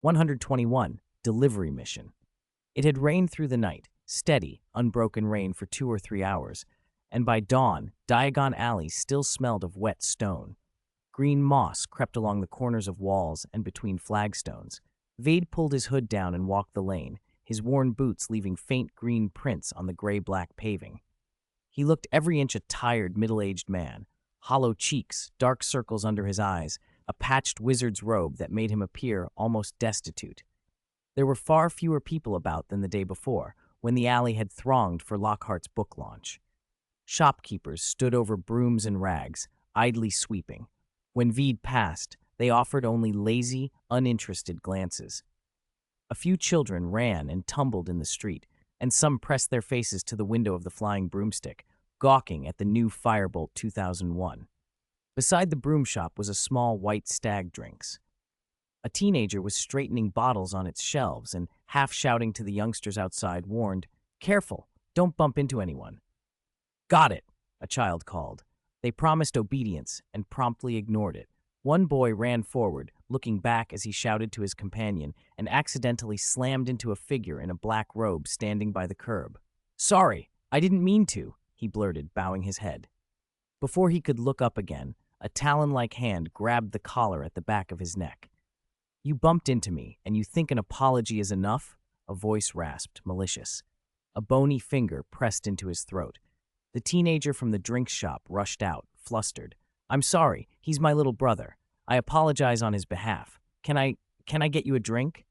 121. Delivery Mission. It had rained through the night, steady, unbroken rain for 2 or 3 hours, and by dawn, Diagon Alley still smelled of wet stone. Green moss crept along the corners of walls and between flagstones. Vade pulled his hood down and walked the lane, his worn boots leaving faint green prints on the gray-black paving. He looked every inch a tired, middle-aged man. Hollow cheeks, dark circles under his eyes, a patched wizard's robe that made him appear almost destitute. There were far fewer people about than the day before, when the alley had thronged for Lockhart's book launch. Shopkeepers stood over brooms and rags, idly sweeping. When Vede passed, they offered only lazy, uninterested glances. A few children ran and tumbled in the street, and some pressed their faces to the window of the flying broomstick, gawking at the new Firebolt 2001. Beside the broom shop was a small white Stag Drinks. A teenager was straightening bottles on its shelves and, half shouting to the youngsters outside, warned, "Careful, don't bump into anyone." "Got it," a child called. They promised obedience and promptly ignored it. One boy ran forward, looking back as he shouted to his companion, and accidentally slammed into a figure in a black robe standing by the curb. "Sorry, I didn't mean to," he blurted, bowing his head. Before he could look up again, a talon-like hand grabbed the collar at the back of his neck. "You bumped into me, and you think an apology is enough?" A voice rasped, malicious. A bony finger pressed into his throat. The teenager from the drinks shop rushed out, flustered. "I'm sorry, he's my little brother. I apologize on his behalf. Can I get you a drink?"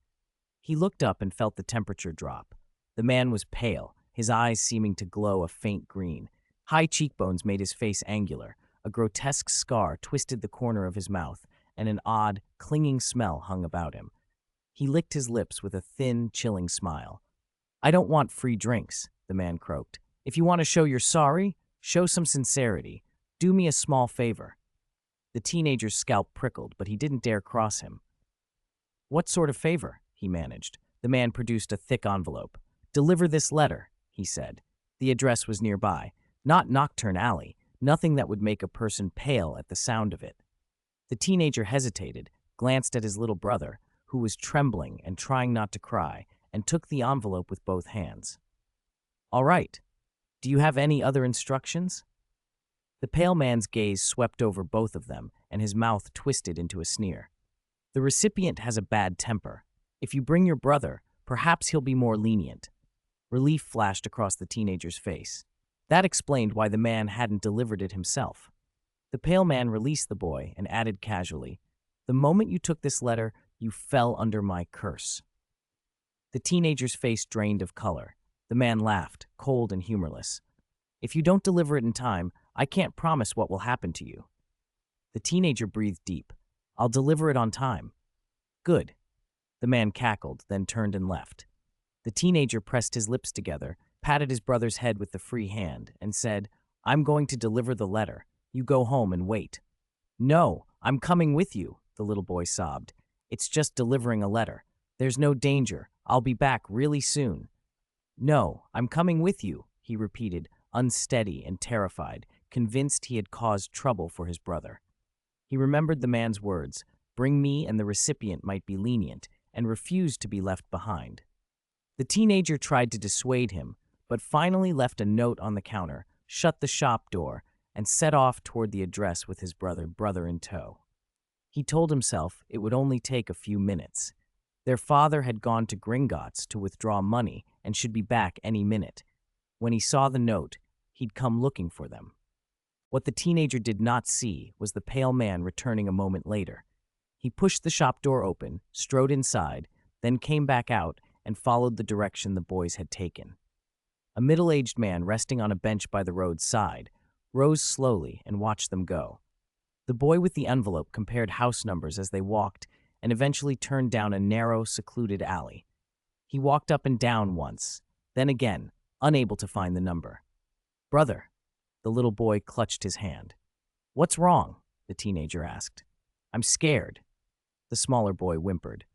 He looked up and felt the temperature drop. The man was pale, his eyes seeming to glow a faint green. High cheekbones made his face angular. A grotesque scar twisted the corner of his mouth, and an odd, clinging smell hung about him. He licked his lips with a thin, chilling smile. "I don't want free drinks," the man croaked. "If you want to show you're sorry, show some sincerity. Do me a small favor." The teenager's scalp prickled, but he didn't dare cross him. "What sort of favor?" he managed. The man produced a thick envelope. "Deliver this letter," he said. The address was nearby. Not Nocturne Alley, nothing that would make a person pale at the sound of it. The teenager hesitated, glanced at his little brother, who was trembling and trying not to cry, and took the envelope with both hands. "All right. Do you have any other instructions?" The pale man's gaze swept over both of them, and his mouth twisted into a sneer. "The recipient has a bad temper. If you bring your brother, perhaps he'll be more lenient." Relief flashed across the teenager's face. That explained why the man hadn't delivered it himself. The pale man released the boy and added casually, "The moment you took this letter, you fell under my curse." The teenager's face drained of color. The man laughed, cold and humorless. "If you don't deliver it in time, I can't promise what will happen to you." The teenager breathed deep. "I'll deliver it on time." "Good." The man cackled, then turned and left. The teenager pressed his lips together, patted his brother's head with the free hand, and said, "I'm going to deliver the letter. You go home and wait." "No, I'm coming with you," the little boy sobbed. "It's just delivering a letter. There's no danger. I'll be back really soon." "No, I'm coming with you," he repeated, unsteady and terrified, convinced he had caused trouble for his brother. He remembered the man's words, "Bring me and the recipient might be lenient," and refused to be left behind. The teenager tried to dissuade him, but finally left a note on the counter, shut the shop door, and set off toward the address with his brother in tow. He told himself it would only take a few minutes. Their father had gone to Gringotts to withdraw money and should be back any minute. When he saw the note, he'd come looking for them. What the teenager did not see was the pale man returning a moment later. He pushed the shop door open, strode inside, then came back out and followed the direction the boys had taken. A middle-aged man resting on a bench by the road's side rose slowly and watched them go. The boy with the envelope compared house numbers as they walked and eventually turned down a narrow, secluded alley. He walked up and down once, then again, unable to find the number. "Brother," the little boy clutched his hand. "What's wrong?" the teenager asked. "I'm scared," the smaller boy whimpered.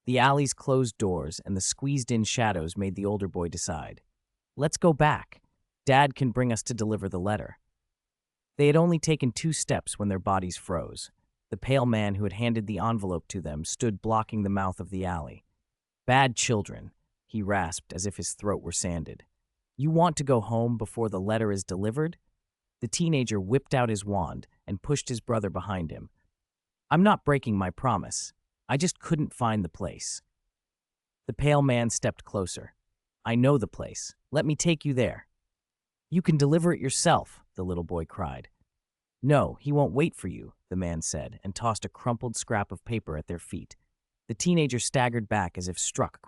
The alley's closed doors and the squeezed-in shadows made the older boy decide. "Let's go back. Dad can bring us to deliver the letter." They had only taken 2 steps when their bodies froze. The pale man who had handed the envelope to them stood blocking the mouth of the alley. "Bad children," he rasped as if his throat were sanded. "You want to go home before the letter is delivered?" The teenager whipped out his wand and pushed his brother behind him. "I'm not breaking my promise. I just couldn't find the place." The pale man stepped closer. "I know the place. Let me take you there." "You can deliver it yourself," the little boy cried. "No, he won't wait for you," the man said, and tossed a crumpled scrap of paper at their feet. The teenager staggered back as if struck.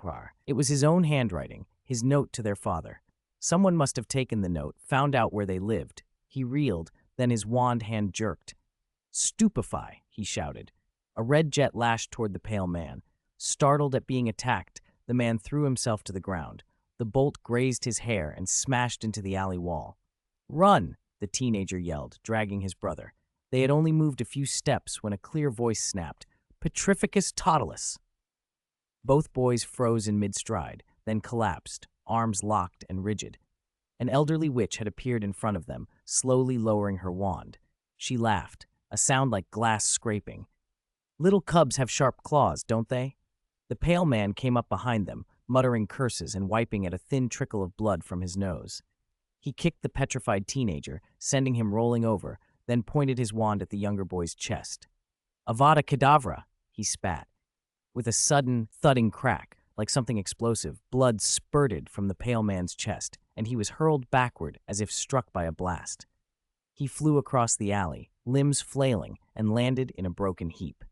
It was his own handwriting, his note to their father. Someone must have taken the note, found out where they lived. He reeled, then his wand hand jerked. "Stupefy," he shouted. A red jet lashed toward the pale man. Startled at being attacked, the man threw himself to the ground. The bolt grazed his hair and smashed into the alley wall. "Run!" the teenager yelled, dragging his brother. They had only moved a few steps when a clear voice snapped, "Petrificus totalis!" Both boys froze in mid-stride, then collapsed, arms locked and rigid. An elderly witch had appeared in front of them, slowly lowering her wand. She laughed, a sound like glass scraping. "Little cubs have sharp claws, don't they?" The pale man came up behind them, muttering curses and wiping at a thin trickle of blood from his nose. He kicked the petrified teenager, sending him rolling over, then pointed his wand at the younger boy's chest. "Avada Kedavra," he spat. With a sudden, thudding crack, like something explosive, blood spurted from the pale man's chest, and he was hurled backward as if struck by a blast. He flew across the alley, limbs flailing, and landed in a broken heap.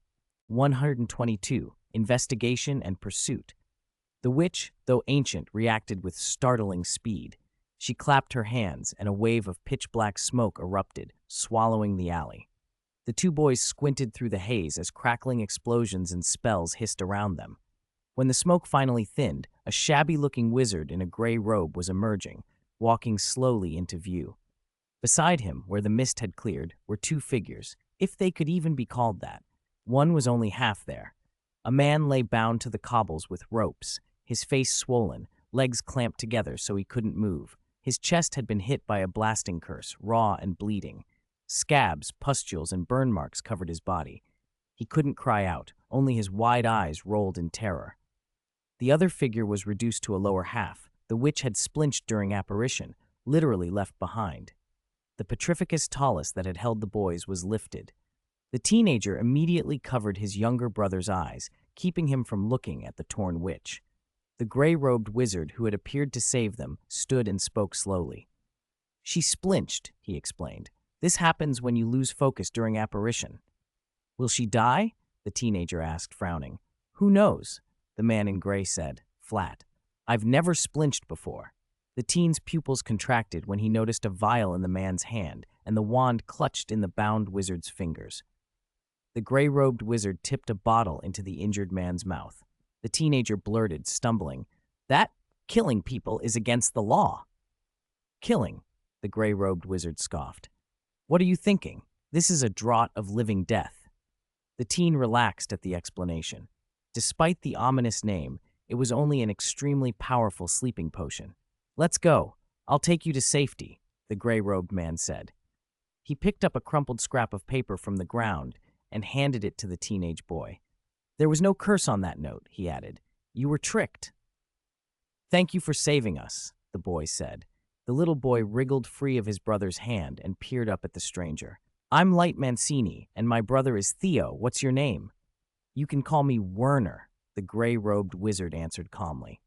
122. Investigation and Pursuit. The witch, though ancient, reacted with startling speed. She clapped her hands, and a wave of pitch-black smoke erupted, swallowing the alley. The two boys squinted through the haze as crackling explosions and spells hissed around them. When the smoke finally thinned, a shabby-looking wizard in a gray robe was emerging, walking slowly into view. Beside him, where the mist had cleared, were two figures, if they could even be called that. One was only half there. A man lay bound to the cobbles with ropes, his face swollen, legs clamped together so he couldn't move. His chest had been hit by a blasting curse, raw and bleeding. Scabs, pustules, and burn marks covered his body. He couldn't cry out, only his wide eyes rolled in terror. The other figure was reduced to a lower half. The witch had splinched during apparition, literally left behind. The Petrificus talus that had held the boys was lifted. The teenager immediately covered his younger brother's eyes, keeping him from looking at the torn witch. The gray-robed wizard who had appeared to save them stood and spoke slowly. "She splinched," he explained. "This happens when you lose focus during apparition." "Will she die?" the teenager asked, frowning. "Who knows?" the man in gray said, flat. "I've never splinched before." The teen's pupils contracted when he noticed a vial in the man's hand and the wand clutched in the bound wizard's fingers. The gray-robed wizard tipped a bottle into the injured man's mouth. The teenager blurted, stumbling, "That killing people is against the law." "Killing?" the gray-robed wizard scoffed. "What are you thinking? This is a draught of living death." The teen relaxed at the explanation. Despite the ominous name, it was only an extremely powerful sleeping potion. "Let's go. I'll take you to safety," the gray-robed man said. He picked up a crumpled scrap of paper from the ground and handed it to the teenage boy. "There was no curse on that note," he added. "You were tricked." "Thank you for saving us," the boy said. The little boy wriggled free of his brother's hand and peered up at the stranger. "I'm Light Mancini, and my brother is Theo. What's your name?" "You can call me Werner," the gray-robed wizard answered calmly.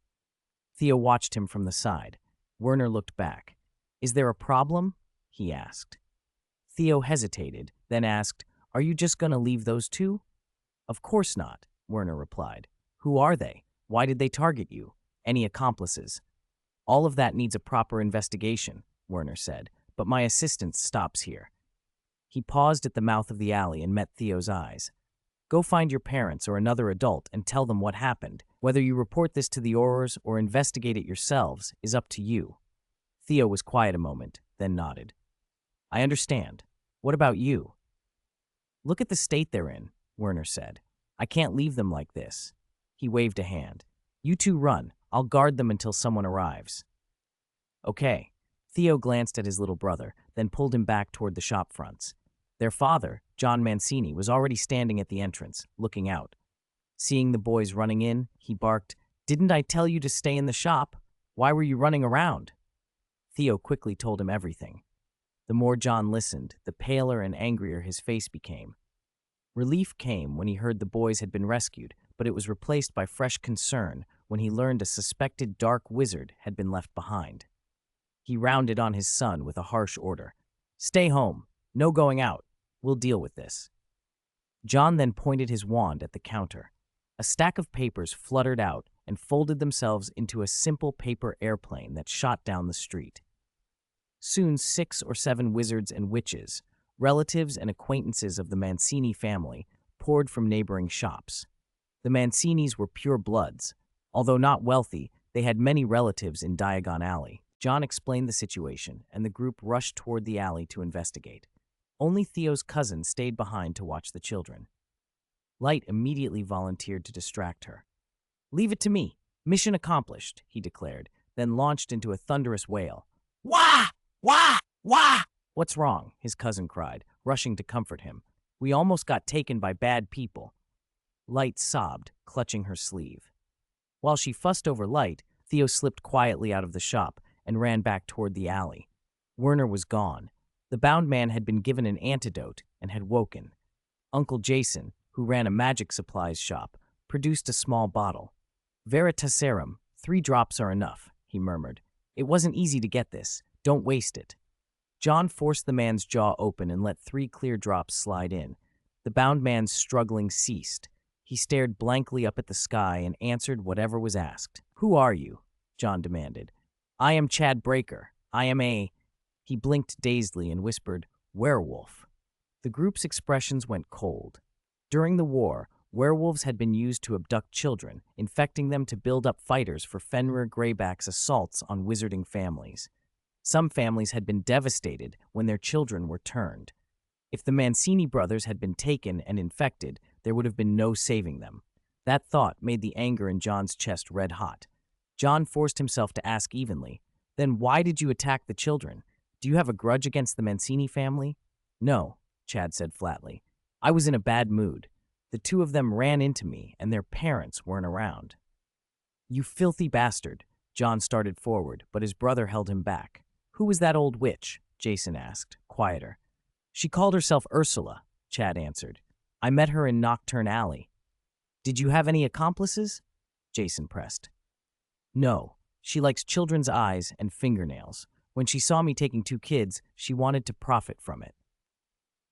Theo watched him from the side. Werner looked back. "Is there a problem?" he asked. Theo hesitated, then asked, "Are you just going to leave those two?" "Of course not," Werner replied. "Who are they? Why did they target you? Any accomplices?" "All of that needs a proper investigation," Werner said, "but my assistance stops here." He paused at the mouth of the alley and met Theo's eyes. "Go find your parents or another adult and tell them what happened. Whether you report this to the Aurors or investigate it yourselves is up to you." Theo was quiet a moment, then nodded. "I understand. What about you?" "Look at the state they're in," Werner said. "I can't leave them like this." He waved a hand. "You two run. I'll guard them until someone arrives." "Okay." Theo glanced at his little brother, then pulled him back toward the shop fronts. Their father, John Mancini, was already standing at the entrance, looking out. Seeing the boys running in, he barked, "Didn't I tell you to stay in the shop? Why were you running around?" Theo quickly told him everything. The more John listened, the paler and angrier his face became. Relief came when he heard the boys had been rescued, but it was replaced by fresh concern when he learned a suspected dark wizard had been left behind. He rounded on his son with a harsh order. "Stay home. No going out. We'll deal with this." John then pointed his wand at the counter. A stack of papers fluttered out and folded themselves into a simple paper airplane that shot down the street. Soon 6 or 7 wizards and witches, relatives and acquaintances of the Mancini family, poured from neighboring shops. The Mancinis were pure bloods. Although not wealthy, they had many relatives in Diagon Alley. John explained the situation, and the group rushed toward the alley to investigate. Only Theo's cousin stayed behind to watch the children. Light immediately volunteered to distract her. "Leave it to me. Mission accomplished," he declared, then launched into a thunderous wail. "Wah! Wah! Wah!" "What's wrong?" his cousin cried, rushing to comfort him. "We almost got taken by bad people." Light sobbed, clutching her sleeve. While she fussed over Light, Theo slipped quietly out of the shop and ran back toward the alley. Werner was gone. The bound man had been given an antidote and had woken. Uncle Jason, who ran a magic supplies shop, produced a small bottle. "Veritaserum, 3 drops are enough," he murmured. "It wasn't easy to get this. Don't waste it." John forced the man's jaw open and let 3 clear drops slide in. The bound man's struggling ceased. He stared blankly up at the sky and answered whatever was asked. "Who are you?" John demanded. "I am Chad Breaker. I am a—" He blinked dazedly and whispered, "werewolf." The group's expressions went cold. During the war, werewolves had been used to abduct children, infecting them to build up fighters for Fenrir Greyback's assaults on wizarding families. Some families had been devastated when their children were turned. If the Mancini brothers had been taken and infected, there would have been no saving them. That thought made the anger in John's chest red hot. John forced himself to ask evenly, "Then why did you attack the children? Do you have a grudge against the Mancini family?" "No," Chad said flatly. "I was in a bad mood. The 2 of them ran into me, and their parents weren't around." "You filthy bastard." John started forward, but his brother held him back. "Who was that old witch?" Jason asked, quieter. "She called herself Ursula," Chad answered. "I met her in Nocturne Alley." "Did you have any accomplices?" Jason pressed. "No. She likes children's eyes and fingernails. When she saw me taking 2 kids, she wanted to profit from it."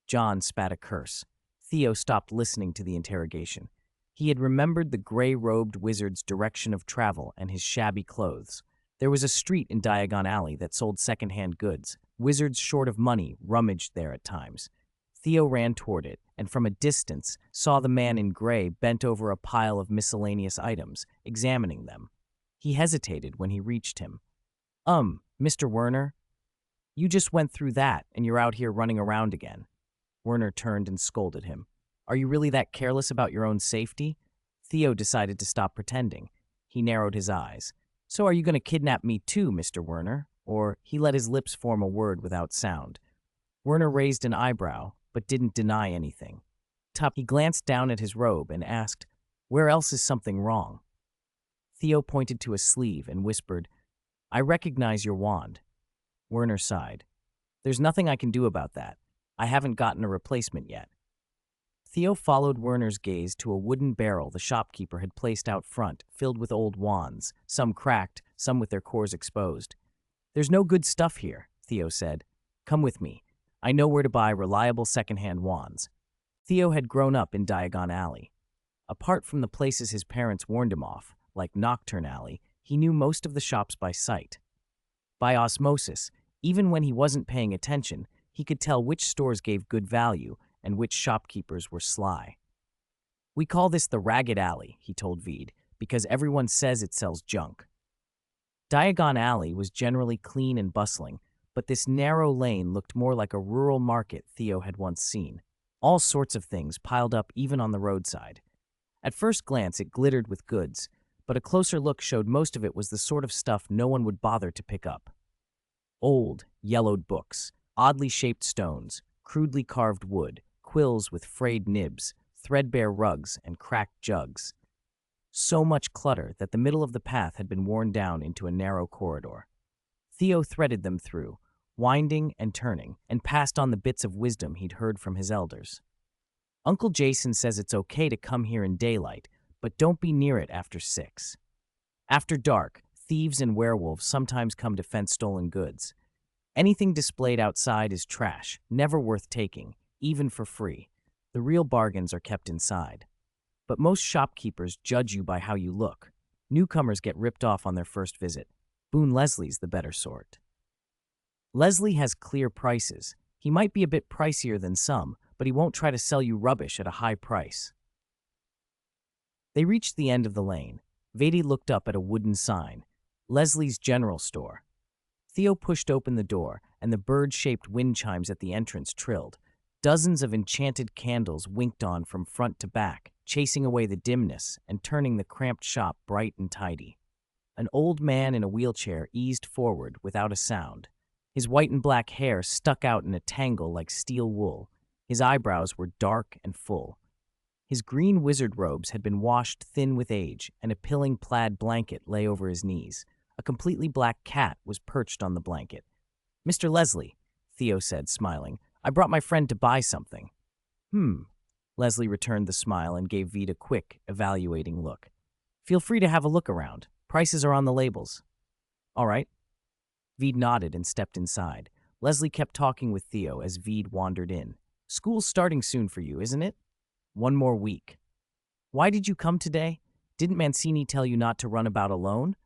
John spat a curse. Theo stopped listening to the interrogation. He had remembered the gray-robed wizard's direction of travel and his shabby clothes. There was a street in Diagon Alley that sold second-hand goods. Wizards short of money rummaged there at times. Theo ran toward it, and from a distance saw the man in gray bent over a pile of miscellaneous items, examining them. He hesitated when he reached him. Mr. Werner? You just went through that, and you're out here running around again." Werner turned and scolded him. "Are you really that careless about your own safety?" Theo decided to stop pretending. He narrowed his eyes. "So are you going to kidnap me too, Mr. Werner?" Or he let his lips form a word without sound. Werner raised an eyebrow, but didn't deny anything. He glanced down at his robe and asked, "Where else is something wrong?" Theo pointed to a sleeve and whispered, "I recognize your wand." Werner sighed. "There's nothing I can do about that. I haven't gotten a replacement yet." Theo followed Werner's gaze to a wooden barrel the shopkeeper had placed out front, filled with old wands, some cracked, some with their cores exposed. "There's no good stuff here," Theo said. "Come with me. I know where to buy reliable second-hand wands." Theo had grown up in Diagon Alley. Apart from the places his parents warned him off, like Nocturne Alley, he knew most of the shops by sight. By osmosis, even when he wasn't paying attention, he could tell which stores gave good value and which shopkeepers were sly. "We call this the Ragged Alley," he told Veed, "because everyone says it sells junk." Diagon Alley was generally clean and bustling, but this narrow lane looked more like a rural market Theo had once seen. All sorts of things piled up even on the roadside. At first glance, it glittered with goods, but a closer look showed most of it was the sort of stuff no one would bother to pick up. Old, yellowed books, oddly shaped stones, crudely carved wood, quills with frayed nibs, threadbare rugs, and cracked jugs. So much clutter that the middle of the path had been worn down into a narrow corridor. Theo threaded them through, winding and turning, and passed on the bits of wisdom he'd heard from his elders. Uncle Jason says it's okay to come here in daylight, but don't be near it after 6. After dark, thieves and werewolves sometimes come to fence stolen goods. Anything displayed outside is trash, never worth taking, even for free. The real bargains are kept inside. But most shopkeepers judge you by how you look. Newcomers get ripped off on their first visit. Boone Leslie's the better sort. Leslie has clear prices. He might be a bit pricier than some, but he won't try to sell you rubbish at a high price. They reached the end of the lane. Vady looked up at a wooden sign, Leslie's General Store. Theo pushed open the door, and the bird-shaped wind chimes at the entrance trilled. Dozens of enchanted candles winked on from front to back, chasing away the dimness and turning the cramped shop bright and tidy. An old man in a wheelchair eased forward without a sound. His white and black hair stuck out in a tangle like steel wool. His eyebrows were dark and full. His green wizard robes had been washed thin with age, and a pilling plaid blanket lay over his knees. A completely black cat was perched on the blanket. "Mr. Leslie," Theo said, smiling, "I brought my friend to buy something." Leslie returned the smile and gave Veed a quick, evaluating look. "Feel free to have a look around. Prices are on the labels." "All right." Veed nodded and stepped inside. Leslie kept talking with Theo as Veed wandered in. "School's starting soon for you, isn't it?" "One more week." "Why did you come today? Didn't Mancini tell you not to run about alone?"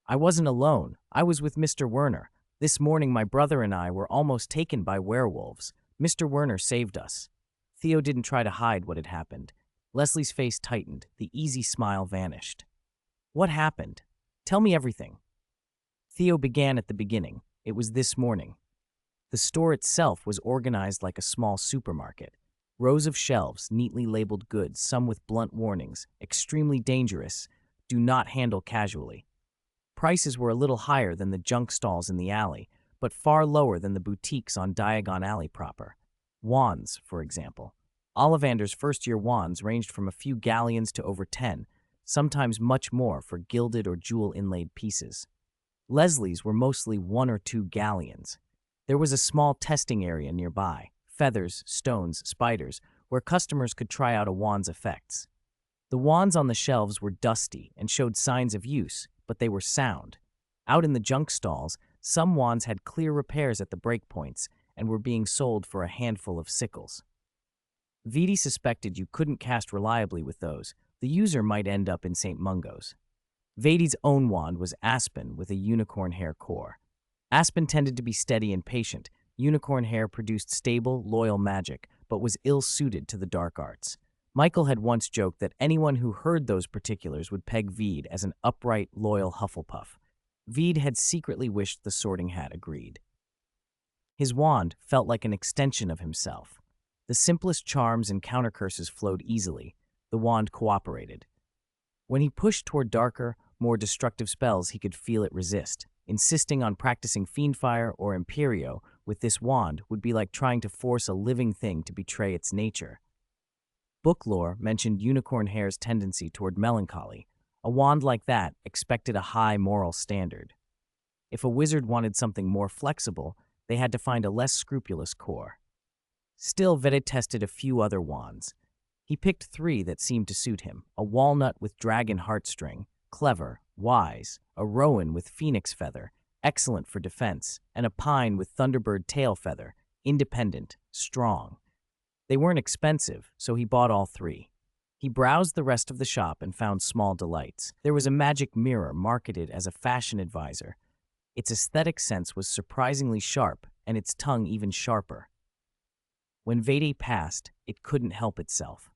"I wasn't alone. I was with Mr. Werner. This morning my brother and I were almost taken by werewolves. Mr. Werner saved us." Theo didn't try to hide what had happened. Leslie's face tightened. The easy smile vanished. "What happened? Tell me everything." Theo began at the beginning. It was this morning. The store itself was organized like a small supermarket. Rows of shelves, neatly labeled goods, some with blunt warnings, extremely dangerous, do not handle casually. Prices were a little higher than the junk stalls in the alley, but far lower than the boutiques on Diagon Alley proper. Wands, for example. Ollivander's first-year wands ranged from a few galleons to over 10, sometimes much more for gilded or jewel-inlaid pieces. Leslie's were mostly 1 or 2 galleons. There was a small testing area nearby, feathers, stones, spiders, where customers could try out a wand's effects. The wands on the shelves were dusty and showed signs of use, but they were sound. Out in the junk stalls, some wands had clear repairs at the breakpoints and were being sold for a handful of sickles. Veedy suspected you couldn't cast reliably with those. The user might end up in St. Mungo's. Vady's own wand was Aspen with a unicorn hair core. Aspen tended to be steady and patient. Unicorn hair produced stable, loyal magic, but was ill-suited to the dark arts. Michael had once joked that anyone who heard those particulars would peg Veed as an upright, loyal Hufflepuff. Veed had secretly wished the Sorting Hat agreed. His wand felt like an extension of himself. The simplest charms and countercurses flowed easily. The wand cooperated. When he pushed toward darker, more destructive spells, he could feel it resist. Insisting on practicing Fiendfire or Imperio with this wand would be like trying to force a living thing to betray its nature. Book lore mentioned Unicorn Hair's tendency toward melancholy. A wand like that expected a high moral standard. If a wizard wanted something more flexible, they had to find a less scrupulous core. Still, Vede tested a few other wands. He picked 3 that seemed to suit him: a walnut with dragon heartstring, clever, wise; a rowan with phoenix feather, excellent for defense; and a pine with thunderbird tail feather, independent, strong. They weren't expensive, so he bought all 3. He browsed the rest of the shop and found small delights. There was a magic mirror marketed as a fashion advisor. Its aesthetic sense was surprisingly sharp, and its tongue even sharper. When Vede passed, it couldn't help itself.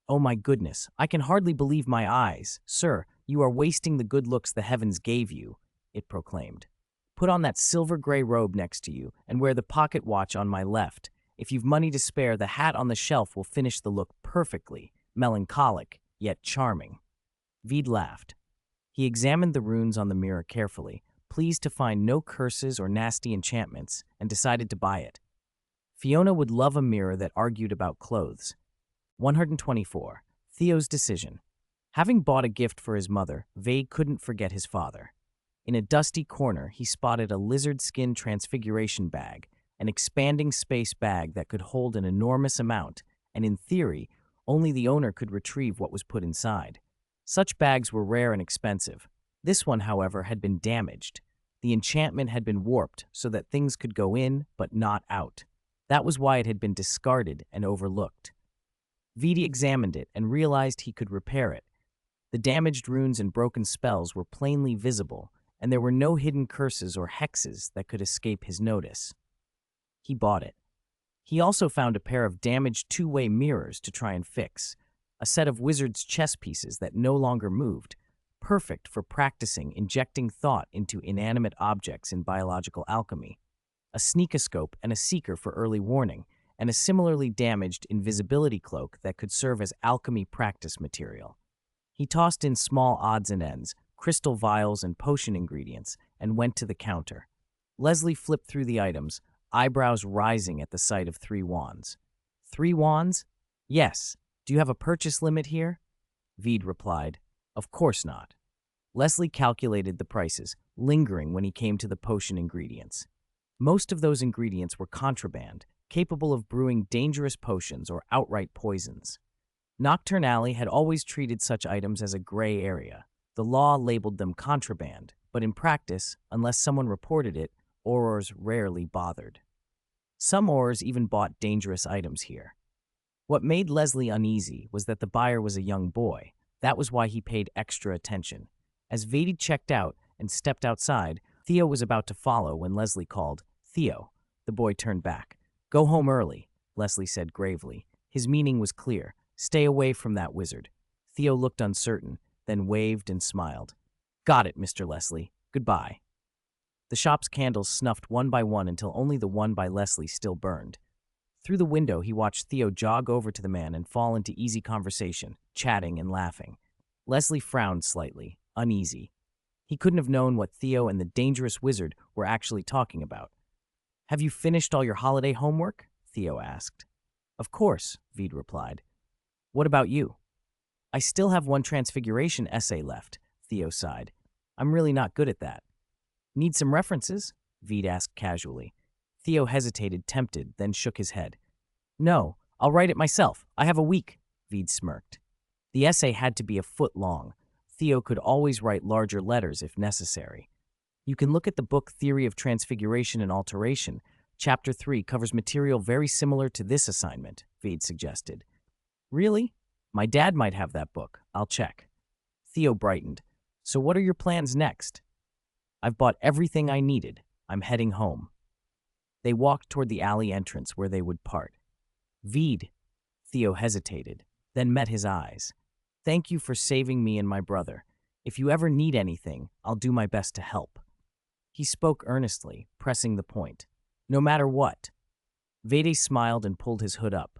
"Oh my goodness, I can hardly believe my eyes. Sir, you are wasting the good looks the heavens gave you," it proclaimed. "Put on that silver-gray robe next to you and wear the pocket watch on my left. If you've money to spare, the hat on the shelf will finish the look perfectly, melancholic, yet charming." Veed laughed. He examined the runes on the mirror carefully, pleased to find no curses or nasty enchantments, and decided to buy it. Fiona would love a mirror that argued about clothes. 124. Theo's decision. Having bought a gift for his mother, Vade couldn't forget his father. In a dusty corner, he spotted a lizard skin transfiguration bag, an expanding space bag that could hold an enormous amount, and in theory, only the owner could retrieve what was put inside. Such bags were rare and expensive. This one, however, had been damaged. The enchantment had been warped so that things could go in but not out. That was why it had been discarded and overlooked. Vidi examined it and realized he could repair it. The damaged runes and broken spells were plainly visible, and there were no hidden curses or hexes that could escape his notice. He bought it. He also found a pair of damaged two-way mirrors to try and fix, a set of wizard's chess pieces that no longer moved, perfect for practicing injecting thought into inanimate objects in biological alchemy, a sneakoscope and a seeker for early warning, and a similarly damaged invisibility cloak that could serve as alchemy practice material. He tossed in small odds and ends, crystal vials and potion ingredients, and went to the counter. Leslie flipped through the items, eyebrows rising at the sight of 3 wands. 3 wands? Yes. Do you have a purchase limit here? Vede replied. Of course not. Leslie calculated the prices, lingering when he came to the potion ingredients. Most of those ingredients were contraband, capable of brewing dangerous potions or outright poisons. Nocturne Alley had always treated such items as a gray area. The law labeled them contraband, but in practice, unless someone reported it, Aurors rarely bothered. Some Aurors even bought dangerous items here. What made Leslie uneasy was that the buyer was a young boy. That was why he paid extra attention. As Vade checked out and stepped outside, Theo was about to follow when Leslie called, "Theo." The boy turned back. "Go home early," Leslie said gravely. His meaning was clear. Stay away from that wizard. Theo looked uncertain, then waved and smiled. "Got it, Mr. Leslie. Goodbye." The shop's candles snuffed one by one until only the one by Leslie still burned. Through the window, he watched Theo jog over to the man and fall into easy conversation, chatting and laughing. Leslie frowned slightly, uneasy. He couldn't have known what Theo and the dangerous wizard were actually talking about. "Have you finished all your holiday homework?" Theo asked. "Of course," Vede replied. "What about you?" "I still have one transfiguration essay left," Theo sighed. "I'm really not good at that." "Need some references?" Vede asked casually. Theo hesitated, tempted, then shook his head. "No, I'll write it myself. I have a week," Vede smirked. The essay had to be a foot long. Theo could always write larger letters if necessary. "You can look at the book Theory of Transfiguration and Alteration. Chapter 3 covers material very similar to this assignment," Vede suggested. "Really? My dad might have that book. I'll check." Theo brightened. "So what are your plans next?" "I've bought everything I needed. I'm heading home." They walked toward the alley entrance where they would part. "Vede," Theo hesitated, then met his eyes. "Thank you for saving me and my brother. If you ever need anything, I'll do my best to help." He spoke earnestly, pressing the point. "No matter what." Vede smiled and pulled his hood up.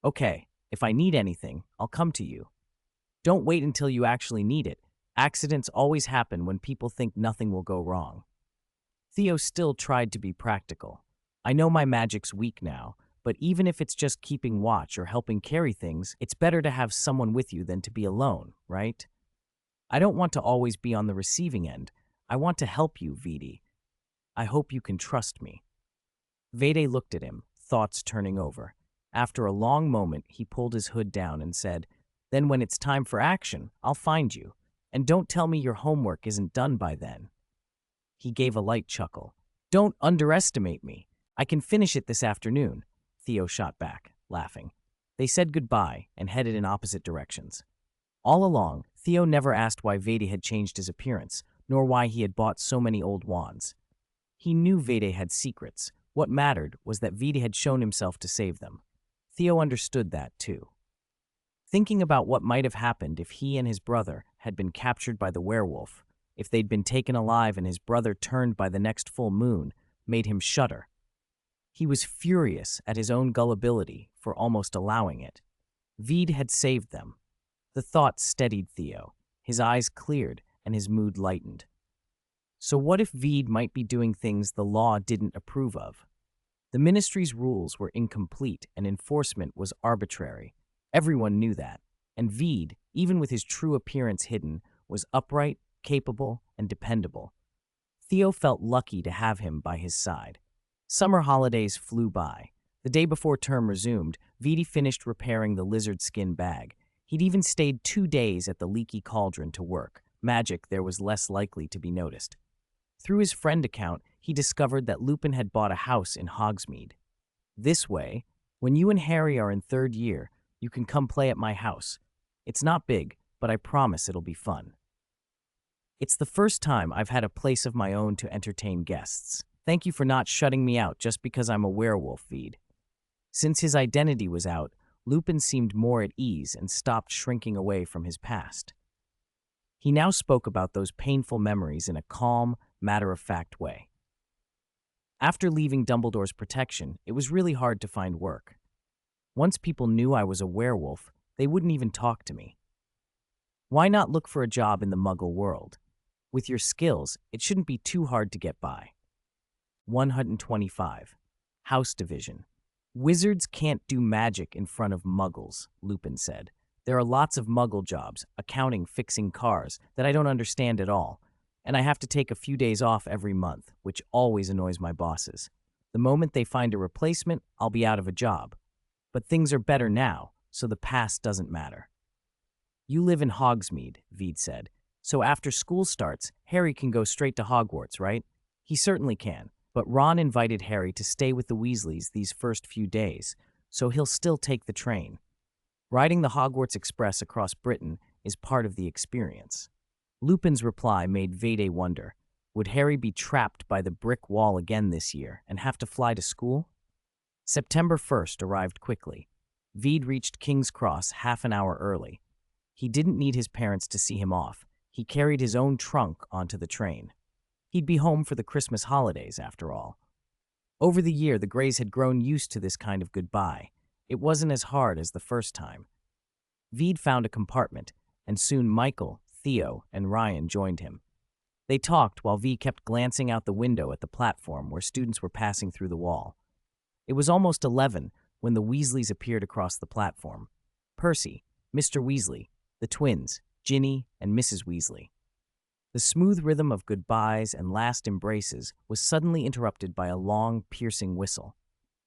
"Okay, if I need anything, I'll come to you. Don't wait until you actually need it. Accidents always happen when people think nothing will go wrong." Theo still tried to be practical. "I know my magic's weak now, but even if it's just keeping watch or helping carry things, it's better to have someone with you than to be alone, right? I don't want to always be on the receiving end. I want to help you, Vede. I hope you can trust me." Vede looked at him, thoughts turning over. After a long moment, he pulled his hood down and said, "Then when it's time for action, I'll find you. And don't tell me your homework isn't done by then." He gave a light chuckle. "Don't underestimate me. I can finish it this afternoon," Theo shot back, laughing. They said goodbye and headed in opposite directions. All along, Theo never asked why Vede had changed his appearance, nor why he had bought so many old wands. He knew Vede had secrets. What mattered was that Vede had shown himself to save them. Theo understood that, too. Thinking about what might have happened if he and his brother had been captured by the werewolf, if they'd been taken alive and his brother turned by the next full moon, made him shudder. He was furious at his own gullibility for almost allowing it. Vede had saved them. The thought steadied Theo. His eyes cleared and his mood lightened. So what if Vede might be doing things the law didn't approve of? The ministry's rules were incomplete and enforcement was arbitrary. Everyone knew that. And Veed, even with his true appearance hidden, was upright, capable, and dependable. Theo felt lucky to have him by his side. Summer holidays flew by. The day before term resumed, Veedy finished repairing the lizard skin bag. He'd even stayed 2 days at the leaky cauldron to work. Magic there was less likely to be noticed. Through his friend account, he discovered that Lupin had bought a house in Hogsmeade. This way, when you and Harry are in 3rd year, you can come play at my house. It's not big, but I promise it'll be fun. It's the first time I've had a place of my own to entertain guests. Thank you for not shutting me out just because I'm a werewolf, Veed. Since his identity was out, Lupin seemed more at ease and stopped shrinking away from his past. He now spoke about those painful memories in a calm, matter-of-fact way. After leaving Dumbledore's protection, it was really hard to find work. Once people knew I was a werewolf, they wouldn't even talk to me. Why not look for a job in the Muggle world? With your skills, it shouldn't be too hard to get by. 125. House Division. Wizards can't do magic in front of Muggles, Lupin said. There are lots of Muggle jobs, accounting, fixing cars, that I don't understand at all, and I have to take a few days off every month, which always annoys my bosses. The moment they find a replacement, I'll be out of a job. But things are better now, so the past doesn't matter. You live in Hogsmeade, Veed said, so after school starts, Harry can go straight to Hogwarts, right? He certainly can, but Ron invited Harry to stay with the Weasleys these first few days, so he'll still take the train. Riding the Hogwarts Express across Britain is part of the experience. Lupin's reply made Vede wonder. Would Harry be trapped by the brick wall again this year and have to fly to school? September 1st arrived quickly. Veed reached King's Cross half an hour early. He didn't need his parents to see him off. He carried his own trunk onto the train. He'd be home for the Christmas holidays, after all. Over the year, the Greys had grown used to this kind of goodbye. It wasn't as hard as the first time. Veed found a compartment, and soon Michael, Theo, and Ryan joined him. They talked while Veed kept glancing out the window at the platform where students were passing through the wall. It was almost 11 when the Weasleys appeared across the platform. Percy, Mr. Weasley, the twins, Ginny, and Mrs. Weasley. The smooth rhythm of goodbyes and last embraces was suddenly interrupted by a long, piercing whistle.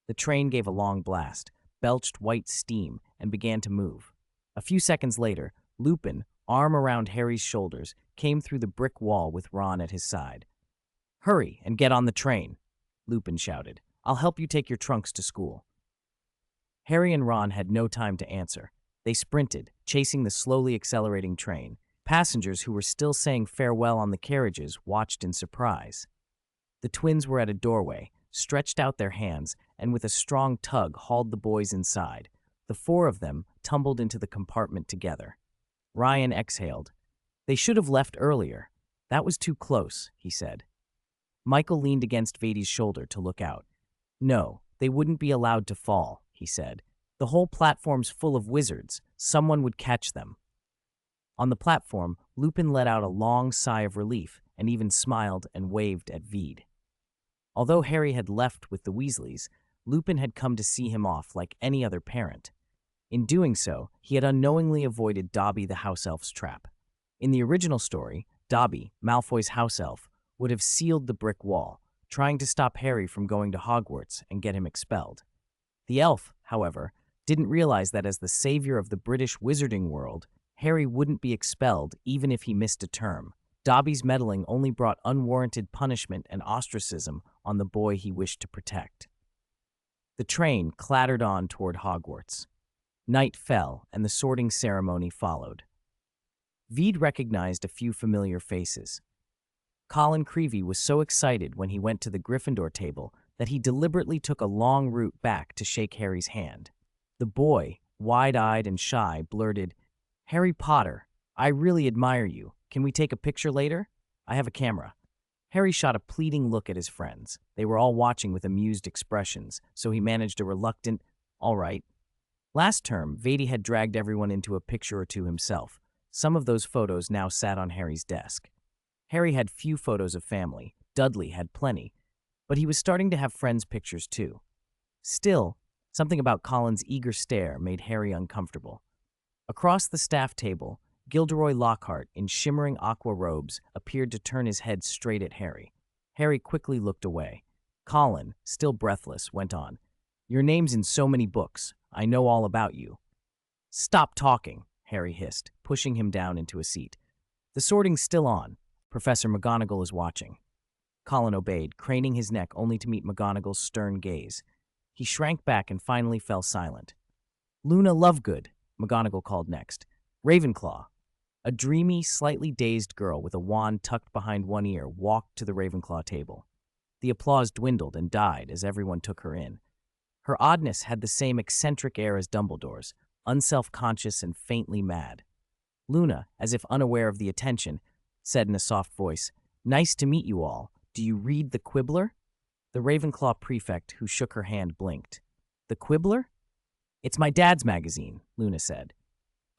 The train gave a long blast, belched white steam, and began to move. A few seconds later, Lupin, arm around Harry's shoulders, came through the brick wall with Ron at his side. "Hurry and get on the train," Lupin shouted. "I'll help you take your trunks to school." Harry and Ron had no time to answer. They sprinted, chasing the slowly accelerating train. Passengers who were still saying farewell on the carriages watched in surprise. The twins were at a doorway, stretched out their hands, and with a strong tug hauled the boys inside. The 4 of them tumbled into the compartment together. Ryan exhaled. "They should have left earlier. That was too close," he said. Michael leaned against Vady's shoulder to look out. "No, they wouldn't be allowed to fall," he said. "The whole platform's full of wizards. Someone would catch them." On the platform, Lupin let out a long sigh of relief and even smiled and waved at Veed. Although Harry had left with the Weasleys, Lupin had come to see him off like any other parent. In doing so, he had unknowingly avoided Dobby the house elf's trap. In the original story, Dobby, Malfoy's house elf, would have sealed the brick wall, trying to stop Harry from going to Hogwarts and get him expelled. The elf, however, didn't realize that as the savior of the British wizarding world, Harry wouldn't be expelled even if he missed a term. Dobby's meddling only brought unwarranted punishment and ostracism on the boy he wished to protect. The train clattered on toward Hogwarts. Night fell, and the sorting ceremony followed. Veed recognized a few familiar faces. Colin Creevey was so excited when he went to the Gryffindor table that he deliberately took a long route back to shake Harry's hand. The boy, wide-eyed and shy, blurted, "Harry Potter, I really admire you. Can we take a picture later? I have a camera." Harry shot a pleading look at his friends. They were all watching with amused expressions, so he managed a reluctant, "All right." Last term, Vady had dragged everyone into a picture or two himself. Some of those photos now sat on Harry's desk. Harry had few photos of family. Dudley had plenty. But he was starting to have friends' pictures too. Still, something about Colin's eager stare made Harry uncomfortable. Across the staff table, Gilderoy Lockhart, in shimmering aqua robes, appeared to turn his head straight at Harry. Harry quickly looked away. Colin, still breathless, went on. Your name's in so many books. I know all about you. Stop talking, Harry hissed, pushing him down into a seat. The sorting's still on. Professor McGonagall is watching. Colin obeyed, craning his neck only to meet McGonagall's stern gaze. He shrank back and finally fell silent. Luna Lovegood, McGonagall called next. Ravenclaw. A dreamy, slightly dazed girl with a wand tucked behind one ear walked to the Ravenclaw table. The applause dwindled and died as everyone took her in. Her oddness had the same eccentric air as Dumbledore's, unself-conscious and faintly mad. Luna, as if unaware of the attention, said in a soft voice, Nice to meet you all. Do you read The Quibbler? The Ravenclaw prefect, who shook her hand, blinked. The Quibbler? It's my dad's magazine, Luna said.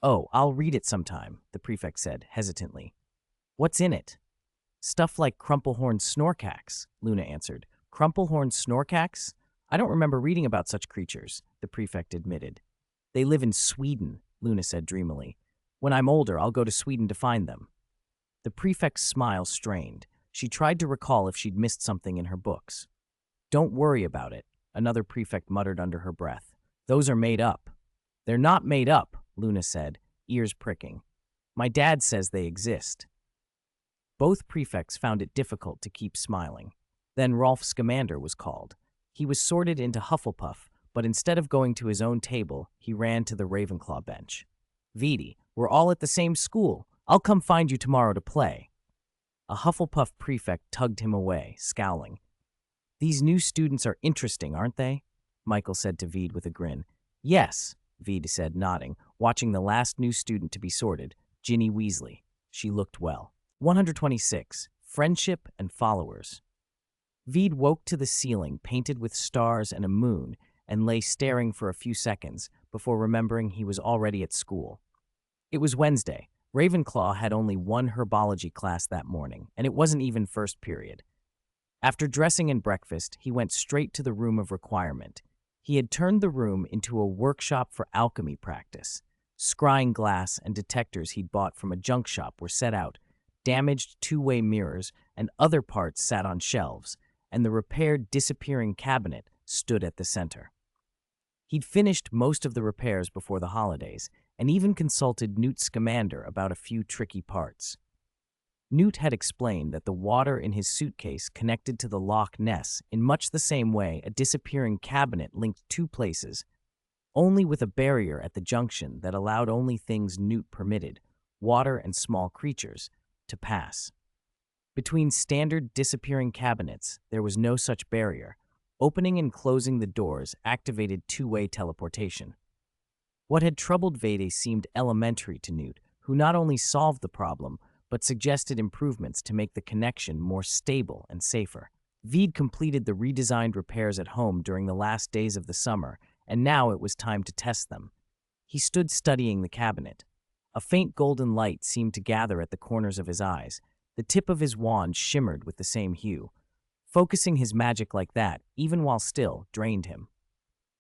Oh, I'll read it sometime, the prefect said, hesitantly. What's in it? Stuff like Crumplehorn Snorkax, Luna answered. Crumplehorn Snorkax? I don't remember reading about such creatures, the prefect admitted. They live in Sweden, Luna said dreamily. When I'm older, I'll go to Sweden to find them. The prefect's smile strained. She tried to recall if she'd missed something in her books. Don't worry about it, another prefect muttered under her breath. Those are made up. They're not made up, Luna said, ears pricking. My dad says they exist. Both prefects found it difficult to keep smiling. Then Rolf Scamander was called. He was sorted into Hufflepuff, but instead of going to his own table, he ran to the Ravenclaw bench. Veedy, we're all at the same school. I'll come find you tomorrow to play. A Hufflepuff prefect tugged him away, scowling. These new students are interesting, aren't they? Michael said to Veed with a grin. Yes, Veed said, nodding, watching the last new student to be sorted, Ginny Weasley. She looked well. 126. Friendship and Followers. Veed woke to the ceiling, painted with stars and a moon, and lay staring for a few seconds before remembering he was already at school. It was Wednesday. Ravenclaw had only one herbology class that morning, and it wasn't even first period. After dressing and breakfast, he went straight to the room of requirement. He had turned the room into a workshop for alchemy practice. Scrying glass and detectors he'd bought from a junk shop were set out, damaged two-way mirrors and other parts sat on shelves, and the repaired disappearing cabinet stood at the center. He'd finished most of the repairs before the holidays, and even consulted Newt Scamander about a few tricky parts. Newt had explained that the water in his suitcase connected to the Loch Ness in much the same way a disappearing cabinet linked two places, only with a barrier at the junction that allowed only things Newt permitted, water and small creatures, to pass. Between standard disappearing cabinets, there was no such barrier. Opening and closing the doors activated two-way teleportation. What had troubled Vede seemed elementary to Newt, who not only solved the problem, but suggested improvements to make the connection more stable and safer. Veed completed the redesigned repairs at home during the last days of the summer, and now it was time to test them. He stood studying the cabinet. A faint golden light seemed to gather at the corners of his eyes. The tip of his wand shimmered with the same hue. Focusing his magic like that, even while still, drained him.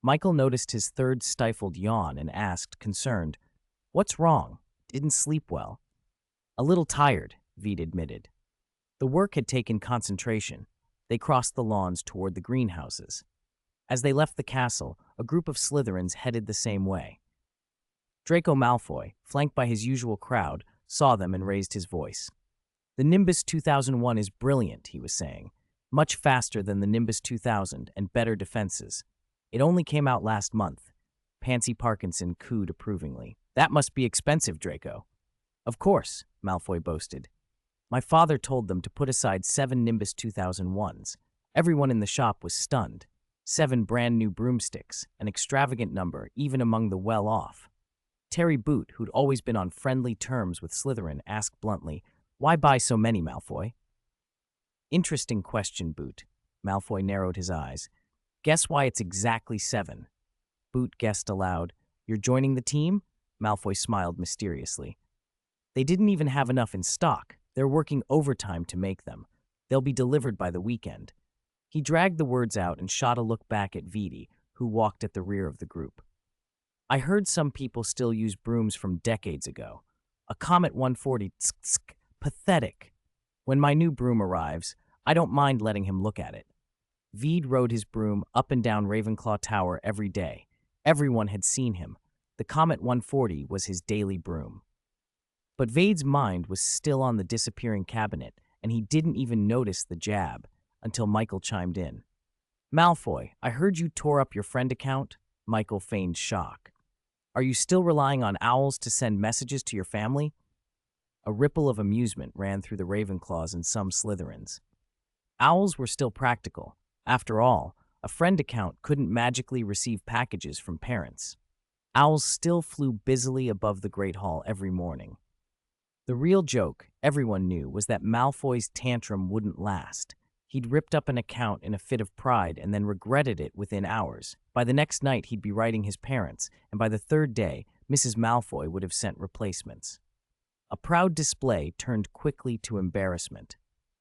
Michael noticed his third stifled yawn and asked, concerned, What's wrong? Didn't sleep well. A little tired, Veed admitted. The work had taken concentration. They crossed the lawns toward the greenhouses. As they left the castle, a group of Slytherins headed the same way. Draco Malfoy, flanked by his usual crowd, saw them and raised his voice. The Nimbus 2001 is brilliant, he was saying. Much faster than the Nimbus 2000 and better defenses. It only came out last month. Pansy Parkinson cooed approvingly. That must be expensive, Draco. Of course, Malfoy boasted. My father told them to put aside 7 Nimbus 2001s. Everyone in the shop was stunned. 7 brand new broomsticks, an extravagant number even among the well-off. Terry Boot, who'd always been on friendly terms with Slytherin, asked bluntly, Why buy so many, Malfoy? Interesting question, Boot. Malfoy narrowed his eyes. Guess why it's exactly 7. Boot guessed aloud. You're joining the team? Malfoy smiled mysteriously. They didn't even have enough in stock. They're working overtime to make them. They'll be delivered by the weekend. He dragged the words out and shot a look back at Veedy, who walked at the rear of the group. I heard some people still use brooms from decades ago. A Comet 140, tsk, tsk, pathetic. When my new broom arrives, I don't mind letting him look at it. Veed rode his broom up and down Ravenclaw Tower every day. Everyone had seen him. The Comet 140 was his daily broom. But Vade's mind was still on the disappearing cabinet, and he didn't even notice the jab until Michael chimed in. Malfoy, I heard you tore up your friend account. Michael feigned shock. Are you still relying on owls to send messages to your family? A ripple of amusement ran through the Ravenclaws and some Slytherins. Owls were still practical. After all, a friend account couldn't magically receive packages from parents. Owls still flew busily above the Great Hall every morning. The real joke, everyone knew, was that Malfoy's tantrum wouldn't last. He'd ripped up an account in a fit of pride and then regretted it within hours. By the next night, he'd be writing his parents, and by the third day, Mrs. Malfoy would have sent replacements. A proud display turned quickly to embarrassment.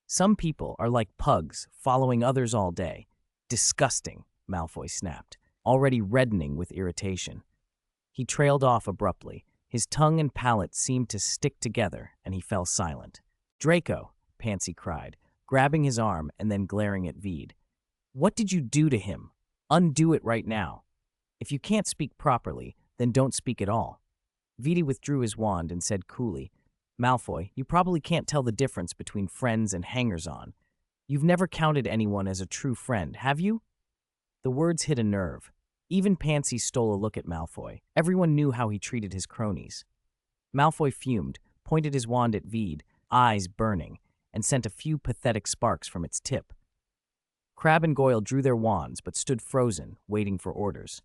Some people are like pugs, following others all day. Disgusting, Malfoy snapped, already reddening with irritation. He trailed off abruptly. His tongue and palate seemed to stick together, and he fell silent. Draco, Pansy cried, grabbing his arm and then glaring at Veed. What did you do to him? Undo it right now. If you can't speak properly, then don't speak at all. Veed withdrew his wand and said coolly, Malfoy, you probably can't tell the difference between friends and hangers-on. You've never counted anyone as a true friend, have you? The words hit a nerve. Even Pansy stole a look at Malfoy. Everyone knew how he treated his cronies. Malfoy fumed, pointed his wand at Veed, eyes burning, and sent a few pathetic sparks from its tip. Crabbe and Goyle drew their wands but stood frozen, waiting for orders.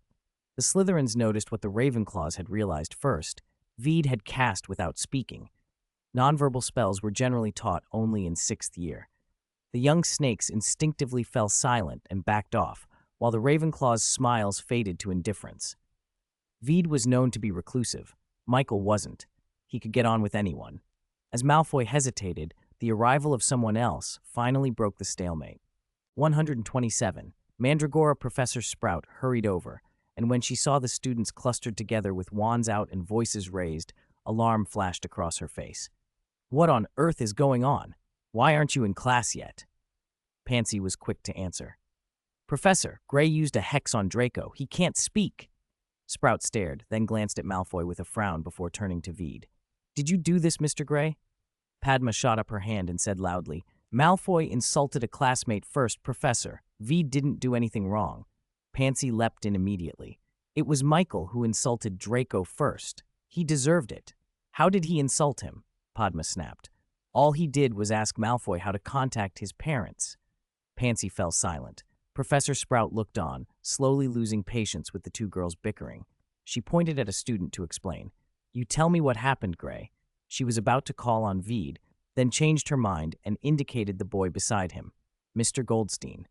The Slytherins noticed what the Ravenclaws had realized first. Veed had cast without speaking. Nonverbal spells were generally taught only in 6th year. The young snakes instinctively fell silent and backed off, while the Ravenclaw's smiles faded to indifference. Veed was known to be reclusive. Michael wasn't. He could get on with anyone. As Malfoy hesitated, the arrival of someone else finally broke the stalemate. 127. Mandragora Professor Sprout hurried over, and when she saw the students clustered together with wands out and voices raised, alarm flashed across her face. What on earth is going on? Why aren't you in class yet? Pansy was quick to answer. Professor, Gray used a hex on Draco. He can't speak. Sprout stared, then glanced at Malfoy with a frown before turning to Veed. Did you do this, Mr. Gray? Padma shot up her hand and said loudly, Malfoy insulted a classmate first, Professor. Veed didn't do anything wrong. Pansy leapt in immediately. It was Michael who insulted Draco first. He deserved it. How did he insult him? Padma snapped. All he did was ask Malfoy how to contact his parents. Pansy fell silent. Professor Sprout looked on, slowly losing patience with the two girls bickering. She pointed at a student to explain. You tell me what happened, Gray. She was about to call on Veed, then changed her mind and indicated the boy beside him, Mr. Goldstein.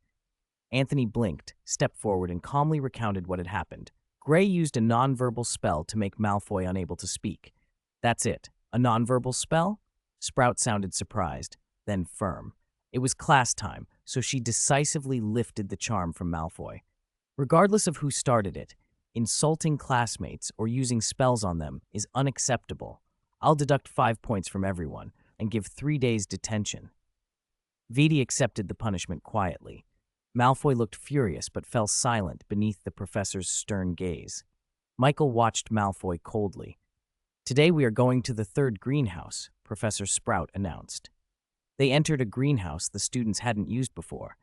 Anthony blinked, stepped forward, and calmly recounted what had happened. Gray used a nonverbal spell to make Malfoy unable to speak. That's it. A nonverbal spell? Sprout sounded surprised, then firm. It was class time, so she decisively lifted the charm from Malfoy. Regardless of who started it, insulting classmates or using spells on them is unacceptable. I'll deduct 5 points from everyone and give 3 days detention. Veed accepted the punishment quietly. Malfoy looked furious but fell silent beneath the professor's stern gaze. Michael watched Malfoy coldly. Today we are going to the 3rd greenhouse, Professor Sprout announced. They entered a greenhouse the students hadn't used before.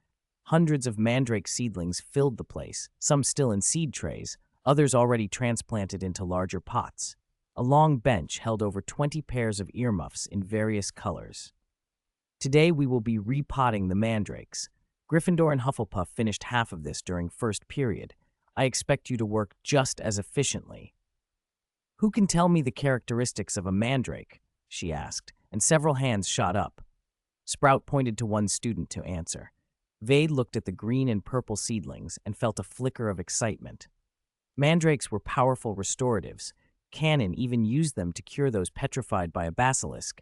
Hundreds of mandrake seedlings filled the place, some still in seed trays, others already transplanted into larger pots. A long bench held over 20 pairs of earmuffs in various colors. Today we will be repotting the mandrakes. Gryffindor and Hufflepuff finished half of this during first period. I expect you to work just as efficiently. Who can tell me the characteristics of a mandrake? She asked, and several hands shot up. Sprout pointed to one student to answer. Vade looked at the green and purple seedlings and felt a flicker of excitement. Mandrakes were powerful restoratives. Canon even used them to cure those petrified by a basilisk,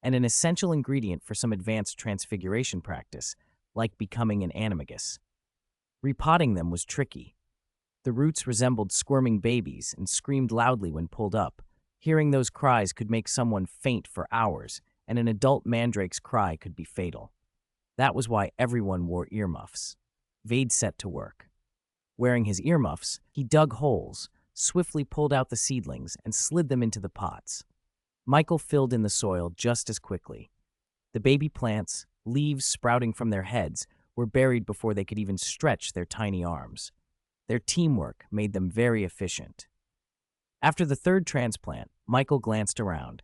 and an essential ingredient for some advanced transfiguration practice, like becoming an animagus. Repotting them was tricky. The roots resembled squirming babies and screamed loudly when pulled up. Hearing those cries could make someone faint for hours, and an adult mandrake's cry could be fatal. That was why everyone wore earmuffs. Vade set to work. Wearing his earmuffs, he dug holes, swiftly pulled out the seedlings, and slid them into the pots. Michael filled in the soil just as quickly. The baby plants, leaves sprouting from their heads, were buried before they could even stretch their tiny arms. Their teamwork made them very efficient. After the third transplant, Michael glanced around.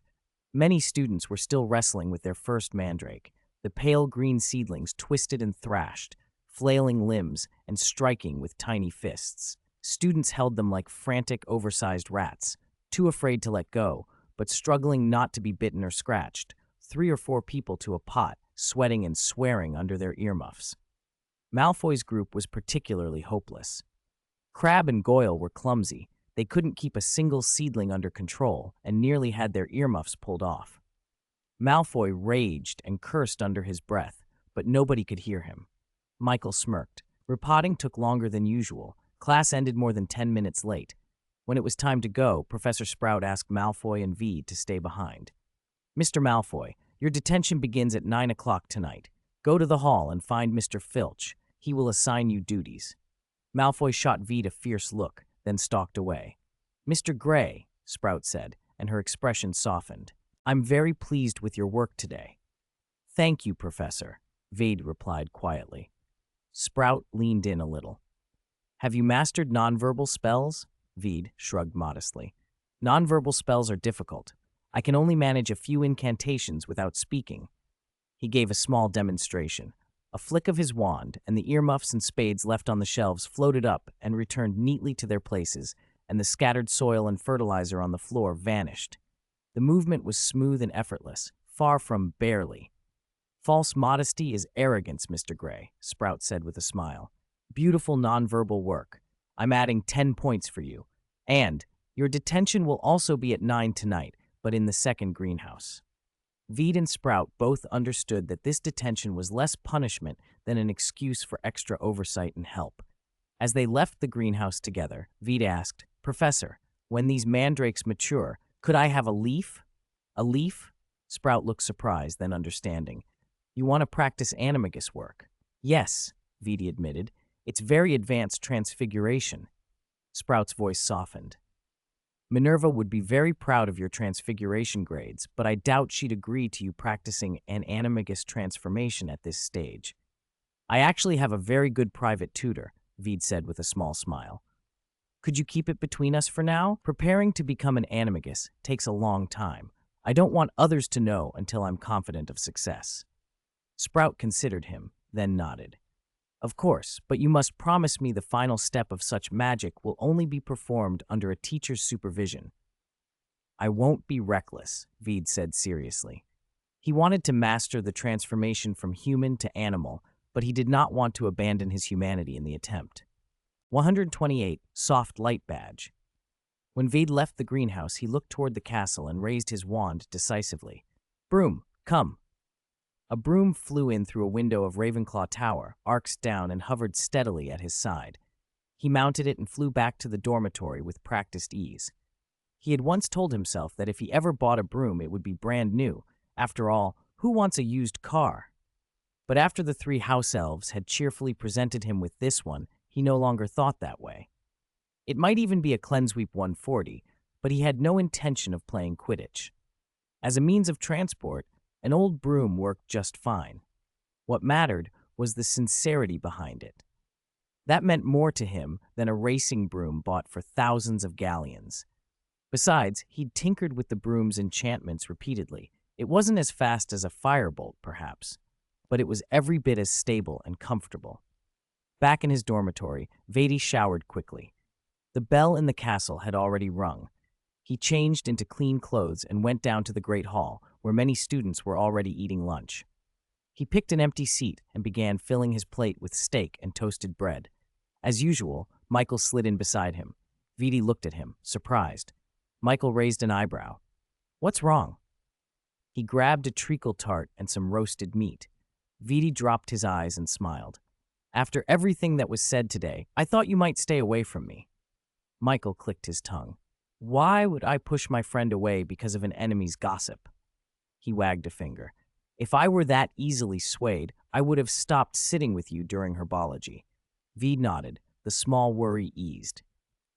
Many students were still wrestling with their first mandrake. The pale green seedlings twisted and thrashed, flailing limbs and striking with tiny fists. Students held them like frantic, oversized rats, too afraid to let go, but struggling not to be bitten or scratched. 3 or 4 people to a pot, sweating and swearing under their earmuffs. Malfoy's group was particularly hopeless. Crabbe and Goyle were clumsy. They couldn't keep a single seedling under control and nearly had their earmuffs pulled off. Malfoy raged and cursed under his breath, but nobody could hear him. Michael smirked. Repotting took longer than usual. Class ended more than 10 minutes late. When it was time to go, Professor Sprout asked Malfoy and Vede to stay behind. "Mr. Malfoy, your detention begins at 9 o'clock tonight. Go to the hall and find Mr. Filch. He will assign you duties." Malfoy shot Vede a fierce look, then stalked away. "Mr. Gray," Sprout said, and her expression softened. "I'm very pleased with your work today." "Thank you, Professor," Vade replied quietly. Sprout leaned in a little. "Have you mastered nonverbal spells?" Vede shrugged modestly. "Nonverbal spells are difficult. I can only manage a few incantations without speaking." He gave a small demonstration. A flick of his wand, and the earmuffs and spades left on the shelves floated up and returned neatly to their places, and the scattered soil and fertilizer on the floor vanished. The movement was smooth and effortless, far from barely. "False modesty is arrogance, Mr. Gray," Sprout said with a smile. "Beautiful nonverbal work. I'm adding 10 points for you. And your detention will also be at 9 tonight, but in the second greenhouse." Vede and Sprout both understood that this detention was less punishment than an excuse for extra oversight and help. As they left the greenhouse together, Vede asked, "Professor, when these mandrakes mature, could I have a leaf?" "A leaf?" Sprout looked surprised, then understanding. "You want to practice animagus work?" "Yes," Vede admitted. "It's very advanced transfiguration." Sprout's voice softened. "Minerva would be very proud of your transfiguration grades, but I doubt she'd agree to you practicing an animagus transformation at this stage." "I actually have a very good private tutor," Vede said with a small smile. "Could you keep it between us for now? Preparing to become an animagus takes a long time. I don't want others to know until I'm confident of success." Sprout considered him, then nodded. "Of course, but you must promise me the final step of such magic will only be performed under a teacher's supervision." "I won't be reckless," Vede said seriously. He wanted to master the transformation from human to animal, but he did not want to abandon his humanity in the attempt. 128, Soft Light Badge. When Vade left the greenhouse, he looked toward the castle and raised his wand decisively. "Broom, come." A broom flew in through a window of Ravenclaw Tower, arced down, and hovered steadily at his side. He mounted it and flew back to the dormitory with practiced ease. He had once told himself that if he ever bought a broom, it would be brand new. After all, who wants a used car? But after the 3 house elves had cheerfully presented him with this one, he no longer thought that way. It might even be a Cleansweep 140, but he had no intention of playing Quidditch. As a means of transport, an old broom worked just fine. What mattered was the sincerity behind it. That meant more to him than a racing broom bought for thousands of galleons. Besides, he'd tinkered with the broom's enchantments repeatedly. It wasn't as fast as a firebolt, perhaps, but it was every bit as stable and comfortable. Back in his dormitory, Vade showered quickly. The bell in the castle had already rung. He changed into clean clothes and went down to the Great Hall, where many students were already eating lunch. He picked an empty seat and began filling his plate with steak and toasted bread. As usual, Michael slid in beside him. Vede looked at him, surprised. Michael raised an eyebrow. "What's wrong?" He grabbed a treacle tart and some roasted meat. Vede dropped his eyes and smiled. "After everything that was said today, I thought you might stay away from me." Michael clicked his tongue. Why would I push my friend away because of an enemy's gossip? He wagged a finger. If I were that easily swayed, I would have stopped sitting with you during herbology. V nodded. The small worry eased.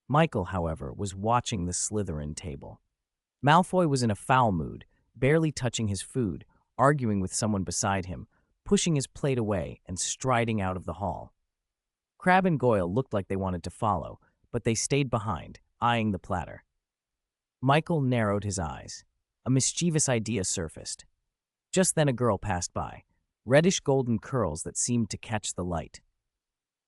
Michael, however, was watching the Slytherin table. Malfoy was in a foul mood, barely touching his food, arguing with someone beside him, pushing his plate away and striding out of the hall. Crabbe and Goyle looked like they wanted to follow, but they stayed behind, eyeing the platter. Michael narrowed his eyes. A mischievous idea surfaced. Just then a girl passed by, reddish-golden curls that seemed to catch the light.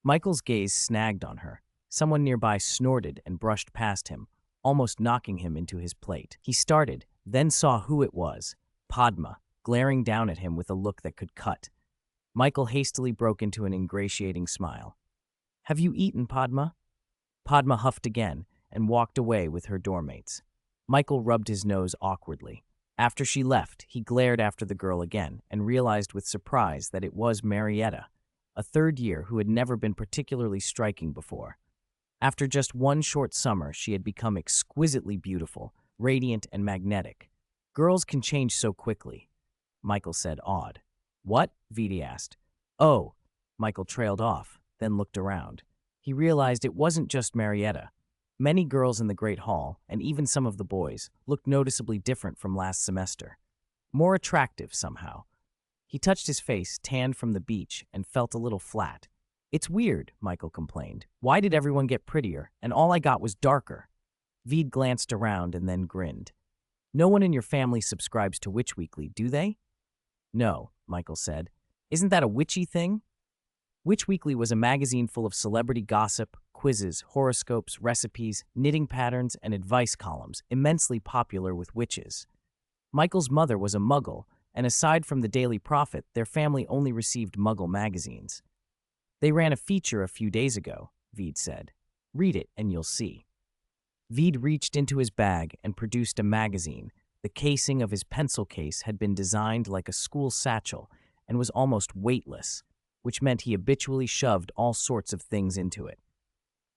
Michael's gaze snagged on her. Someone nearby snorted and brushed past him, almost knocking him into his plate. He started, then saw who it was, Padma, glaring down at him with a look that could cut. Michael hastily broke into an ingratiating smile. Have you eaten, Padma? Padma huffed again and walked away with her dormmates. Michael rubbed his nose awkwardly. After she left, he glared after the girl again and realized with surprise that it was Marietta, a third year who had never been particularly striking before. After just one short summer, she had become exquisitely beautiful, radiant and magnetic. Girls can change so quickly, Michael said, awed. What? Vidi asked. Oh, Michael trailed off, then looked around. He realized it wasn't just Marietta. Many girls in the Great Hall, and even some of the boys, looked noticeably different from last semester. More attractive somehow. He touched his face, tanned from the beach, and felt a little flat. It's weird, Michael complained. Why did everyone get prettier, and all I got was darker? Veed glanced around and then grinned. No one in your family subscribes to Witch Weekly, do they? No, Michael said. Isn't that a witchy thing? Witch Weekly was a magazine full of celebrity gossip, quizzes, horoscopes, recipes, knitting patterns, and advice columns, immensely popular with witches. Michael's mother was a Muggle, and aside from the Daily Prophet, their family only received Muggle magazines. They ran a feature a few days ago, Veed said. Read it and you'll see. Veed reached into his bag and produced a magazine. The casing of his pencil case had been designed like a school satchel and was almost weightless, which meant he habitually shoved all sorts of things into it.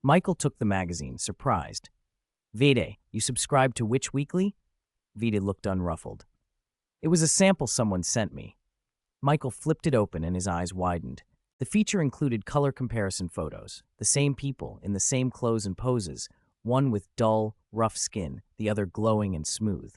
Michael took the magazine, surprised. Vede, you subscribe to Witch Weekly? Vede looked unruffled. It was a sample someone sent me. Michael flipped it open and his eyes widened. The feature included color comparison photos, the same people in the same clothes and poses, one with dull, rough skin, the other glowing and smooth.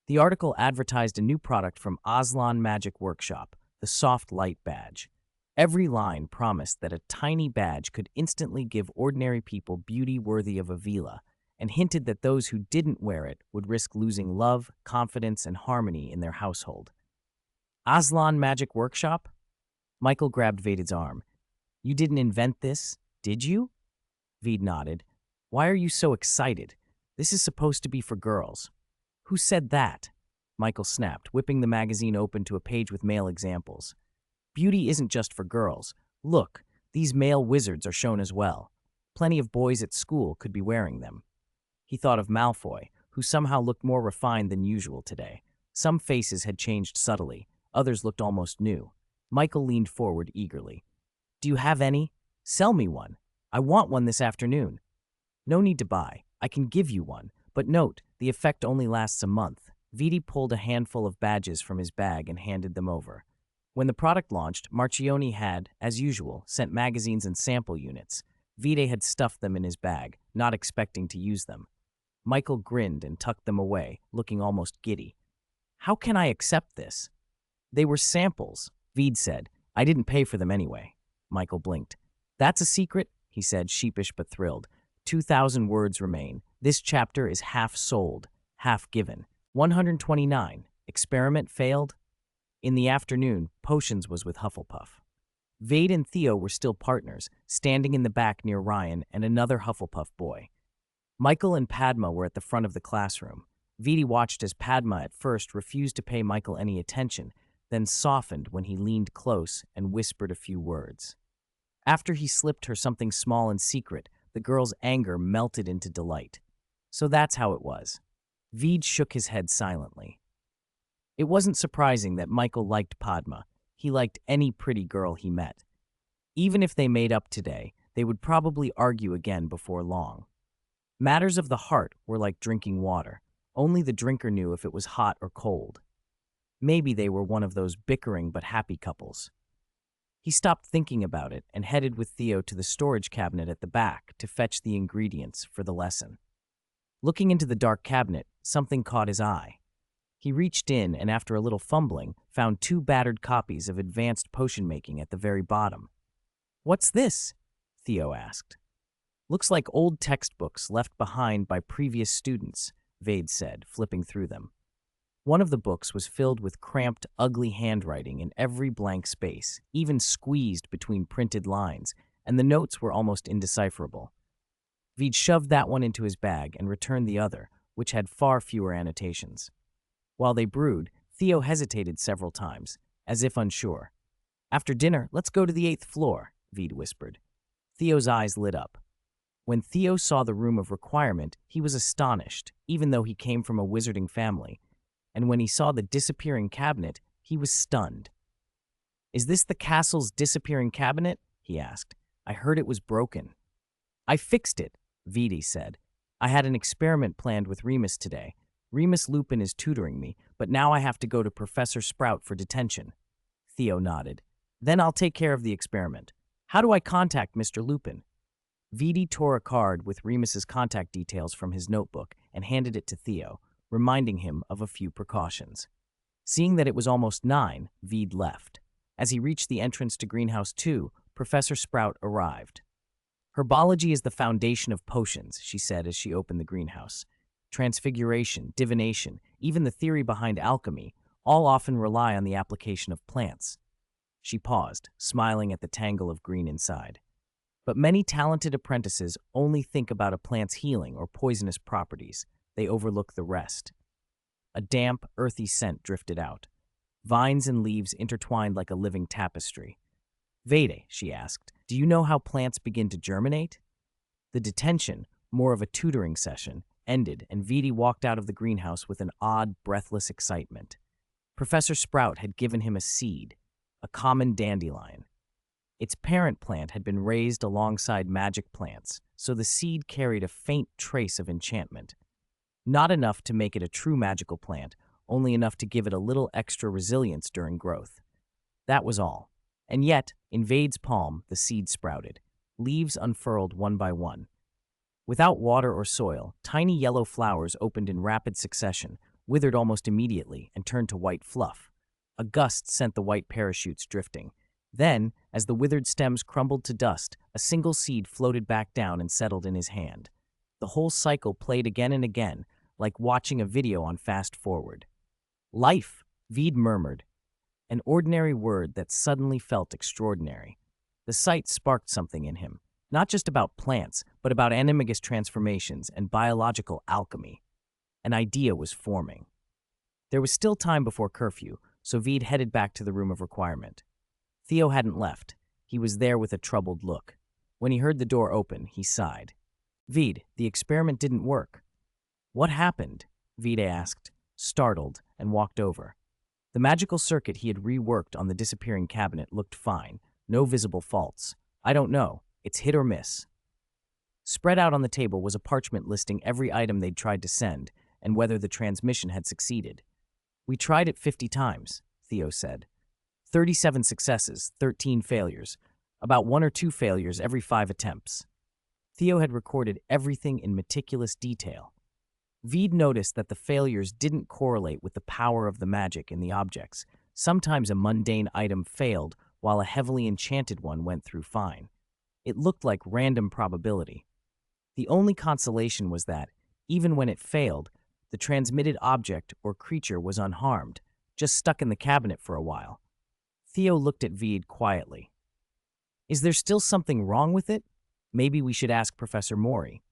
The article advertised a new product from Aslan Magic Workshop, the Soft Light Badge. Every line promised that a tiny badge could instantly give ordinary people beauty worthy of a villa, and hinted that those who didn't wear it would risk losing love, confidence, and harmony in their household. Aslan Magic Workshop? Michael grabbed Vedid's arm. You didn't invent this, did you? Ved nodded. Why are you so excited? This is supposed to be for girls. Who said that? Michael snapped, whipping the magazine open to a page with male examples. Beauty isn't just for girls. Look, these male wizards are shown as well. Plenty of boys at school could be wearing them. He thought of Malfoy, who somehow looked more refined than usual today. Some faces had changed subtly, others looked almost new. Michael leaned forward eagerly. Do you have any? Sell me one. I want one this afternoon. No need to buy. I can give you one. But note, the effect only lasts a month. Vidi pulled a handful of badges from his bag and handed them over. When the product launched, Marchione had, as usual, sent magazines and sample units. Vide had stuffed them in his bag, not expecting to use them. Michael grinned and tucked them away, looking almost giddy. How can I accept this? They were samples, Veed said. I didn't pay for them anyway. Michael blinked. That's a secret, he said, sheepish but thrilled. 2,000 words remain. This chapter is half sold, half given. 129. Experiment failed? In the afternoon, Potions was with Hufflepuff. Vade and Theo were still partners, standing in the back near Ryan and another Hufflepuff boy. Michael and Padma were at the front of the classroom. Vidi watched as Padma at first refused to pay Michael any attention, then softened when he leaned close and whispered a few words. After he slipped her something small and secret, the girl's anger melted into delight. So that's how it was. Veed shook his head silently. It wasn't surprising that Michael liked Padma. He liked any pretty girl he met. Even if they made up today, they would probably argue again before long. Matters of the heart were like drinking water. Only the drinker knew if it was hot or cold. Maybe they were one of those bickering but happy couples. He stopped thinking about it and headed with Theo to the storage cabinet at the back to fetch the ingredients for the lesson. Looking into the dark cabinet, something caught his eye. He reached in and, after a little fumbling, found 2 battered copies of Advanced Potion Making at the very bottom. "What's this?" Theo asked. "Looks like old textbooks left behind by previous students," Vade said, flipping through them. One of the books was filled with cramped, ugly handwriting in every blank space, even squeezed between printed lines, and the notes were almost indecipherable. Vade shoved that one into his bag and returned the other, which had far fewer annotations. While they brewed, Theo hesitated several times, as if unsure. "After dinner, let's go to the 8th floor," Vade whispered. Theo's eyes lit up. When Theo saw the room of requirement, he was astonished, even though he came from a wizarding family. And when he saw the disappearing cabinet, he was stunned. "Is this the castle's disappearing cabinet?" he asked. "I heard it was broken." "I fixed it," Vidi said. "I had an experiment planned with Remus today. Remus Lupin is tutoring me, but now I have to go to Professor Sprout for detention." Theo nodded. "Then I'll take care of the experiment. How do I contact Mr. Lupin?" Vidi tore a card with Remus's contact details from his notebook and handed it to Theo, reminding him of a few precautions. Seeing that it was almost 9, Vede left. As he reached the entrance to Greenhouse 2, Professor Sprout arrived. "Herbology is the foundation of potions," she said as she opened the greenhouse. "Transfiguration, divination, even the theory behind alchemy, all often rely on the application of plants." She paused, smiling at the tangle of green inside. "But many talented apprentices only think about a plant's healing or poisonous properties. They overlook the rest." A damp, earthy scent drifted out. Vines and leaves intertwined like a living tapestry. "Vede," she asked, "do you know how plants begin to germinate?" The detention, more of a tutoring session, ended, and Vede walked out of the greenhouse with an odd, breathless excitement. Professor Sprout had given him a seed, a common dandelion. Its parent plant had been raised alongside magic plants, so the seed carried a faint trace of enchantment. Not enough to make it a true magical plant, only enough to give it a little extra resilience during growth. That was all. And yet, in Vade's palm, the seed sprouted. Leaves unfurled one by one. Without water or soil, tiny yellow flowers opened in rapid succession, withered almost immediately, and turned to white fluff. A gust sent the white parachutes drifting. Then, as the withered stems crumbled to dust, a single seed floated back down and settled in his hand. The whole cycle played again and again, like watching a video on fast forward. "Life," Vede murmured, an ordinary word that suddenly felt extraordinary. The sight sparked something in him, not just about plants, but about animagus transformations and biological alchemy. An idea was forming. There was still time before curfew, so Vede headed back to the room of requirement. Theo hadn't left. He was there with a troubled look. When he heard the door open, he sighed. "Vede, the experiment didn't work." "What happened?" Vede asked, startled, and walked over. The magical circuit he had reworked on the disappearing cabinet looked fine, no visible faults. "I don't know. It's hit or miss." Spread out on the table was a parchment listing every item they'd tried to send, and whether the transmission had succeeded. "We tried it 50 times, Theo said. 37 successes, 13 failures, about 1 or 2 failures every 5 attempts. Theo had recorded everything in meticulous detail. Vede noticed that the failures didn't correlate with the power of the magic in the objects. Sometimes a mundane item failed, while a heavily enchanted one went through fine. It looked like random probability. The only consolation was that, even when it failed, the transmitted object or creature was unharmed, just stuck in the cabinet for a while. Theo looked at Vede quietly. "Is there still something wrong with it? Maybe we should ask Professor Mori."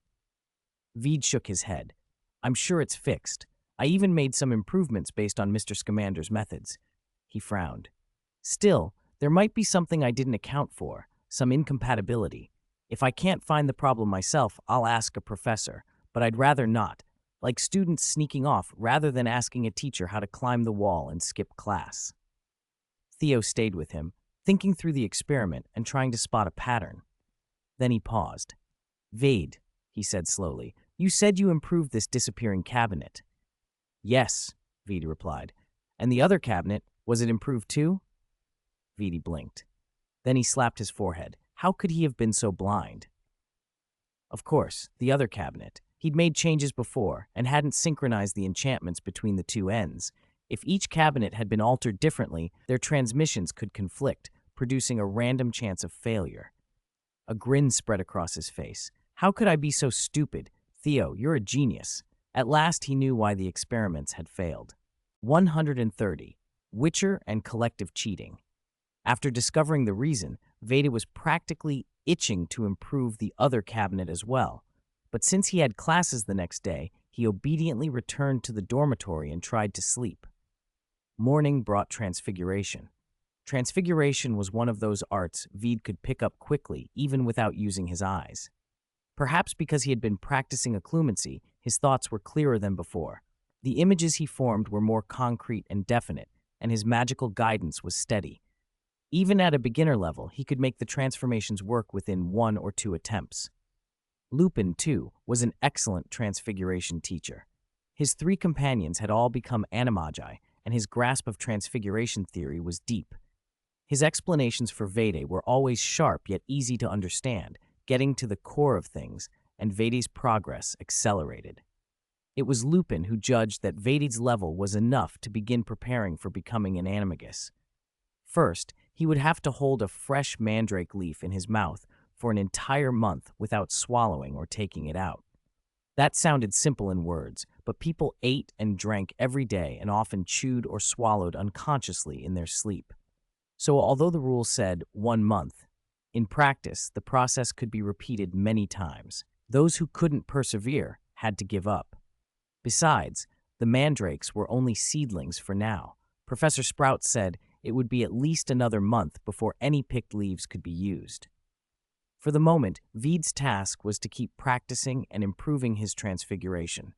Vede shook his head. "I'm sure it's fixed. I even made some improvements based on Mr. Scamander's methods." He frowned. "Still, there might be something I didn't account for, some incompatibility. If I can't find the problem myself, I'll ask a professor, but I'd rather not, like students sneaking off rather than asking a teacher how to climb the wall and skip class." Theo stayed with him, thinking through the experiment and trying to spot a pattern. Then he paused. "Vade," he said slowly, You said you improved this disappearing cabinet. Yes, Vidi replied. And the other cabinet, was it improved too? Vidi blinked. Then he slapped his forehead. How could he have been so blind? Of course, the other cabinet. He'd made changes before and hadn't synchronized the enchantments between the two ends. If each cabinet had been altered differently, their transmissions could conflict, producing a random chance of failure. A grin spread across his face. How could I be so stupid? Theo, you're a genius. At last he knew why the experiments had failed. 130. Witcher and collective cheating. After discovering the reason, Veda was practically itching to improve the other cabinet as well. But since he had classes the next day, he obediently returned to the dormitory and tried to sleep. Morning brought transfiguration. Transfiguration was one of those arts Vede could pick up quickly, even without using his eyes. Perhaps because he had been practicing occlumency, his thoughts were clearer than before. The images he formed were more concrete and definite, and his magical guidance was steady. Even at a beginner level, he could make the transformations work within 1 or 2 attempts. Lupin, too, was an excellent transfiguration teacher. His 3 companions had all become animagi, and his grasp of transfiguration theory was deep. His explanations for Vede were always sharp yet easy to understand, getting to the core of things, and Vede's progress accelerated. It was Lupin who judged that Vede's level was enough to begin preparing for becoming an animagus. First, he would have to hold a fresh mandrake leaf in his mouth for an entire month without swallowing or taking it out. That sounded simple in words, but people ate and drank every day and often chewed or swallowed unconsciously in their sleep. So although the rule said 1 month, in practice, the process could be repeated many times. Those who couldn't persevere had to give up. Besides, the mandrakes were only seedlings for now. Professor Sprout said it would be at least another month before any picked leaves could be used. For the moment, Vede's task was to keep practicing and improving his transfiguration.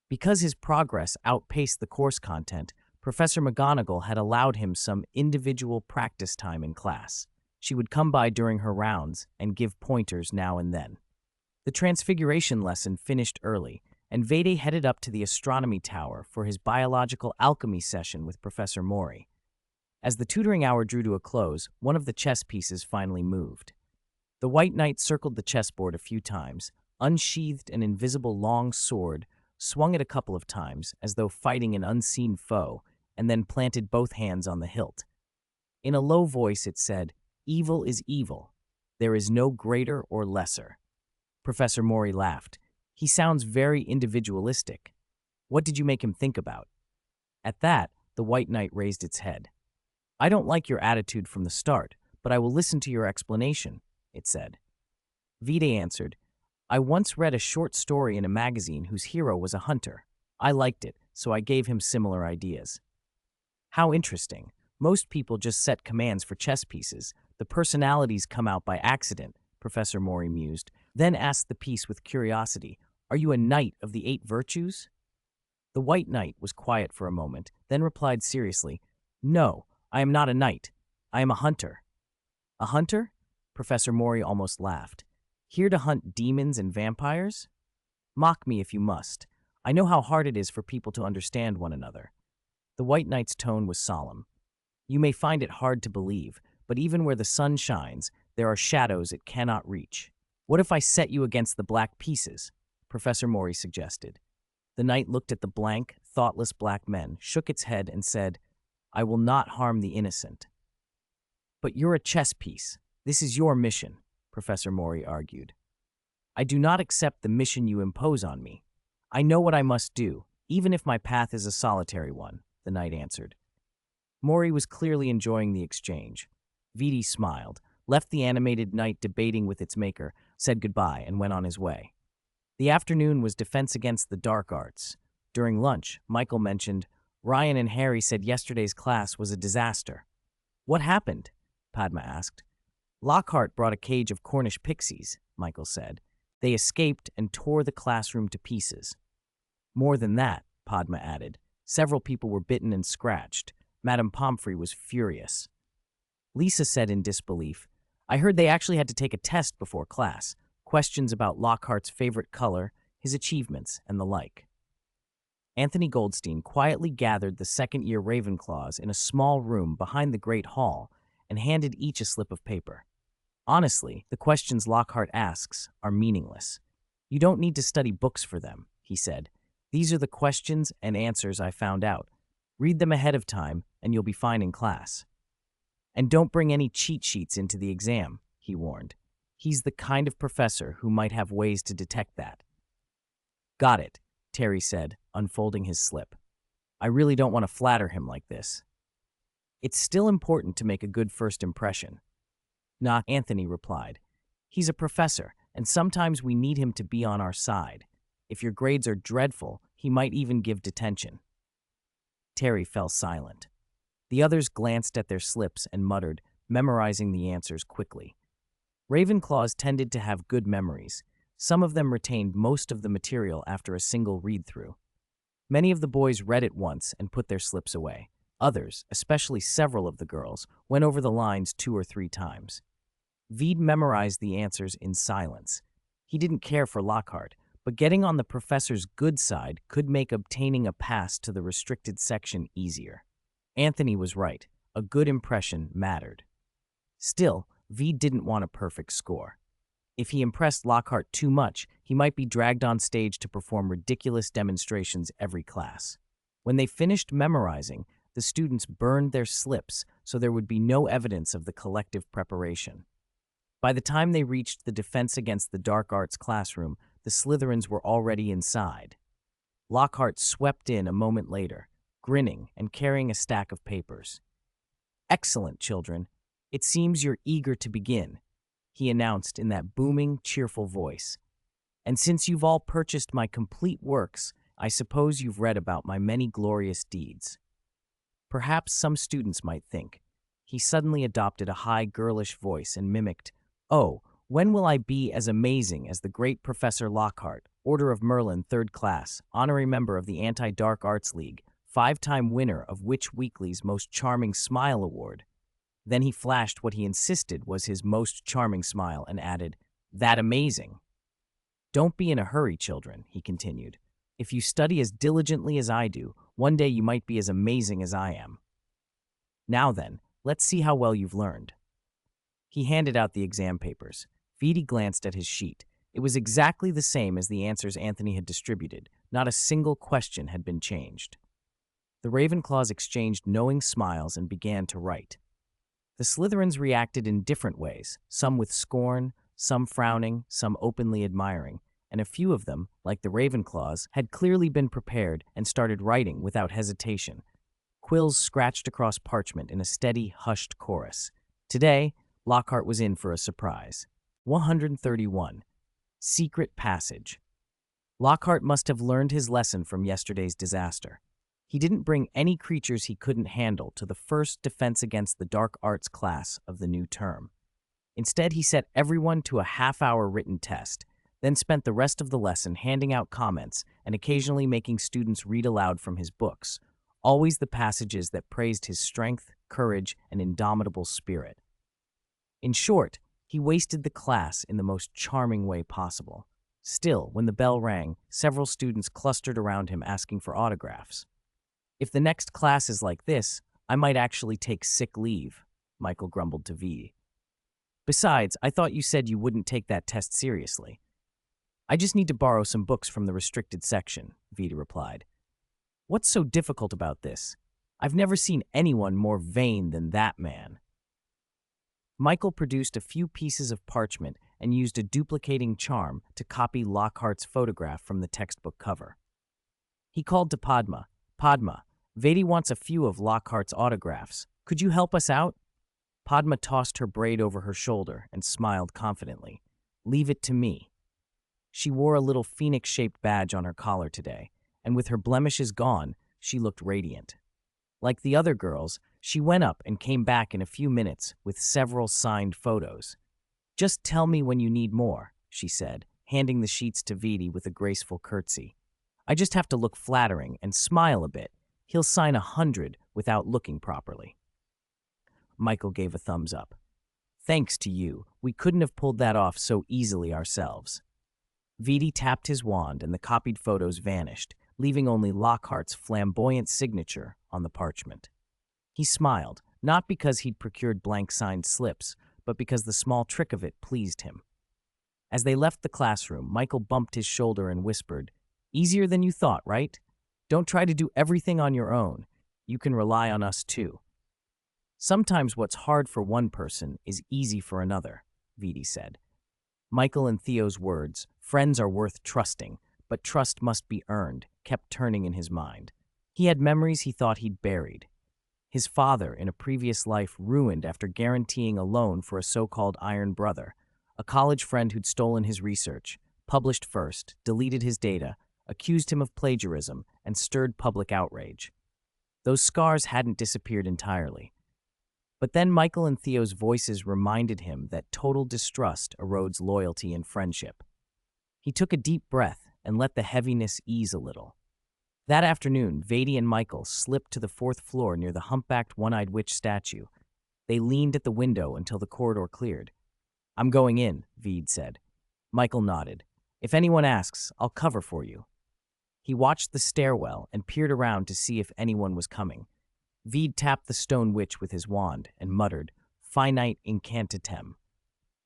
Because his progress outpaced the course content, Professor McGonagall had allowed him some individual practice time in class. She would come by during her rounds and give pointers now and then. The transfiguration lesson finished early, and Vede headed up to the astronomy tower for his biological alchemy session with Professor Mori. As the tutoring hour drew to a close, one of the chess pieces finally moved. The White Knight circled the chessboard a few times, unsheathed an invisible long sword, swung it a couple of times as though fighting an unseen foe, and then planted both hands on the hilt. In a low voice it said, "Evil is evil. There is no greater or lesser." Professor Mori laughed. "He sounds very individualistic. What did you make him think about?" At that, the White Knight raised its head. "I don't like your attitude from the start, but I will listen to your explanation," it said. Vide answered, "I once read a short story in a magazine whose hero was a hunter. I liked it, so I gave him similar ideas." "How interesting. Most people just set commands for chess pieces. The personalities come out by accident," Professor Mori mused, then asked the piece with curiosity, "Are you a knight of the 8 virtues?" The White Knight was quiet for a moment, then replied seriously, "No, I am not a knight. I am a hunter." "A hunter?" Professor Mori almost laughed. "Here to hunt demons and vampires? Mock me if you must. I know how hard it is for people to understand one another." The White Knight's tone was solemn. "You may find it hard to believe, but even where the sun shines, there are shadows it cannot reach. What if I set you against the black pieces?" Professor Mori suggested. The knight looked at the blank, thoughtless black men, shook its head, and said, "I will not harm the innocent." "But you're a chess piece. This is your mission," Professor Mori argued. "I do not accept the mission you impose on me. I know what I must do, even if my path is a solitary one," the knight answered. Mori was clearly enjoying the exchange. Vidi smiled, left the animated knight debating with its maker, said goodbye, and went on his way. The afternoon was defense against the dark arts. During lunch, Michael mentioned, "Ryan and Harry said yesterday's class was a disaster." "What happened?" Padma asked. "Lockhart brought a cage of Cornish pixies," Michael said. "They escaped and tore the classroom to pieces." "More than that," Padma added. "Several people were bitten and scratched. Madame Pomfrey was furious." Lisa said in disbelief, "I heard they actually had to take a test before class. Questions about Lockhart's favorite color, his achievements, and the like. Anthony Goldstein quietly gathered the second-year Ravenclaws in a small room behind the Great Hall and handed each a slip of paper. Honestly, the questions Lockhart asks are meaningless. You don't need to study books for them, he said. These are the questions and answers I found out. Read them ahead of time, and you'll be fine in class. And don't bring any cheat sheets into the exam, he warned. He's the kind of professor who might have ways to detect that. Got it, Terry said, unfolding his slip. I really don't want to flatter him like this. It's still important to make a good first impression. Nah, Anthony replied. He's a professor, and sometimes we need him to be on our side. If your grades are dreadful, he might even give detention. Terry fell silent. The others glanced at their slips and muttered, memorizing the answers quickly. Ravenclaws tended to have good memories. Some of them retained most of the material after a single read-through. Many of the boys read it once and put their slips away. Others, especially several of the girls, went over the lines 2 or 3 times. Veed memorized the answers in silence. He didn't care for Lockhart, but getting on the professor's good side could make obtaining a pass to the restricted section easier. Anthony was right. A good impression mattered. Still, Veed didn't want a perfect score. If he impressed Lockhart too much, he might be dragged on stage to perform ridiculous demonstrations every class. When they finished memorizing, the students burned their slips so there would be no evidence of the collective preparation. By the time they reached the Defense Against the Dark Arts classroom, the Slytherins were already inside. Lockhart swept in a moment later, grinning and carrying a stack of papers. Excellent, children. It seems you're eager to begin, he announced in that booming, cheerful voice. And since you've all purchased my complete works, I suppose you've read about my many glorious deeds. Perhaps some students might think. He suddenly adopted a high, girlish voice and mimicked, "Oh, when will I be as amazing as the great Professor Lockhart, Order of Merlin, 3rd class, honorary member of the Anti-Dark Arts League, 5-time winner of Witch Weekly's Most Charming Smile Award." Then he flashed what he insisted was his most charming smile and added, "That amazing." "Don't be in a hurry, children," he continued. "If you study as diligently as I do, one day you might be as amazing as I am. Now then, let's see how well you've learned." He handed out the exam papers. Veedy glanced at his sheet. It was exactly the same as the answers Anthony had distributed. Not a single question had been changed. The Ravenclaws exchanged knowing smiles and began to write. The Slytherins reacted in different ways, some with scorn, some frowning, some openly admiring, and a few of them, like the Ravenclaws, had clearly been prepared and started writing without hesitation. Quills scratched across parchment in a steady, hushed chorus. Today, Lockhart was in for a surprise. 131. Secret Passage. Lockhart must have learned his lesson from yesterday's disaster. He didn't bring any creatures he couldn't handle to the first Defense Against the Dark Arts class of the new term. Instead, he set everyone to a half-hour written test, then spent the rest of the lesson handing out comments and occasionally making students read aloud from his books, always the passages that praised his strength, courage, and indomitable spirit. In short, he wasted the class in the most charming way possible. Still, when the bell rang, several students clustered around him asking for autographs. "If the next class is like this, I might actually take sick leave," Michael grumbled to V. "Besides, I thought you said you wouldn't take that test seriously." "I just need to borrow some books from the restricted section," Vita replied. "What's so difficult about this? I've never seen anyone more vain than that man." Michael produced a few pieces of parchment and used a duplicating charm to copy Lockhart's photograph from the textbook cover. He called to Padma. "Padma, Vedi wants a few of Lockhart's autographs. Could you help us out?" Padma tossed her braid over her shoulder and smiled confidently. "Leave it to me." She wore a little phoenix-shaped badge on her collar today, and with her blemishes gone, she looked radiant. Like the other girls, she went up and came back in a few minutes with several signed photos. "Just tell me when you need more," she said, handing the sheets to Vidi with a graceful curtsy. "I just have to look flattering and smile a bit. He'll sign 100 without looking properly." Michael gave a thumbs up. "Thanks to you, we couldn't have pulled that off so easily ourselves." Vidi tapped his wand and the copied photos vanished, leaving only Lockhart's flamboyant signature on the parchment. He smiled, not because he'd procured blank signed slips, but because the small trick of it pleased him. As they left the classroom, Michael bumped his shoulder and whispered, "Easier than you thought, right? Don't try to do everything on your own. You can rely on us too." "Sometimes what's hard for one person is easy for another," Vidi said. Michael and Theo's words, "Friends are worth trusting, but trust must be earned," kept turning in his mind. He had memories he thought he'd buried. His father, in a previous life, ruined after guaranteeing a loan for a so-called iron brother, a college friend who'd stolen his research, published first, deleted his data, accused him of plagiarism, and stirred public outrage. Those scars hadn't disappeared entirely. But then Michael and Theo's voices reminded him that total distrust erodes loyalty and friendship. He took a deep breath and let the heaviness ease a little. That afternoon, Vadi and Michael slipped to the fourth floor near the humpbacked one-eyed witch statue. They leaned at the window until the corridor cleared. "I'm going in," Vede said. Michael nodded. "If anyone asks, I'll cover for you." He watched the stairwell and peered around to see if anyone was coming. Vede tapped the stone witch with his wand and muttered, "Finite incantatem."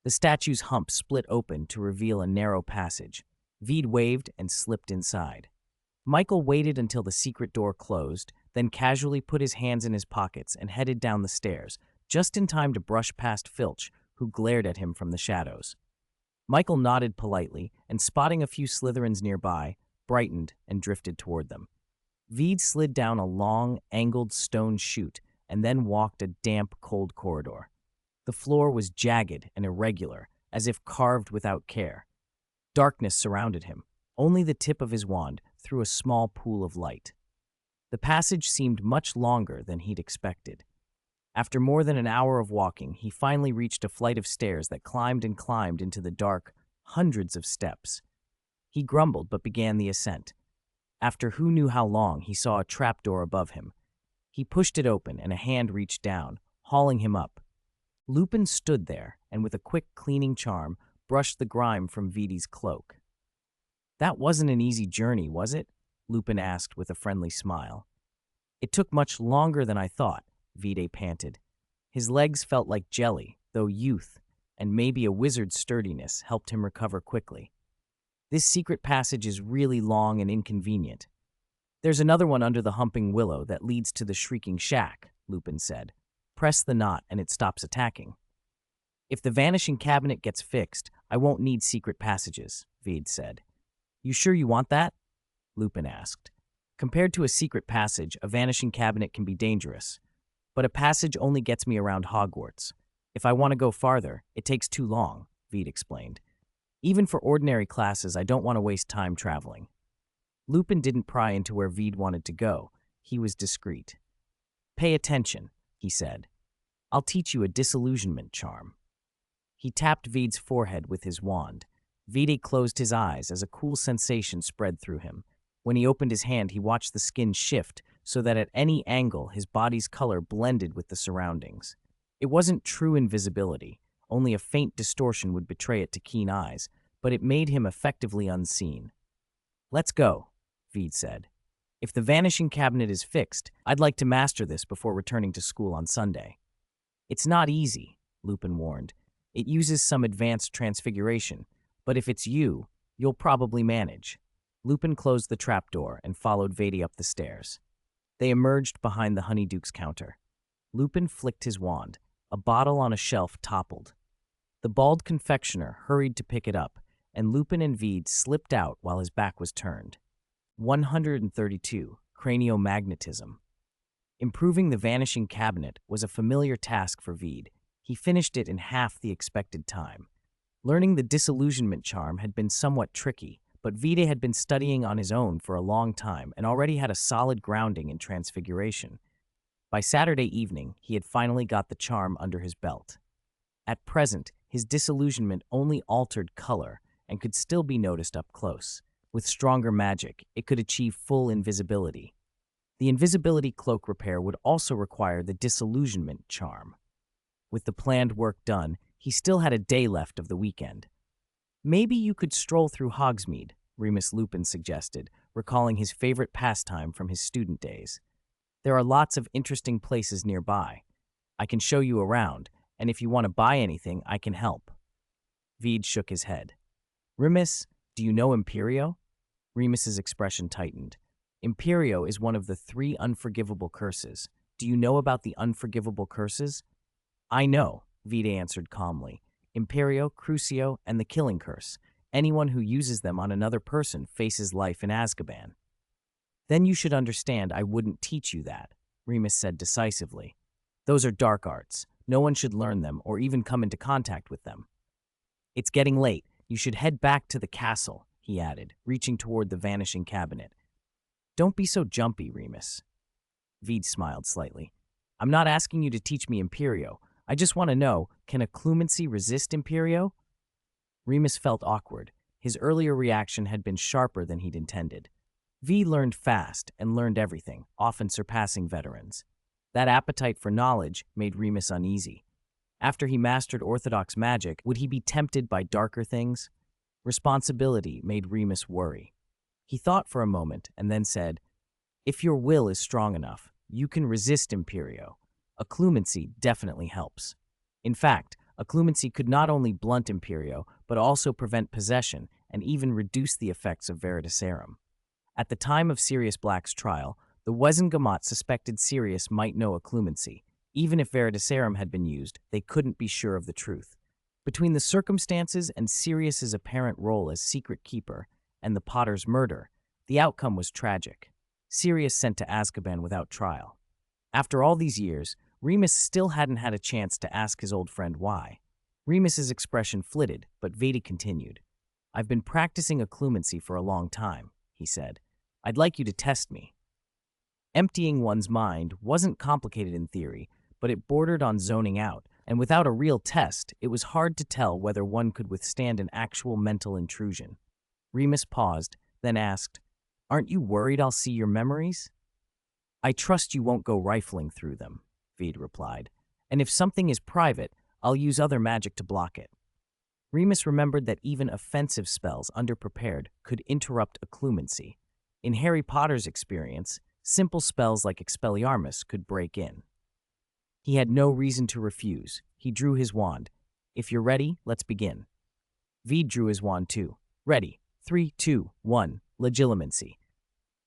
The statue's hump split open to reveal a narrow passage. Vede waved and slipped inside. Michael waited until the secret door closed, then casually put his hands in his pockets and headed down the stairs, just in time to brush past Filch, who glared at him from the shadows. Michael nodded politely and, spotting a few Slytherins nearby, brightened and drifted toward them. Vede slid down a long, angled stone chute and then walked a damp, cold corridor. The floor was jagged and irregular, as if carved without care. Darkness surrounded him. Only the tip of his wand threw a small pool of light. The passage seemed much longer than he'd expected. After more than an hour of walking, he finally reached a flight of stairs that climbed and climbed into the dark, hundreds of steps. He grumbled but began the ascent. After who knew how long, he saw a trapdoor above him. He pushed it open and a hand reached down, hauling him up. Lupin stood there and with a quick cleaning charm brushed the grime from Vidi's cloak. "That wasn't an easy journey, was it?" Lupin asked with a friendly smile. "It took much longer than I thought," Vide panted. His legs felt like jelly, though youth, and maybe a wizard's sturdiness, helped him recover quickly. "This secret passage is really long and inconvenient. There's another one under the humping willow that leads to the shrieking shack," Lupin said. "Press the knot and it stops attacking." "If the vanishing cabinet gets fixed, I won't need secret passages," Vede said. "You sure you want that?" Lupin asked. "Compared to a secret passage, a vanishing cabinet can be dangerous. But a passage only gets me around Hogwarts. If I want to go farther, it takes too long," Vede explained. "Even for ordinary classes, I don't want to waste time traveling." Lupin didn't pry into where Vede wanted to go. He was discreet. "Pay attention," he said. "I'll teach you a disillusionment charm." He tapped Vede's forehead with his wand. Vede closed his eyes as a cool sensation spread through him. When he opened his hand, he watched the skin shift so that at any angle his body's color blended with the surroundings. It wasn't true invisibility. Only a faint distortion would betray it to keen eyes, but it made him effectively unseen. "Let's go," Vede said. "If the vanishing cabinet is fixed, I'd like to master this before returning to school on Sunday." "It's not easy," Lupin warned. "It uses some advanced transfiguration, but if it's you, you'll probably manage." Lupin closed the trapdoor and followed Vede up the stairs. They emerged behind the Honeyduke's counter. Lupin flicked his wand. A bottle on a shelf toppled. The bald confectioner hurried to pick it up, and Lupin and Vede slipped out while his back was turned. 132. Craniomagnetism. Improving the vanishing cabinet was a familiar task for Vede. He finished it in half the expected time. Learning the disillusionment charm had been somewhat tricky, but Vede had been studying on his own for a long time and already had a solid grounding in transfiguration. By Saturday evening, he had finally got the charm under his belt. At present, his disillusionment only altered color and could still be noticed up close. With stronger magic, it could achieve full invisibility. The invisibility cloak repair would also require the disillusionment charm. With the planned work done, he still had a day left of the weekend. Maybe you could stroll through Hogsmeade, Remus Lupin suggested, recalling his favorite pastime from his student days. There are lots of interesting places nearby. I can show you around, and if you want to buy anything, I can help. Veed shook his head. Remus, do you know Imperio? Remus's expression tightened. Imperio is one of the 3 unforgivable curses. Do you know about the unforgivable curses? I know, Veed answered calmly. Imperio, Crucio, and the Killing Curse. Anyone who uses them on another person faces life in Azkaban. Then you should understand I wouldn't teach you that, Remus said decisively. Those are dark arts. No one should learn them or even come into contact with them. It's getting late. You should head back to the castle, he added, reaching toward the vanishing cabinet. Don't be so jumpy, Remus. Veed smiled slightly. I'm not asking you to teach me Imperio. I just want to know, can a Clumency resist Imperio? Remus felt awkward. His earlier reaction had been sharper than he'd intended. V learned fast and learned everything, often surpassing veterans. That appetite for knowledge made Remus uneasy. After he mastered orthodox magic, would he be tempted by darker things? Responsibility made Remus worry. He thought for a moment and then said, If your will is strong enough, you can resist Imperio. A Clumency definitely helps. In fact, a Clumency could not only blunt Imperio, but also prevent possession and even reduce the effects of Veritaserum. At the time of Sirius Black's trial, the Wizengamot suspected Sirius might know a Clumency. Even if Veritaserum had been used, they couldn't be sure of the truth. Between the circumstances and Sirius's apparent role as secret keeper and the Potter's murder, the outcome was tragic. Sirius sent to Azkaban without trial. After all these years, Remus still hadn't had a chance to ask his old friend why. Remus's expression flitted, but Vedi continued. I've been practicing a Clumency for a long time, he said. I'd like you to test me. Emptying one's mind wasn't complicated in theory, but it bordered on zoning out, and without a real test, it was hard to tell whether one could withstand an actual mental intrusion. Remus paused, then asked, Aren't you worried I'll see your memories? I trust you won't go rifling through them, Veed replied, and if something is private, I'll use other magic to block it. Remus remembered that even offensive spells underprepared could interrupt a Clumency. In Harry Potter's experience, simple spells like Expelliarmus could break in. He had no reason to refuse. He drew his wand. If you're ready, let's begin. Veed drew his wand too. Ready. 3, 2, 1. Legilimency.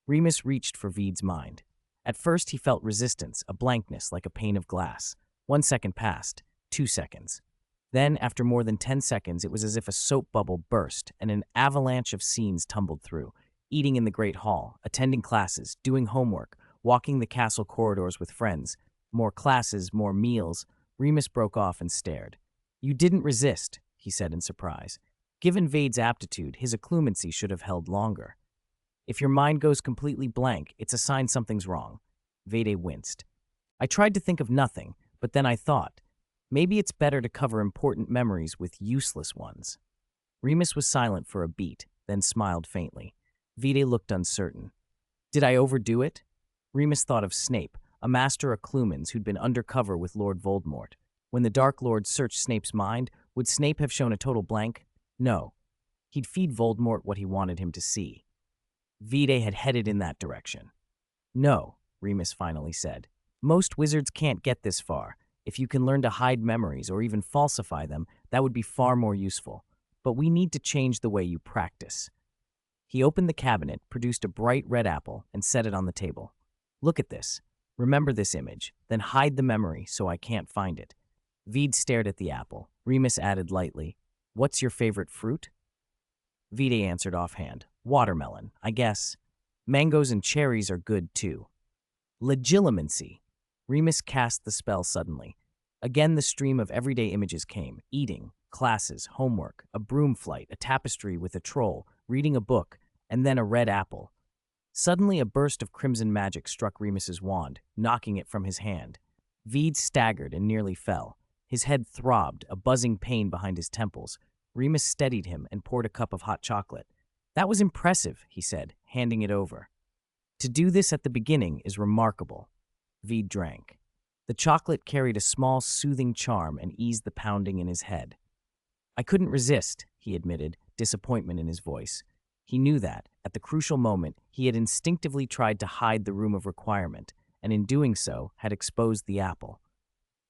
Remus reached for Veed's mind. At first he felt resistance, a blankness like a pane of glass. 1 second passed. 2 seconds. Then, after more than 10 seconds, it was as if a soap bubble burst and an avalanche of scenes tumbled through. Eating in the Great Hall, attending classes, doing homework, walking the castle corridors with friends. More classes, more meals. Remus broke off and stared. You didn't resist, he said in surprise. Given Vade's aptitude, his Occlumency should have held longer. If your mind goes completely blank, it's a sign something's wrong. Vade winced. I tried to think of nothing, but then I thought, maybe it's better to cover important memories with useless ones. Remus was silent for a beat, then smiled faintly. Vide looked uncertain. Did I overdo it? Remus thought of Snape, a master of Clumens who'd been undercover with Lord Voldemort. When the Dark Lord searched Snape's mind, would Snape have shown a total blank? No. He'd feed Voldemort what he wanted him to see. Vide had headed in that direction. No, Remus finally said. Most wizards can't get this far. If you can learn to hide memories or even falsify them, that would be far more useful. But we need to change the way you practice. He opened the cabinet, produced a bright red apple, and set it on the table. Look at this. Remember this image, then hide the memory so I can't find it. Vede stared at the apple. Remus added lightly, What's your favorite fruit? Vede answered offhand, Watermelon, I guess. Mangoes and cherries are good too. Legilimency. Remus cast the spell suddenly. Again the stream of everyday images came, eating, classes, homework, a broom flight, a tapestry with a troll, reading a book, and then a red apple. Suddenly a burst of crimson magic struck Remus's wand, knocking it from his hand. Vede staggered and nearly fell. His head throbbed, a buzzing pain behind his temples. Remus steadied him and poured a cup of hot chocolate. That was impressive, he said, handing it over. To do this at the beginning is remarkable. Vede drank. The chocolate carried a small, soothing charm and eased the pounding in his head. I couldn't resist, he admitted, disappointment in his voice. He knew that, at the crucial moment, he had instinctively tried to hide the room of requirement, and in doing so, had exposed the apple.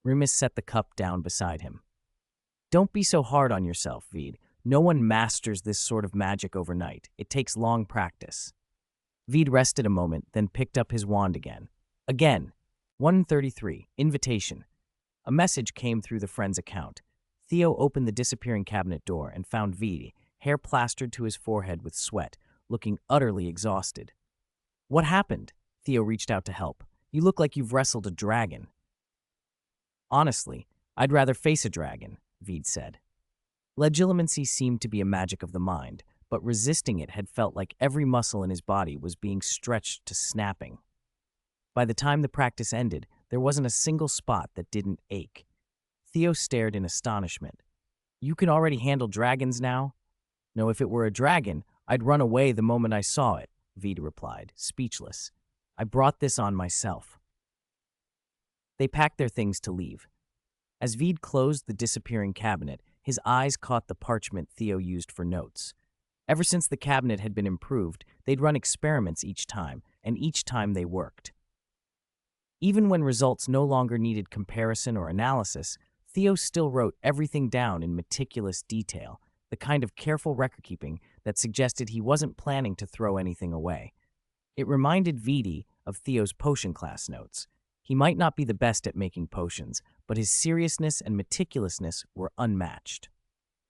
Remus set the cup down beside him. Don't be so hard on yourself, Veed. No one masters this sort of magic overnight. It takes long practice. Veed rested a moment, then picked up his wand again. Again. 133. Invitation. A message came through the friend's account. Theo opened the disappearing cabinet door and found Veed, hair plastered to his forehead with sweat, looking utterly exhausted. What happened? Theo reached out to help. You look like you've wrestled a dragon. Honestly, I'd rather face a dragon, Veed said. Legilimency seemed to be a magic of the mind, but resisting it had felt like every muscle in his body was being stretched to snapping. By the time the practice ended, there wasn't a single spot that didn't ache. Theo stared in astonishment. You can already handle dragons now? No, if it were a dragon, I'd run away the moment I saw it, Veed replied, speechless. I brought this on myself. They packed their things to leave. As Veed closed the disappearing cabinet, his eyes caught the parchment Theo used for notes. Ever since the cabinet had been improved, they'd run experiments each time, and each time they worked. Even when results no longer needed comparison or analysis, Theo still wrote everything down in meticulous detail, the kind of careful record-keeping that suggested he wasn't planning to throw anything away. It reminded Veedy of Theo's potion class notes. He might not be the best at making potions, but his seriousness and meticulousness were unmatched.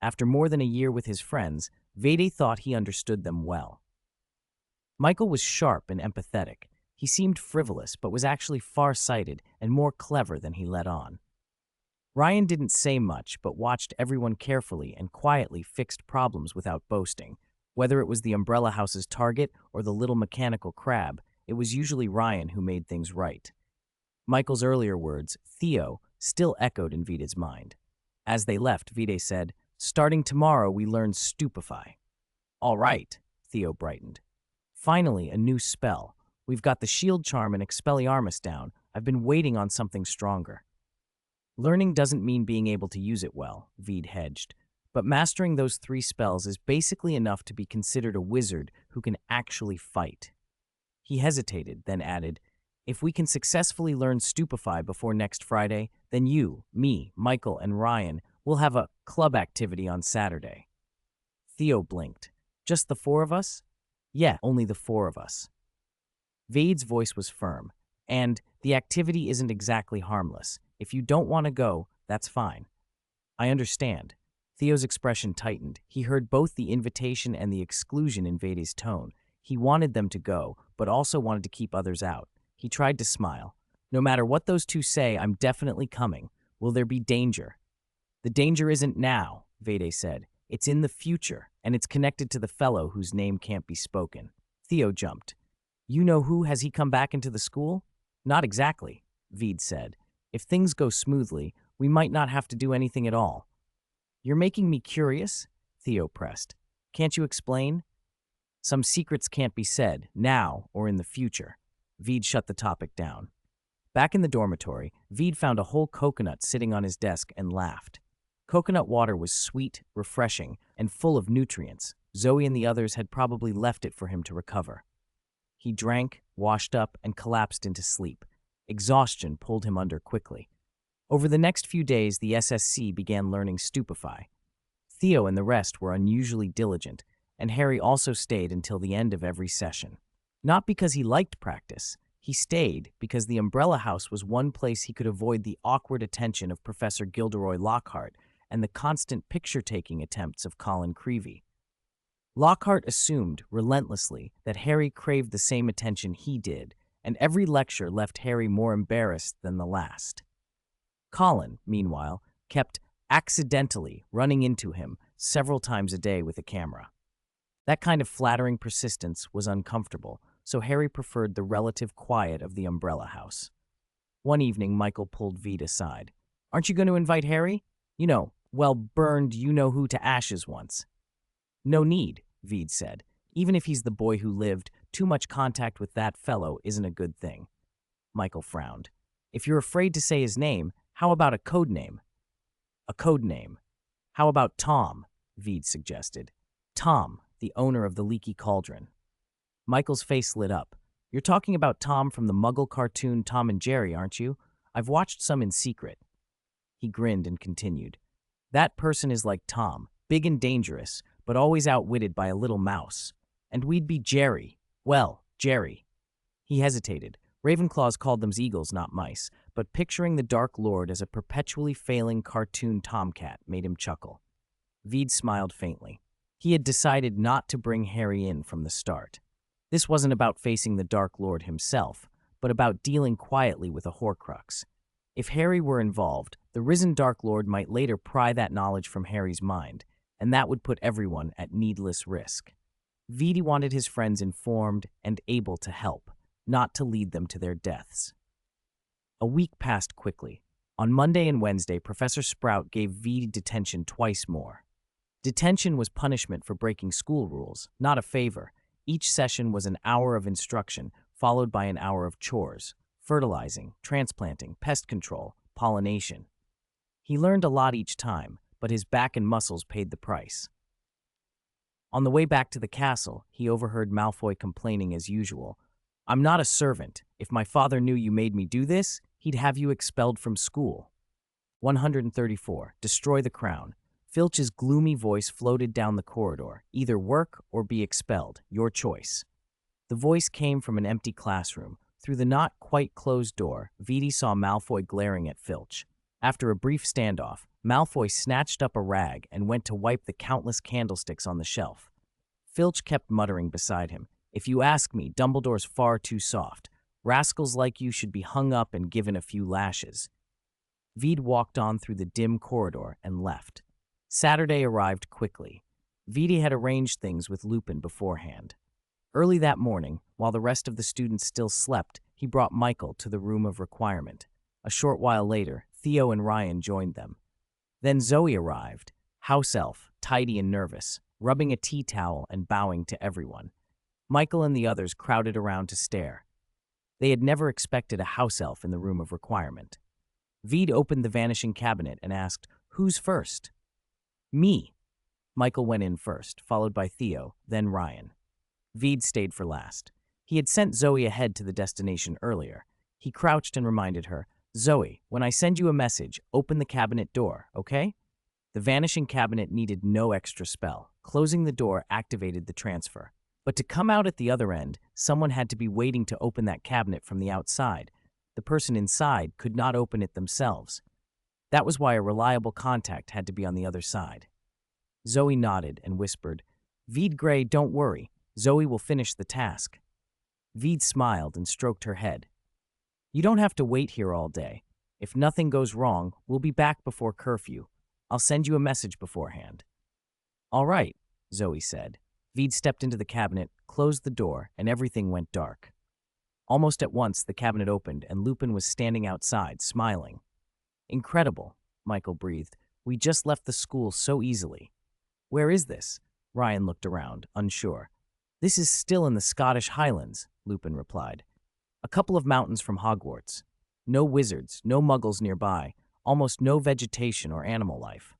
After more than a year with his friends, Veedy thought he understood them well. Michael was sharp and empathetic. He seemed frivolous, but was actually far-sighted and more clever than he let on. Ryan didn't say much, but watched everyone carefully and quietly fixed problems without boasting. Whether it was the umbrella house's target or the little mechanical crab, it was usually Ryan who made things right. Michael's earlier words, Theo, still echoed in Veeda's mind. As they left, Veeda said, starting tomorrow we learn stupefy. All right, Theo brightened. Finally, a new spell. We've got the shield charm and Expelliarmus down. I've been waiting on something stronger. Learning doesn't mean being able to use it well, Veed hedged, but mastering those 3 spells is basically enough to be considered a wizard who can actually fight. He hesitated, then added, if we can successfully learn Stupefy before next Friday, then you, me, Michael, and Ryan will have a club activity on Saturday. Theo blinked. Just the 4 of us? Yeah, only the 4 of us. Vade's voice was firm, and the activity isn't exactly harmless. If you don't want to go, that's fine. I understand. Theo's expression tightened. He heard both the invitation and the exclusion in Vade's tone. He wanted them to go, but also wanted to keep others out. He tried to smile. No matter what those 2 say, I'm definitely coming. Will there be danger? The danger isn't now, Vede said. It's in the future, and it's connected to the fellow whose name can't be spoken. Theo jumped. You know who? Has he come back into the school? Not exactly, Veed said. If things go smoothly, we might not have to do anything at all. You're making me curious, Theo pressed. Can't you explain? Some secrets can't be said, now or in the future. Veed shut the topic down. Back in the dormitory, Veed found a whole coconut sitting on his desk and laughed. Coconut water was sweet, refreshing, and full of nutrients. Zoe and the others had probably left it for him to recover. He drank, washed up, and collapsed into sleep. Exhaustion pulled him under quickly. Over the next few days, the SSC began learning Stupefy. Theo and the rest were unusually diligent, and Harry also stayed until the end of every session. Not because he liked practice. He stayed because the Umbrella House was one place he could avoid the awkward attention of Professor Gilderoy Lockhart and the constant picture-taking attempts of Colin Creevey. Lockhart assumed, relentlessly, that Harry craved the same attention he did, and every lecture left Harry more embarrassed than the last. Colin, meanwhile, kept accidentally running into him several times a day with a camera. That kind of flattering persistence was uncomfortable, so Harry preferred the relative quiet of the Umbrella House. One evening, Michael pulled Veed aside. Aren't you going to invite Harry? You know, well, burned you-know-who to ashes once. No need, Veed said. Even if he's the boy who lived, too much contact with that fellow isn't a good thing. Michael frowned. If you're afraid to say his name, how about a code name? A code name. How about Tom? Veed suggested. Tom, the owner of the leaky cauldron. Michael's face lit up. You're talking about Tom from the Muggle cartoon Tom and Jerry, aren't you? I've watched some in secret. He grinned and continued. That person is like Tom, big and dangerous, but always outwitted by a little mouse. And we'd be Jerry. Well, Jerry. He hesitated. Ravenclaws called them eagles, not mice, but picturing the Dark Lord as a perpetually failing cartoon tomcat made him chuckle. Veed smiled faintly. He had decided not to bring Harry in from the start. This wasn't about facing the Dark Lord himself, but about dealing quietly with a Horcrux. If Harry were involved, the risen Dark Lord might later pry that knowledge from Harry's mind, and that would put everyone at needless risk. Veed wanted his friends informed and able to help, not to lead them to their deaths. A week passed quickly. On Monday and Wednesday, Professor Sprout gave Veed detention twice more. Detention was punishment for breaking school rules, not a favor. Each session was an hour of instruction, followed by an hour of chores: fertilizing, transplanting, pest control, pollination. He learned a lot each time, but his back and muscles paid the price. On the way back to the castle, he overheard Malfoy complaining as usual. I'm not a servant. If my father knew you made me do this, he'd have you expelled from school. 134. Destroy the crown. Filch's gloomy voice floated down the corridor. Either work or be expelled. Your choice. The voice came from an empty classroom. Through the not quite closed door, Veed saw Malfoy glaring at Filch. After a brief standoff, Malfoy snatched up a rag and went to wipe the countless candlesticks on the shelf. Filch kept muttering beside him. If you ask me, Dumbledore's far too soft. Rascals like you should be hung up and given a few lashes. Veed walked on through the dim corridor and left. Saturday arrived quickly. Veed had arranged things with Lupin beforehand. Early that morning, while the rest of the students still slept, he brought Michael to the room of requirement. A short while later, Theo and Ryan joined them. Then Zoe arrived, house elf, tidy and nervous, rubbing a tea towel and bowing to everyone. Michael and the others crowded around to stare. They had never expected a house elf in the room of requirement. Veed opened the vanishing cabinet and asked, "Who's first?" "Me." Michael went in first, followed by Theo, then Ryan. Veed stayed for last. He had sent Zoe ahead to the destination earlier. He crouched and reminded her, "Zoe, when I send you a message, open the cabinet door, okay?" The vanishing cabinet needed no extra spell. Closing the door activated the transfer. But to come out at the other end, someone had to be waiting to open that cabinet from the outside. The person inside could not open it themselves. That was why a reliable contact had to be on the other side. Zoe nodded and whispered, "Veed Grey, don't worry. Zoe will finish the task." Veed smiled and stroked her head. "You don't have to wait here all day. If nothing goes wrong, we'll be back before curfew. I'll send you a message beforehand." "All right," Zoe said. Veed stepped into the cabinet, closed the door, and everything went dark. Almost at once, the cabinet opened, and Lupin was standing outside, smiling. "Incredible," Michael breathed. "We just left the school so easily." "Where is this?" Ryan looked around, unsure. "This is still in the Scottish Highlands," Lupin replied. "A couple of mountains from Hogwarts. No wizards, no muggles nearby, almost no vegetation or animal life."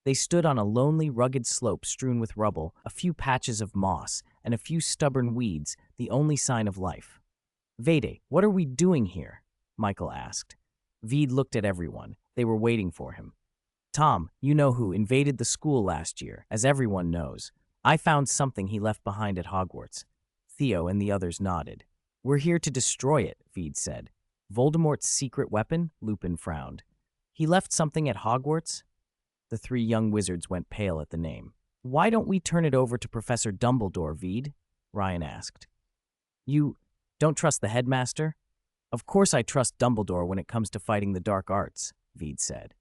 They stood on a lonely, rugged slope strewn with rubble, a few patches of moss, and a few stubborn weeds, the only sign of life. "Vede, what are we doing here?" Michael asked. Veed looked at everyone. They were waiting for him. "Tom, you know who invaded the school last year, as everyone knows. I found something he left behind at Hogwarts." Theo and the others nodded. "We're here to destroy it," Veed said. "Voldemort's secret weapon?" Lupin frowned. "He left something at Hogwarts?" The three young wizards went pale at the name. "Why don't we turn it over to Professor Dumbledore, Veed?" Ryan asked. "You don't trust the headmaster?" "Of course I trust Dumbledore when it comes to fighting the dark arts," Veed said.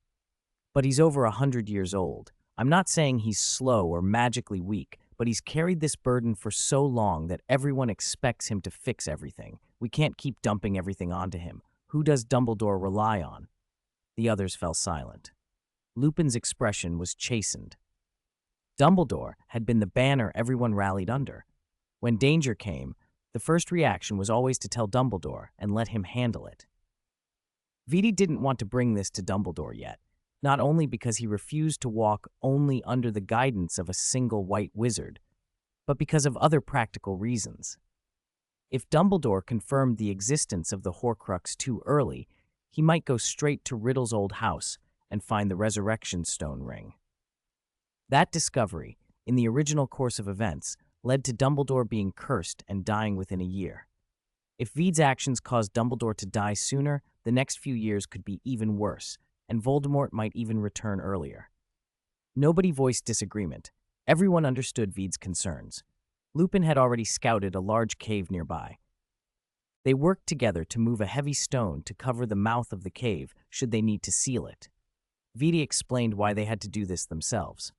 "But he's over 100 years old. I'm not saying he's slow or magically weak, but he's carried this burden for so long that everyone expects him to fix everything. We can't keep dumping everything onto him. Who does Dumbledore rely on?" The others fell silent. Lupin's expression was chastened. Dumbledore had been the banner everyone rallied under. When danger came, the first reaction was always to tell Dumbledore and let him handle it. Veed didn't want to bring this to Dumbledore yet. not only because he refused to walk only under the guidance of a single white wizard, but because of other practical reasons. If Dumbledore confirmed the existence of the Horcrux too early, he might go straight to Riddle's old house and find the Resurrection Stone ring. That discovery, in the original course of events, led to Dumbledore being cursed and dying within a year. If Veed's actions caused Dumbledore to die sooner, the next few years could be even worse, and Voldemort might even return earlier. Nobody voiced disagreement. Everyone understood Veed's concerns. Lupin had already scouted a large cave nearby. They worked together to move a heavy stone to cover the mouth of the cave should they need to seal it. Veed explained why they had to do this themselves.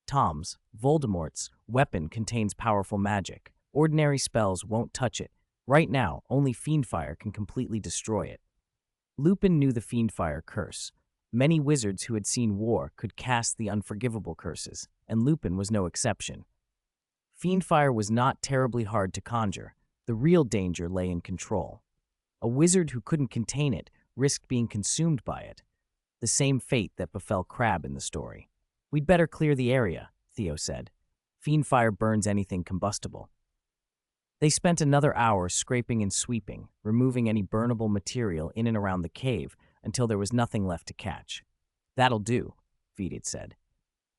Tom's, Voldemort's, weapon contains powerful magic. Ordinary spells won't touch it. Right now, only Fiendfire can completely destroy it. Lupin knew the Fiendfire curse. Many wizards who had seen war could cast the unforgivable curses, and Lupin was no exception. Fiendfire was not terribly hard to conjure. The real danger lay in control. A wizard who couldn't contain it risked being consumed by it, the same fate that befell Crabbe in the story. "We'd better clear the area," Theo said. "Fiendfire burns anything combustible." They spent another hour scraping and sweeping, removing any burnable material in and around the cave until there was nothing left to catch. "That'll do," Veed said.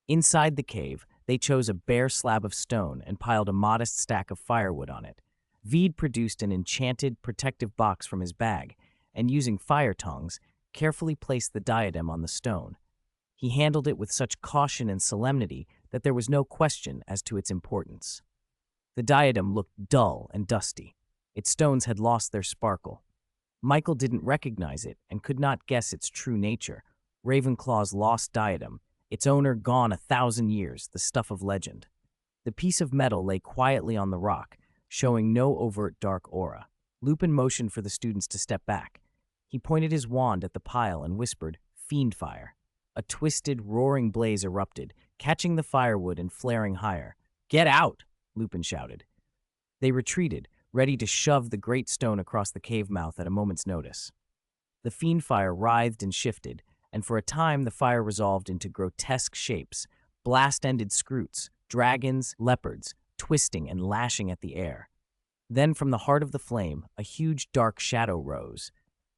Inside the cave, they chose a bare slab of stone and piled a modest stack of firewood on it. Veed produced an enchanted, protective box from his bag, and using fire tongs, carefully placed the diadem on the stone. He handled it with such caution and solemnity that there was no question as to its importance. The diadem looked dull and dusty. Its stones had lost their sparkle. Michael didn't recognize it and could not guess its true nature. Ravenclaw's lost diadem, its owner gone 1,000 years, the stuff of legend. The piece of metal lay quietly on the rock, showing no overt dark aura. Lupin motioned for the students to step back. He pointed his wand at the pile and whispered, "Fiendfire." A twisted, roaring blaze erupted, catching the firewood and flaring higher. "Get out!" Lupin shouted. They retreated, ready to shove the great stone across the cave mouth at a moment's notice. The Fiendfire writhed and shifted, and for a time the fire resolved into grotesque shapes, blast-ended scroots, dragons, leopards, twisting and lashing at the air. Then from the heart of the flame, a huge dark shadow rose.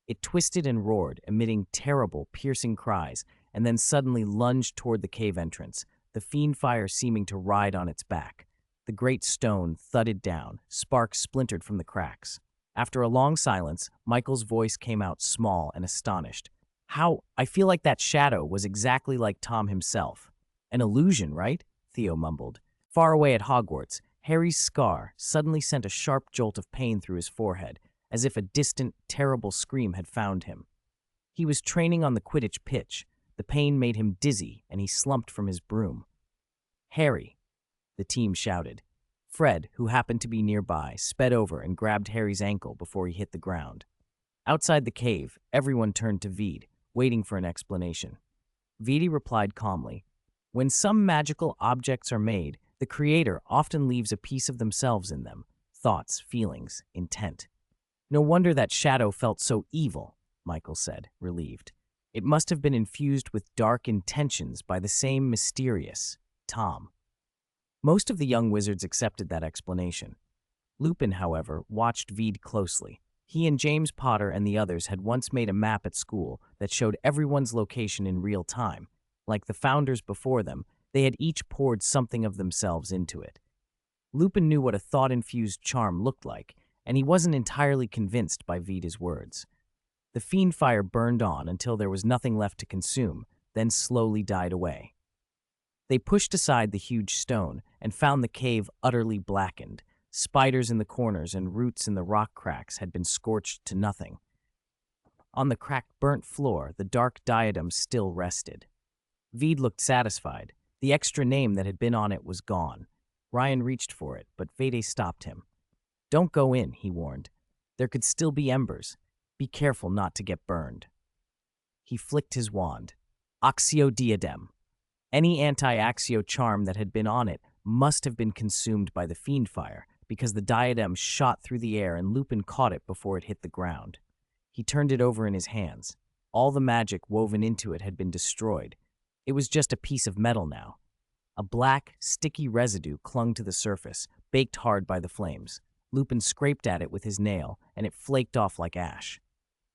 It twisted and roared, emitting terrible, piercing cries, and then suddenly lunged toward the cave entrance, the Fiendfire seeming to ride on its back. The great stone thudded down, sparks splintered from the cracks. After a long silence, Michael's voice came out small and astonished. I feel like that shadow was exactly like Tom himself." "An illusion, right?" Theo mumbled. Far away at Hogwarts, Harry's scar suddenly sent a sharp jolt of pain through his forehead, as if a distant, terrible scream had found him. He was training on the Quidditch pitch. The pain made him dizzy, and he slumped from his broom. "Harry!" the team shouted. Fred, who happened to be nearby, sped over and grabbed Harry's ankle before he hit the ground. Outside the cave, everyone turned to Veed, waiting for an explanation. Veed replied calmly, "When some magical objects are made, the creator often leaves a piece of themselves in them, thoughts, feelings, intent." "No wonder that shadow felt so evil," Michael said, relieved. "It must have been infused with dark intentions by the same mysterious Tom." Most of the young wizards accepted that explanation. Lupin, however, watched Veed closely. He and James Potter and the others had once made a map at school that showed everyone's location in real time. Like the founders before them, they had each poured something of themselves into it. Lupin knew what a thought-infused charm looked like, and he wasn't entirely convinced by Veed's words. The Fiendfire burned on until there was nothing left to consume, then slowly died away. They pushed aside the huge stone and found the cave utterly blackened. Spiders in the corners and roots in the rock cracks had been scorched to nothing. On the cracked, burnt floor, the dark diadem still rested. Veed looked satisfied. The extra name that had been on it was gone. Ryan reached for it, but Vede stopped him. "Don't go in," he warned. "There could still be embers. Be careful not to get burned." He flicked his wand. Accio Diadem. Any anti-Accio charm that had been on it must have been consumed by the Fiendfire, because the diadem shot through the air and Lupin caught it before it hit the ground. He turned it over in his hands. All the magic woven into it had been destroyed. It was just a piece of metal now. A black, sticky residue clung to the surface, baked hard by the flames. Lupin scraped at it with his nail, and it flaked off like ash.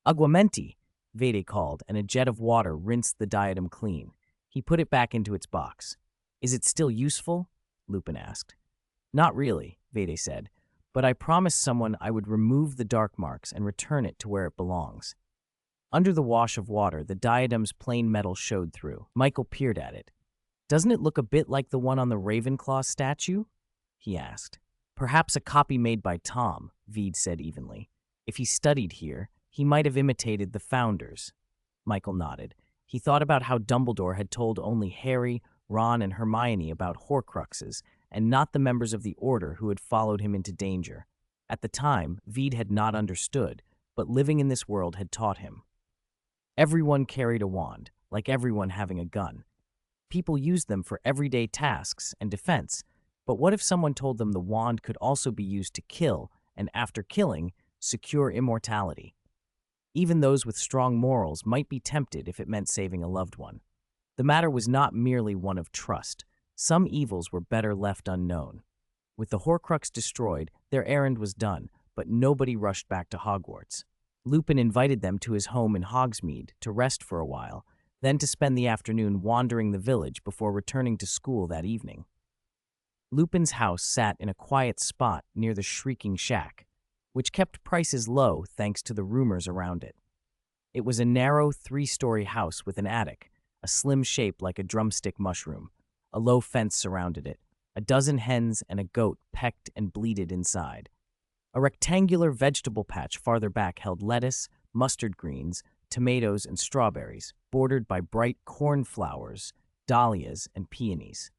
Aguamenti, Vede called, and a jet of water rinsed the diadem clean. He put it back into its box. Is it still useful? Lupin asked. Not really, Vede said, but I promised someone I would remove the dark marks and return it to where it belongs. Under the wash of water, the diadem's plain metal showed through. Michael peered at it. Doesn't it look a bit like the one on the Ravenclaw statue? He asked. Perhaps a copy made by Tom, Vede said evenly. If he studied here, he might have imitated the founders. Michael nodded. He thought about how Dumbledore had told only Harry, Ron, and Hermione about Horcruxes, and not the members of the Order who had followed him into danger. At the time, Vede had not understood, but living in this world had taught him. Everyone carried a wand, like everyone having a gun. People used them for everyday tasks and defense, but what if someone told them the wand could also be used to kill, and after killing, secure immortality? Even those with strong morals might be tempted if it meant saving a loved one. The matter was not merely one of trust. Some evils were better left unknown. With the Horcrux destroyed, their errand was done, but nobody rushed back to Hogwarts. Lupin invited them to his home in Hogsmeade to rest for a while, then to spend the afternoon wandering the village before returning to school that evening. Lupin's house sat in a quiet spot near the Shrieking Shack, which kept prices low thanks to the rumors around it. It was a narrow 3-story house with an attic, a slim shape like a drumstick mushroom. A low fence surrounded it. A dozen hens and a goat pecked and bleated inside. A rectangular vegetable patch farther back held lettuce, mustard greens, tomatoes, and strawberries, bordered by bright cornflowers, dahlias, and peonies.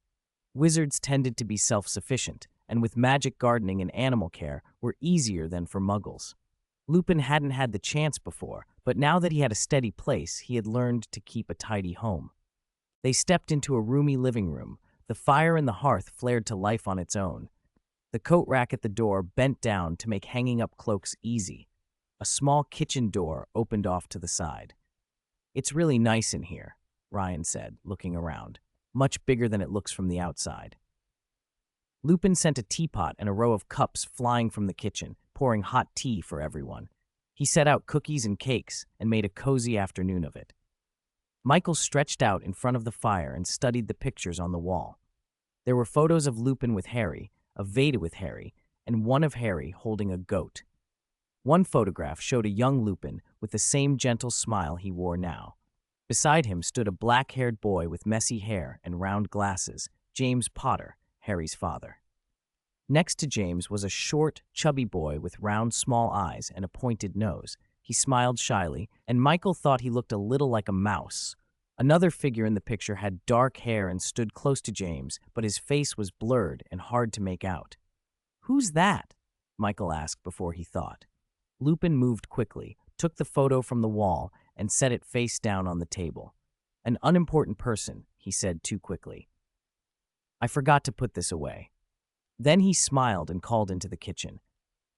Wizards tended to be self-sufficient, and with magic gardening and animal care were easier than for muggles. Lupin hadn't had the chance before, but now that he had a steady place, he had learned to keep a tidy home. They stepped into a roomy living room. The fire in the hearth flared to life on its own. The coat rack at the door bent down to make hanging up cloaks easy. A small kitchen door opened off to the side. It's really nice in here, Ryan said, looking around. Much bigger than it looks from the outside. Lupin sent a teapot and a row of cups flying from the kitchen, pouring hot tea for everyone. He set out cookies and cakes and made a cozy afternoon of it. Michael stretched out in front of the fire and studied the pictures on the wall. There were photos of Lupin with Harry, of Veda with Harry, and one of Harry holding a goat. One photograph showed a young Lupin with the same gentle smile he wore now. Beside him stood a black-haired boy with messy hair and round glasses, James Potter, Harry's father. Next to James was a short, chubby boy with round, small eyes and a pointed nose. He smiled shyly, and Michael thought he looked a little like a mouse. Another figure in the picture had dark hair and stood close to James, but his face was blurred and hard to make out. "Who's that?" Michael asked before he thought. Lupin moved quickly, took the photo from the wall, and set it face down on the table. "An unimportant person," he said too quickly. "I forgot to put this away." Then he smiled and called into the kitchen.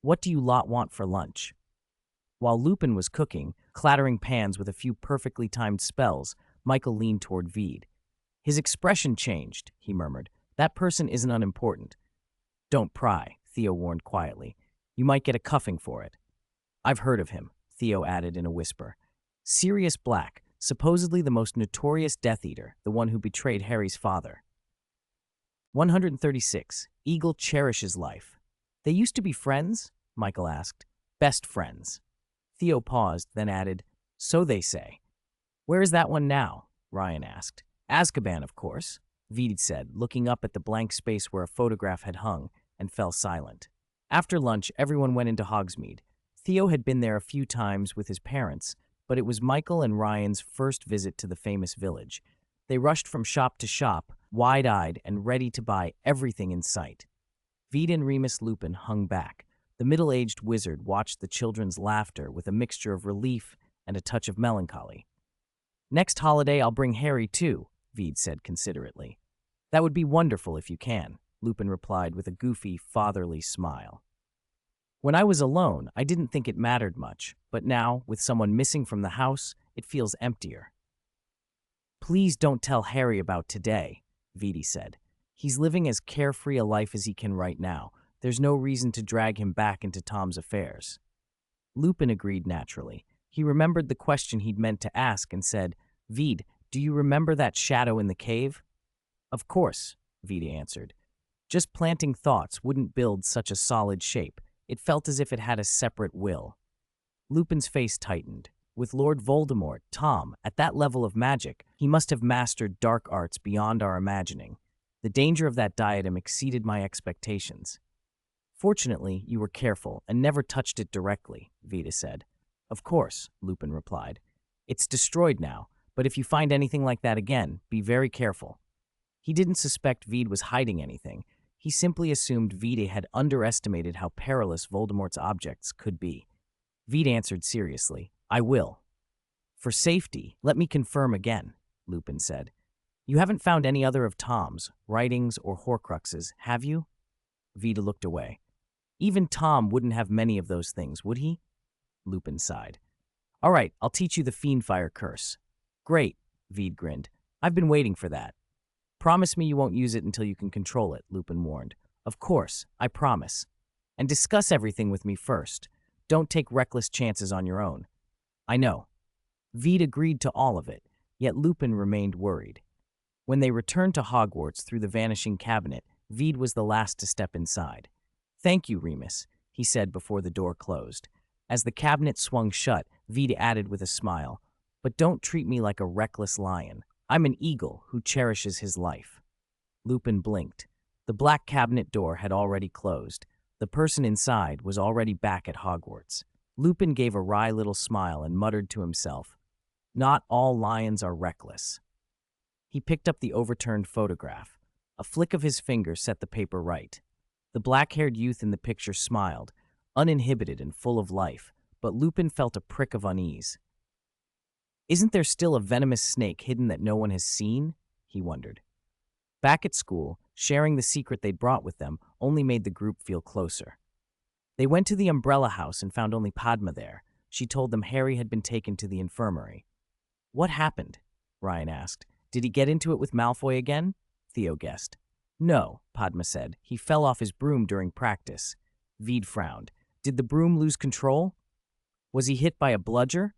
"What do you lot want for lunch?" While Lupin was cooking, clattering pans with a few perfectly timed spells, Michael leaned toward Vede. His expression changed, he murmured. "That person isn't unimportant." "Don't pry," Theo warned quietly. "You might get a cuffing for it." "I've heard of him," Theo added in a whisper. "Sirius Black, supposedly the most notorious Death Eater, the one who betrayed Harry's father." 136. Eagle cherishes life. "They used to be friends?" Michael asked. "Best friends." Theo paused, then added, "So they say." "Where is that one now?" Ryan asked. "Azkaban, of course," Vede said, looking up at the blank space where a photograph had hung, and fell silent. After lunch, everyone went into Hogsmeade. Theo had been there a few times with his parents, but it was Michael and Ryan's first visit to the famous village. They rushed from shop to shop, wide-eyed and ready to buy everything in sight. Vede and Remus Lupin hung back. The middle-aged wizard watched the children's laughter with a mixture of relief and a touch of melancholy. "Next holiday I'll bring Harry too," Vede said considerately. "That would be wonderful if you can," Lupin replied with a goofy, fatherly smile. "When I was alone, I didn't think it mattered much, but now, with someone missing from the house, It feels emptier. Please don't tell Harry about today, Vidi said. He's living as carefree a life as he can right now. There's no reason to drag him back into Tom's affairs. Lupin agreed naturally. He remembered the question he'd meant to ask and said, Vide, do you remember that shadow in the cave? Of course, Vide answered. Just planting thoughts wouldn't build such a solid shape. It felt as if it had a separate will. Lupin's face tightened. With Lord Voldemort, Tom, at that level of magic, he must have mastered dark arts beyond our imagining. The danger of that diadem exceeded my expectations. Fortunately, you were careful and never touched it directly, Vita said. Of course, Lupin replied. It's destroyed now, but if you find anything like that again, be very careful. He didn't suspect Vide was hiding anything. He simply assumed Vide had underestimated how perilous Voldemort's objects could be. Vide answered seriously, I will. For safety, let me confirm again, Lupin said. You haven't found any other of Tom's writings or Horcruxes, have you? Vita looked away. Even Tom wouldn't have many of those things, would he? Lupin sighed. All right, I'll teach you the Fiendfire curse. Great, Vide grinned. I've been waiting for that. Promise me you won't use it until you can control it, Lupin warned. Of course, I promise. And discuss everything with me first. Don't take reckless chances on your own. I know. Vide agreed to all of it, yet Lupin remained worried. When they returned to Hogwarts through the vanishing cabinet, Vide was the last to step inside. Thank you, Remus, he said before the door closed. As the cabinet swung shut, Vide added with a smile, but don't treat me like a reckless lion. I'm an eagle who cherishes his life. Lupin blinked. The black cabinet door had already closed. The person inside was already back at Hogwarts. Lupin gave a wry little smile and muttered to himself, Not all lions are reckless. He picked up the overturned photograph. A flick of his finger set the paper right. The black-haired youth in the picture smiled, uninhibited and full of life, but Lupin felt a prick of unease. Isn't there still a venomous snake hidden that no one has seen? He wondered. Back at school, sharing the secret they'd brought with them only made the group feel closer. They went to the umbrella house and found only Padma there. She told them Harry had been taken to the infirmary. What happened? Ryan asked. Did he get into it with Malfoy again? Theo guessed. No, Padma said. He fell off his broom during practice. Vide frowned. Did the broom lose control? Was he hit by a bludger?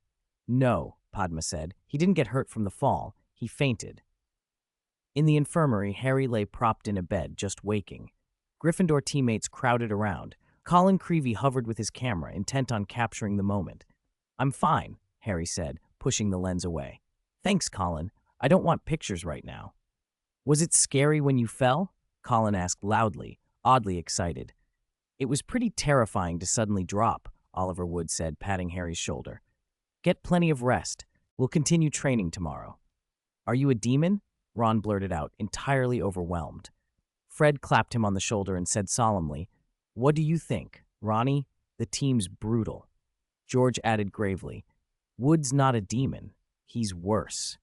No, Padma said. He didn't get hurt from the fall. He fainted. In the infirmary, Harry lay propped in a bed, just waking. Gryffindor teammates crowded around. Colin Creevey hovered with his camera, intent on capturing the moment. I'm fine, Harry said, pushing the lens away. Thanks, Colin. I don't want pictures right now. Was it scary when you fell? Colin asked loudly, oddly excited. It was pretty terrifying to suddenly drop, Oliver Wood said, patting Harry's shoulder. Get plenty of rest. We'll continue training tomorrow. Are you a demon? Ron blurted out, entirely overwhelmed. Fred clapped him on the shoulder and said solemnly, What do you think, Ronnie? The team's brutal. George added gravely, Wood's not a demon. He's worse.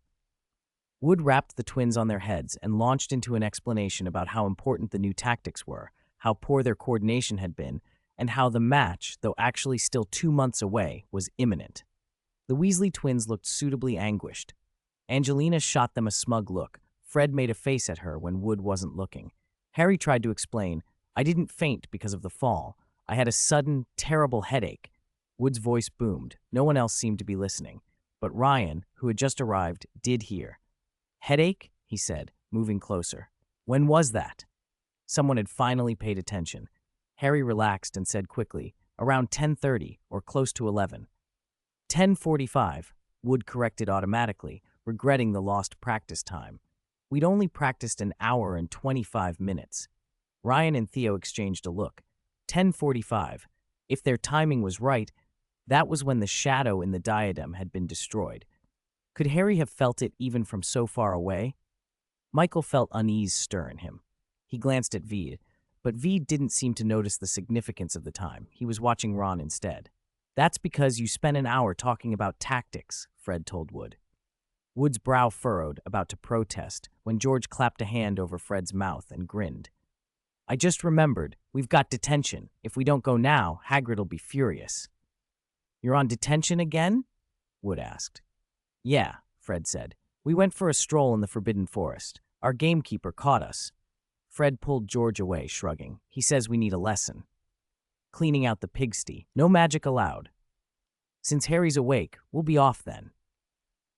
Wood wrapped the twins on their heads and launched into an explanation about how important the new tactics were, how poor their coordination had been, and how the match, though actually still 2 months away, was imminent. The Weasley twins looked suitably anguished. Angelina shot them a smug look. Fred made a face at her when Wood wasn't looking. Harry tried to explain, I didn't faint because of the fall. I had a sudden, terrible headache. Wood's voice boomed. No one else seemed to be listening. But Ryan, who had just arrived, did hear. Headache? He said, moving closer. When was that? Someone had finally paid attention. Harry relaxed and said quickly, around 10:30 or close to 11. 10:45, Wood corrected automatically, regretting the lost practice time. We'd only practiced an hour and 25 minutes. Ryan and Theo exchanged a look. 10:45. If their timing was right, that was when the shadow in the diadem had been destroyed. Could Harry have felt it even from so far away? Michael felt unease stir in him. He glanced at Vide, but Vide didn't seem to notice the significance of the time. He was watching Ron instead. That's because you spent an hour talking about tactics, Fred told Wood. Wood's brow furrowed, about to protest, when George clapped a hand over Fred's mouth and grinned. I just remembered, we've got detention. If we don't go now, Hagrid'll be furious. You're on detention again? Wood asked. Yeah, Fred said. We went for a stroll in the Forbidden Forest. Our gamekeeper caught us. Fred pulled George away, shrugging. He says we need a lesson. Cleaning out the pigsty. No magic allowed. Since Harry's awake, we'll be off then.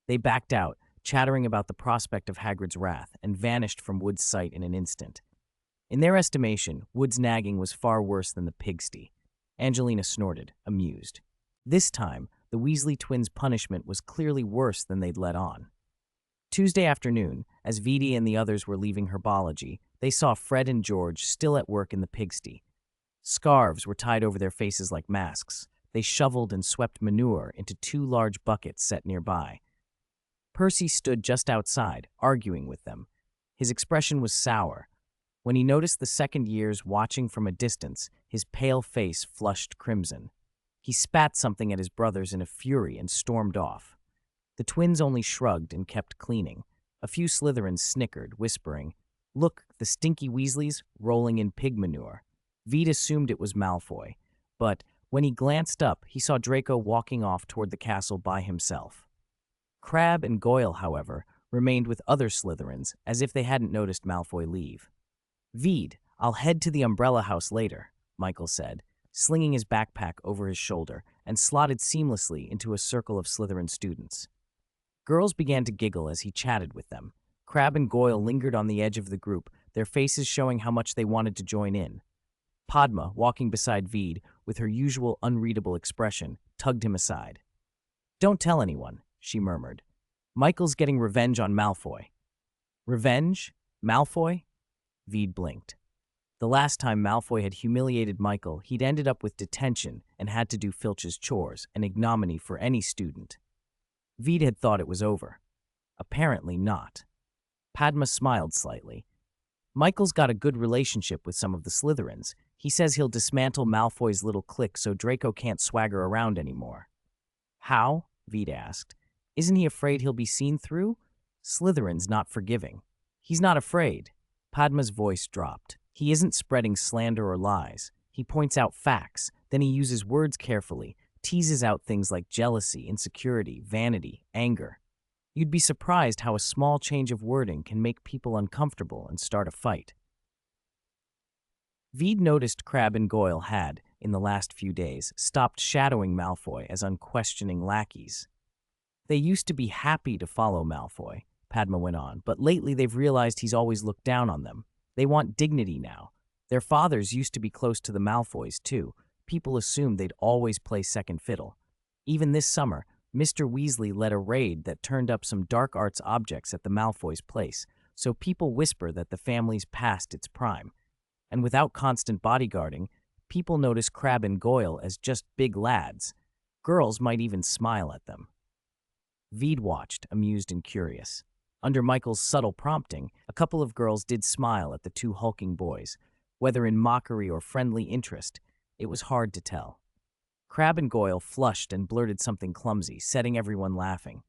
They backed out, chattering about the prospect of Hagrid's wrath, and vanished from Wood's sight in an instant. In their estimation, Wood's nagging was far worse than the pigsty. Angelina snorted, amused. This time, the Weasley twins' punishment was clearly worse than they'd let on. Tuesday afternoon, as Veedy and the others were leaving herbology, they saw Fred and George still at work in the pigsty. Scarves were tied over their faces like masks. They shoveled and swept manure into 2 large buckets set nearby. Percy stood just outside, arguing with them. His expression was sour. When he noticed the second years watching from a distance, his pale face flushed crimson. He spat something at his brothers in a fury and stormed off. The twins only shrugged and kept cleaning. A few Slytherins snickered, whispering, "Look, the stinky Weasleys, rolling in pig manure." Veed assumed it was Malfoy, but when he glanced up, he saw Draco walking off toward the castle by himself. Crabbe and Goyle, however, remained with other Slytherins, as if they hadn't noticed Malfoy leave. "Veed, I'll head to the Umbrella House later," Michael said, slinging his backpack over his shoulder, and slotted seamlessly into a circle of Slytherin students. Girls began to giggle as he chatted with them. Crabbe and Goyle lingered on the edge of the group, their faces showing how much they wanted to join in. Padma, walking beside Veed, with her usual unreadable expression, tugged him aside. "Don't tell anyone," she murmured. "Michael's getting revenge on Malfoy." "Revenge? Malfoy?" Veed blinked. The last time Malfoy had humiliated Michael, he'd ended up with detention and had to do Filch's chores, an ignominy for any student. Veed had thought it was over. Apparently not. Padma smiled slightly. "Michael's got a good relationship with some of the Slytherins. He says he'll dismantle Malfoy's little clique so Draco can't swagger around anymore." "How?" Veed asked. "Isn't he afraid he'll be seen through? Slytherin's not forgiving." "He's not afraid." Padma's voice dropped. "He isn't spreading slander or lies. He points out facts, then he uses words carefully, teases out things like jealousy, insecurity, vanity, anger. You'd be surprised how a small change of wording can make people uncomfortable and start a fight." Veed noticed Crabbe and Goyle had, in the last few days, stopped shadowing Malfoy as unquestioning lackeys. "They used to be happy to follow Malfoy," Padma went on, "but lately they've realized he's always looked down on them. They want dignity now. Their fathers used to be close to the Malfoys, too. People assumed they'd always play second fiddle. Even this summer, Mr. Weasley led a raid that turned up some dark arts objects at the Malfoys' place, so people whisper that the family's past its prime. And without constant bodyguarding, people notice Crabbe and Goyle as just big lads. Girls might even smile at them." Veed watched, amused and curious. Under Michael's subtle prompting, a couple of girls did smile at the 2 hulking boys. Whether in mockery or friendly interest, it was hard to tell. Crabbe and Goyle flushed and blurted something clumsy, setting everyone laughing.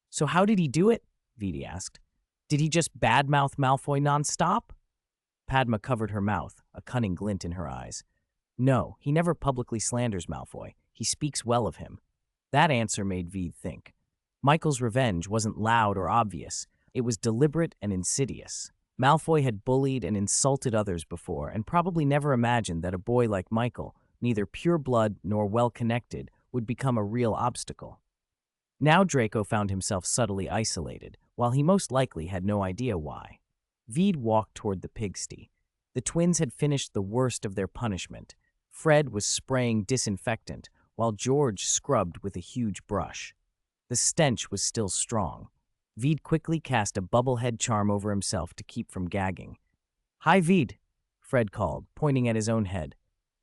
"So how did he do it?" Veedy asked. "Did he just badmouth Malfoy nonstop?" Padma covered her mouth, a cunning glint in her eyes. "No, he never publicly slanders Malfoy. He speaks well of him." That answer made Veed think. Michael's revenge wasn't loud or obvious. It was deliberate and insidious. Malfoy had bullied and insulted others before, and probably never imagined that a boy like Michael, neither pure blood nor well-connected, would become a real obstacle. Now Draco found himself subtly isolated, while he most likely had no idea why. Veed walked toward the pigsty. The twins had finished the worst of their punishment. Fred was spraying disinfectant, while George scrubbed with a huge brush. The stench was still strong. Veed quickly cast a bubblehead charm over himself to keep from gagging. "Hi, Veed," Fred called, pointing at his own head.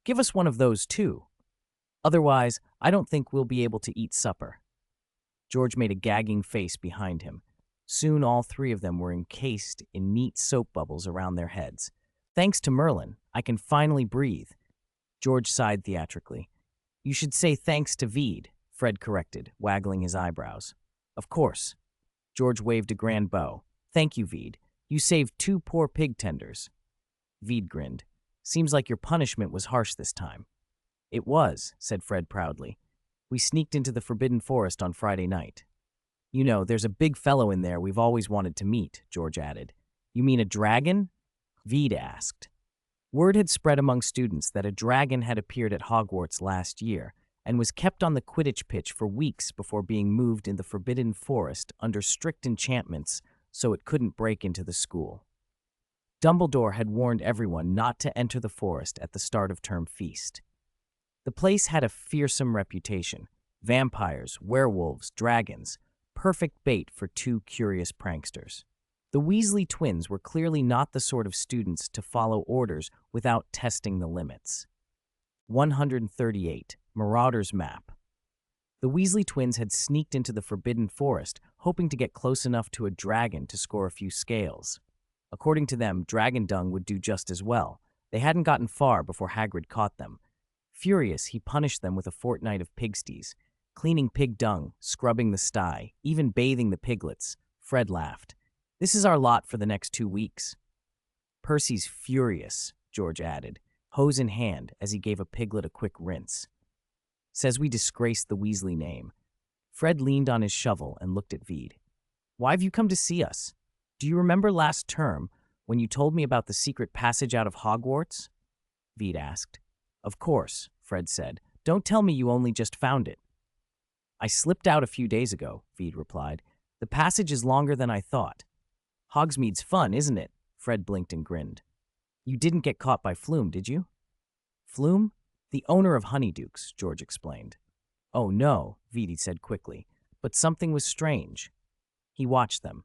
"Give us one of those, too. Otherwise, I don't think we'll be able to eat supper." George made a gagging face behind him. Soon all 3 of them were encased in neat soap bubbles around their heads. "Thanks to Merlin, I can finally breathe." George sighed theatrically. "You should say thanks to Veed," Fred corrected, waggling his eyebrows. "Of course." George waved a grand bow. "Thank you, Veed. You saved 2 poor pig tenders." Veed grinned. "Seems like your punishment was harsh this time." "It was," said Fred proudly. "We sneaked into the Forbidden Forest on Friday night." You know, there's a big fellow in there we've always wanted to meet, George added. You mean a dragon? Veed asked. Word had spread among students that a dragon had appeared at Hogwarts last year and was kept on the Quidditch pitch for weeks before being moved in the Forbidden Forest under strict enchantments so it couldn't break into the school. Dumbledore had warned everyone not to enter the forest at the start of term feast. The place had a fearsome reputation. Vampires, werewolves, dragons, perfect bait for two curious pranksters. The Weasley twins were clearly not the sort of students to follow orders without testing the limits. 138. Marauder's Map. The Weasley twins had sneaked into the Forbidden Forest, hoping to get close enough to a dragon to score a few scales. According to them, dragon dung would do just as well. They hadn't gotten far before Hagrid caught them. Furious, he punished them with a fortnight of pigsties, cleaning pig dung, scrubbing the sty, even bathing the piglets. Fred laughed. This is our lot for the next 2 weeks. Percy's furious, George added, hose in hand as he gave a piglet a quick rinse. Says we disgraced the Weasley name. Fred leaned on his shovel and looked at Veed. Why have you come to see us? Do you remember last term when you told me about the secret passage out of Hogwarts? Veed asked. Of course, Fred said. Don't tell me you only just found it. I slipped out a few days ago, Veed replied. The passage is longer than I thought. Hogsmeade's fun, isn't it? Fred blinked and grinned. You didn't get caught by Flume, did you? Flume? The owner of Honeydukes, George explained. Oh no, Veed said quickly, but something was strange. He watched them.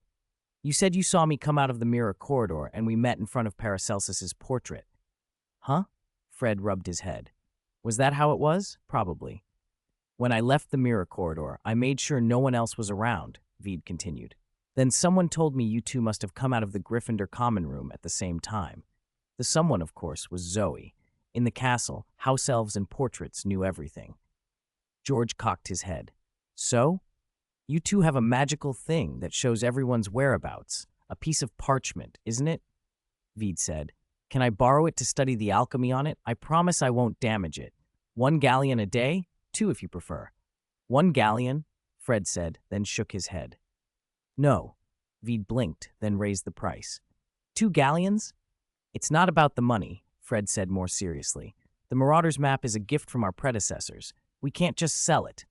You said you saw me come out of the mirror corridor and we met in front of Paracelsus's portrait. Huh? Fred rubbed his head. Was that how it was? Probably. When I left the mirror corridor, I made sure no one else was around, Veed continued. Then someone told me you two must have come out of the Gryffindor common room at the same time. The someone, of course, was Zoe. In the castle, house elves and portraits knew everything. George cocked his head. So? You two have a magical thing that shows everyone's whereabouts. A piece of parchment, isn't it? Veed said. Can I borrow it to study the alchemy on it? I promise I won't damage it. 1 galleon a day? 2 if you prefer. 1 galleon, Fred said, then shook his head. No. Veed blinked, then raised the price. 2 galleons? It's not about the money, Fred said more seriously. The Marauder's Map is a gift from our predecessors. We can't just sell it.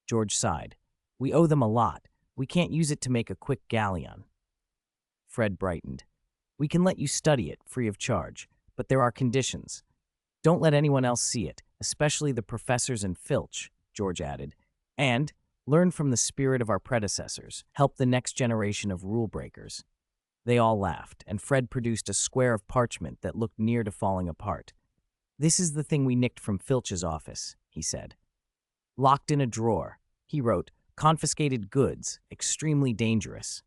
George sighed. We owe them a lot. We can't use it to make a quick galleon. Fred brightened. We can let you study it, free of charge, but there are conditions. Don't let anyone else see it, especially the professors and Filch, George added. And learn from the spirit of our predecessors. Help the next generation of rule breakers. They all laughed, and Fred produced a square of parchment that looked near to falling apart. This is the thing we nicked from Filch's office, he said. Locked in a drawer, he wrote, confiscated goods, extremely dangerous.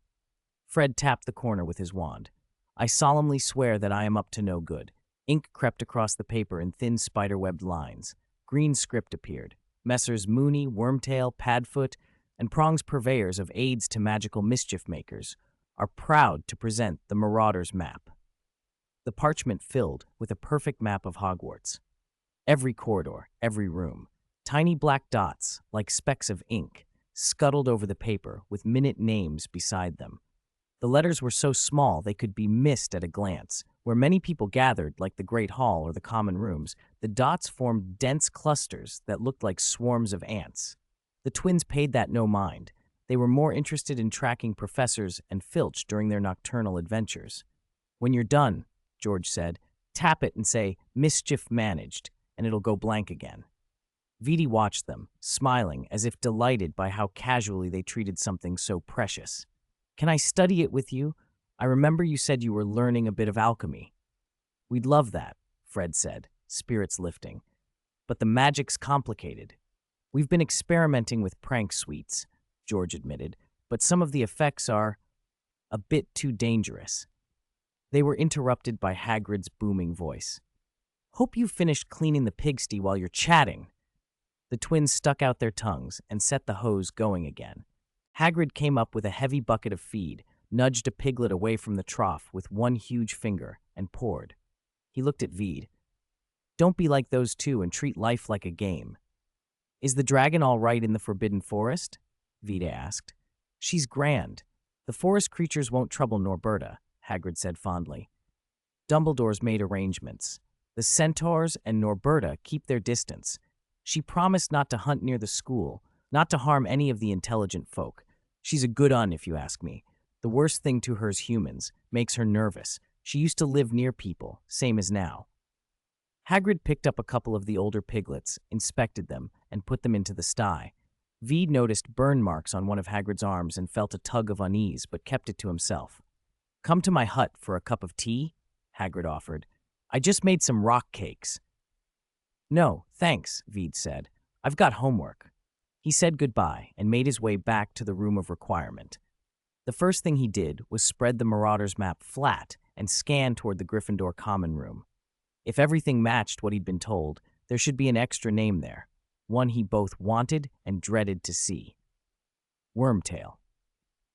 Fred tapped the corner with his wand. I solemnly swear that I am up to no good. Ink crept across the paper in thin spider-webbed lines. Green script appeared. Messrs. Mooney, Wormtail, Padfoot, and Prong's purveyors of aids to magical mischief makers are proud to present the Marauder's Map. The parchment filled with a perfect map of Hogwarts. Every corridor, every room. Tiny black dots, like specks of ink, scuttled over the paper with minute names beside them. The letters were so small they could be missed at a glance. Where many people gathered, like the Great Hall or the common rooms, the dots formed dense clusters that looked like swarms of ants. The twins paid that no mind. They were more interested in tracking professors and Filch during their nocturnal adventures. When you're done, George said, tap it and say, mischief managed, and it'll go blank again. Veedy watched them, smiling as if delighted by how casually they treated something so precious. Can I study it with you? I remember you said you were learning a bit of alchemy. We'd love that, Fred said, spirits lifting. But the magic's complicated. We've been experimenting with prank suites, George admitted, but some of the effects are a bit too dangerous. They were interrupted by Hagrid's booming voice. Hope you finished cleaning the pigsty while you're chatting. The twins stuck out their tongues and set the hose going again. Hagrid came up with a heavy bucket of feed, nudged a piglet away from the trough with one huge finger, and poured. He looked at Veed. Don't be like those two and treat life like a game. Is the dragon all right in the Forbidden Forest? Veed asked. She's grand. The forest creatures won't trouble Norberta, Hagrid said fondly. Dumbledore's made arrangements. The centaurs and Norberta keep their distance. She promised not to hunt near the school, not to harm any of the intelligent folk. She's a good un, if you ask me. The worst thing to her is humans, makes her nervous. She used to live near people, same as now. Hagrid picked up a couple of the older piglets, inspected them, and put them into the sty. Veed noticed burn marks on one of Hagrid's arms and felt a tug of unease, but kept it to himself. "Come to my hut for a cup of tea?" Hagrid offered. "I just made some rock cakes." "No, thanks," Veed said. "I've got homework." He said goodbye and made his way back to the room of requirement. The first thing he did was spread the Marauders map flat and scan toward the Gryffindor common room. If everything matched what he'd been told, there should be an extra name there, one he both wanted and dreaded to see. Wormtail.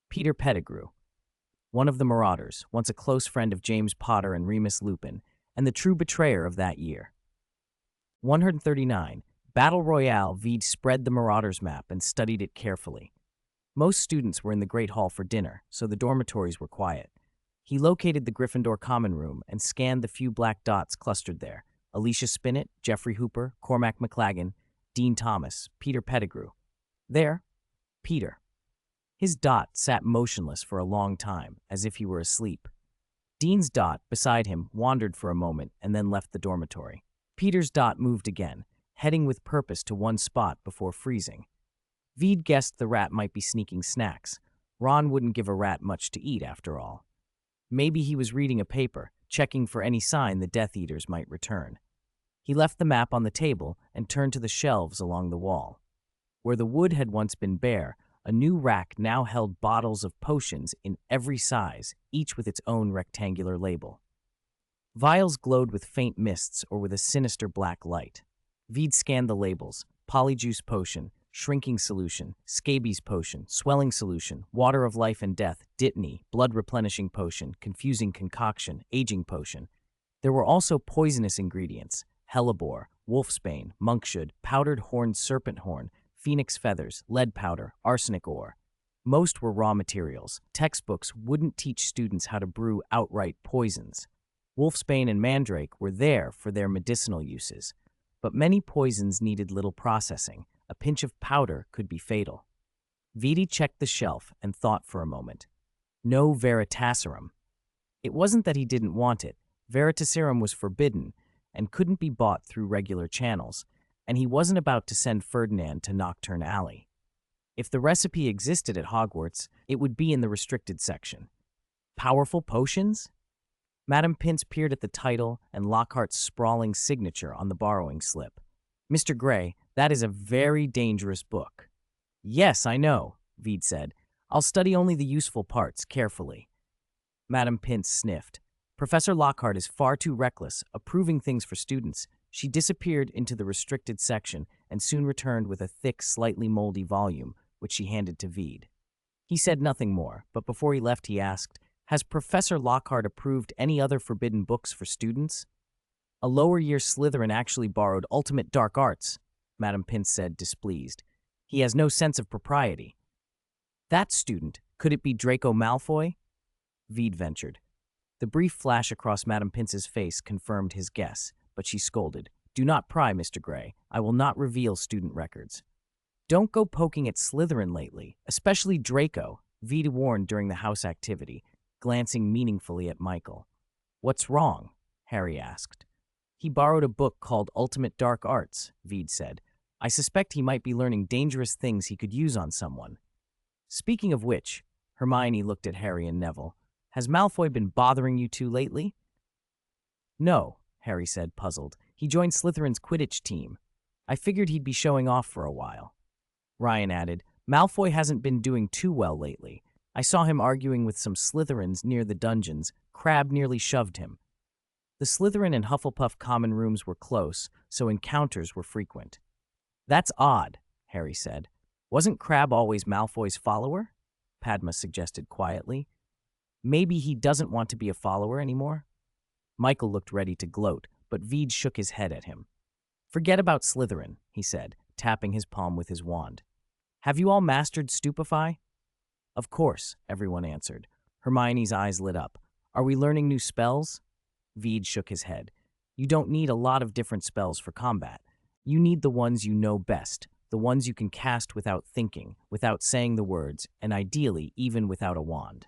Peter Pettigrew. One of the Marauders, once a close friend of James Potter and Remus Lupin, and the true betrayer of that year. 139. Battle Royale. Veed spread the Marauders map and studied it carefully. Most students were in the Great Hall for dinner, so the dormitories were quiet. He located the Gryffindor common room and scanned the few black dots clustered there. Alicia Spinnet, Jeffrey Hooper, Cormac McLaggen, Dean Thomas, Peter Pettigrew. There, Peter. His dot sat motionless for a long time, as if he were asleep. Dean's dot, beside him, wandered for a moment and then left the dormitory. Peter's dot moved again, heading with purpose to one spot before freezing. Veed guessed the rat might be sneaking snacks. Ron wouldn't give a rat much to eat, after all. Maybe he was reading a paper, checking for any sign the Death Eaters might return. He left the map on the table and turned to the shelves along the wall. Where the wood had once been bare, a new rack now held bottles of potions in every size, each with its own rectangular label. Vials glowed with faint mists or with a sinister black light. Veed scanned the labels: polyjuice potion, shrinking solution, scabies potion, swelling solution, water of life and death, dittany, blood replenishing potion, confusing concoction, aging potion. There were also poisonous ingredients: hellebore, wolfsbane, monkshood, powdered horned serpent horn, phoenix feathers, lead powder, arsenic ore. Most were raw materials. Textbooks wouldn't teach students how to brew outright poisons. Wolfsbane and mandrake were there for their medicinal uses, but many poisons needed little processing. A pinch of powder could be fatal. Veed checked the shelf and thought for a moment. No Veritaserum. It wasn't that he didn't want it. Veritaserum was forbidden and couldn't be bought through regular channels, and he wasn't about to send Ferdinand to Nocturne Alley. If the recipe existed at Hogwarts, it would be in the restricted section. Powerful potions? Madame Pince peered at the title and Lockhart's sprawling signature on the borrowing slip. "Mr. Gray, that is a very dangerous book." "Yes, I know," Veed said. "I'll study only the useful parts carefully." Madame Pince sniffed. "Professor Lockhart is far too reckless, approving things for students." She disappeared into the restricted section and soon returned with a thick, slightly moldy volume, which she handed to Veed. He said nothing more, but before he left he asked, "Has Professor Lockhart approved any other forbidden books for students?" "A lower-year Slytherin actually borrowed Ultimate Dark Arts," Madame Pince said, displeased. "He has no sense of propriety." "That student, could it be Draco Malfoy?" Veed ventured. The brief flash across Madame Pince's face confirmed his guess, but she scolded. "Do not pry, Mr. Gray. I will not reveal student records." "Don't go poking at Slytherin lately, especially Draco," Veed warned during the house activity, glancing meaningfully at Michael. "What's wrong?" Harry asked. "He borrowed a book called Ultimate Dark Arts," Veed said. "I suspect he might be learning dangerous things he could use on someone." "Speaking of which," Hermione looked at Harry and Neville, "has Malfoy been bothering you two lately?" "No," Harry said, puzzled. "He joined Slytherin's Quidditch team. I figured he'd be showing off for a while." Ryan added, "Malfoy hasn't been doing too well lately. I saw him arguing with some Slytherins near the dungeons. Crabbe nearly shoved him." The Slytherin and Hufflepuff common rooms were close, so encounters were frequent. "That's odd," Harry said. "Wasn't Crabbe always Malfoy's follower?" Padma suggested quietly. "Maybe he doesn't want to be a follower anymore?" Michael looked ready to gloat, but Veed shook his head at him. "Forget about Slytherin," he said, tapping his palm with his wand. "Have you all mastered Stupefy?" Of course, everyone answered. Hermione's eyes lit up. Are we learning new spells? Veed shook his head. You don't need a lot of different spells for combat. You need the ones you know best, the ones you can cast without thinking, without saying the words, and ideally even without a wand.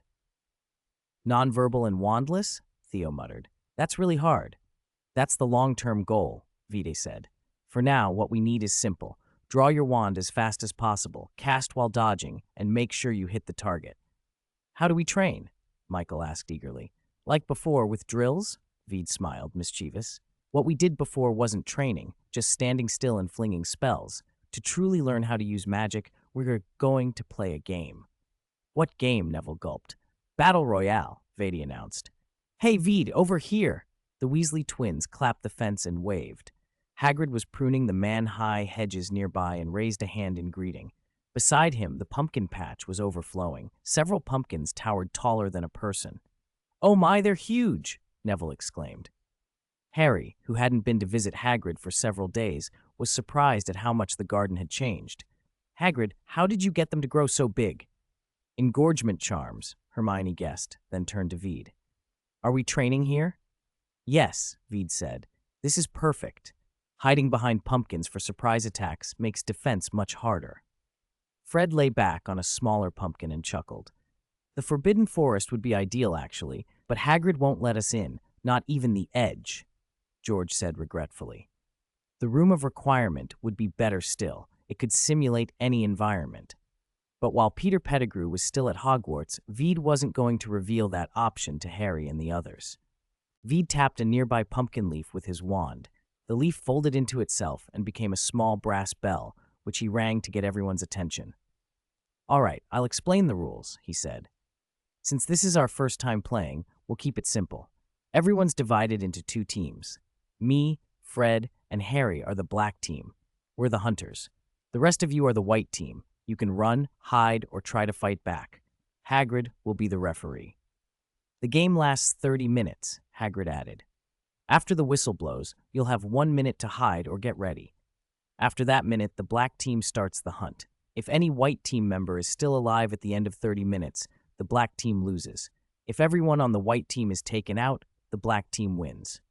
Nonverbal and wandless? Theo muttered. That's really hard. That's the long-term goal, Vide said. For now, what we need is simple. Draw your wand as fast as possible, cast while dodging, and make sure you hit the target. How do we train? Michael asked eagerly. Like before, with drills? Veed smiled, mischievous. What we did before wasn't training, just standing still and flinging spells. To truly learn how to use magic, we're going to play a game. What game? Neville gulped. Battle Royale, Vade announced. Hey, Veed, over here! The Weasley twins clapped the fence and waved. Hagrid was pruning the man-high hedges nearby and raised a hand in greeting. Beside him, the pumpkin patch was overflowing. Several pumpkins towered taller than a person. Oh my, they're huge! Neville exclaimed. Harry, who hadn't been to visit Hagrid for several days, was surprised at how much the garden had changed. Hagrid, how did you get them to grow so big? Engorgement charms, Hermione guessed, then turned to Veed. Are we training here? Yes, Veed said. This is perfect. Hiding behind pumpkins for surprise attacks makes defense much harder. Fred lay back on a smaller pumpkin and chuckled. The Forbidden Forest would be ideal, actually, but Hagrid won't let us in, not even the edge, George said regretfully. The Room of Requirement would be better still. It could simulate any environment. But while Peter Pettigrew was still at Hogwarts, Veed wasn't going to reveal that option to Harry and the others. Veed tapped a nearby pumpkin leaf with his wand. The leaf folded into itself and became a small brass bell, which he rang to get everyone's attention. All right, I'll explain the rules, he said. Since this is our first time playing, we'll keep it simple. Everyone's divided into two teams. Me, Fred, and Harry are the black team. We're the hunters. The rest of you are the white team. You can run, hide, or try to fight back. Hagrid will be the referee. The game lasts 30 minutes, Hagrid added. After the whistle blows, you'll have 1 minute to hide or get ready. After that minute, the black team starts the hunt. If any white team member is still alive at the end of 30 minutes, the black team loses. If everyone on the white team is taken out, the black team wins.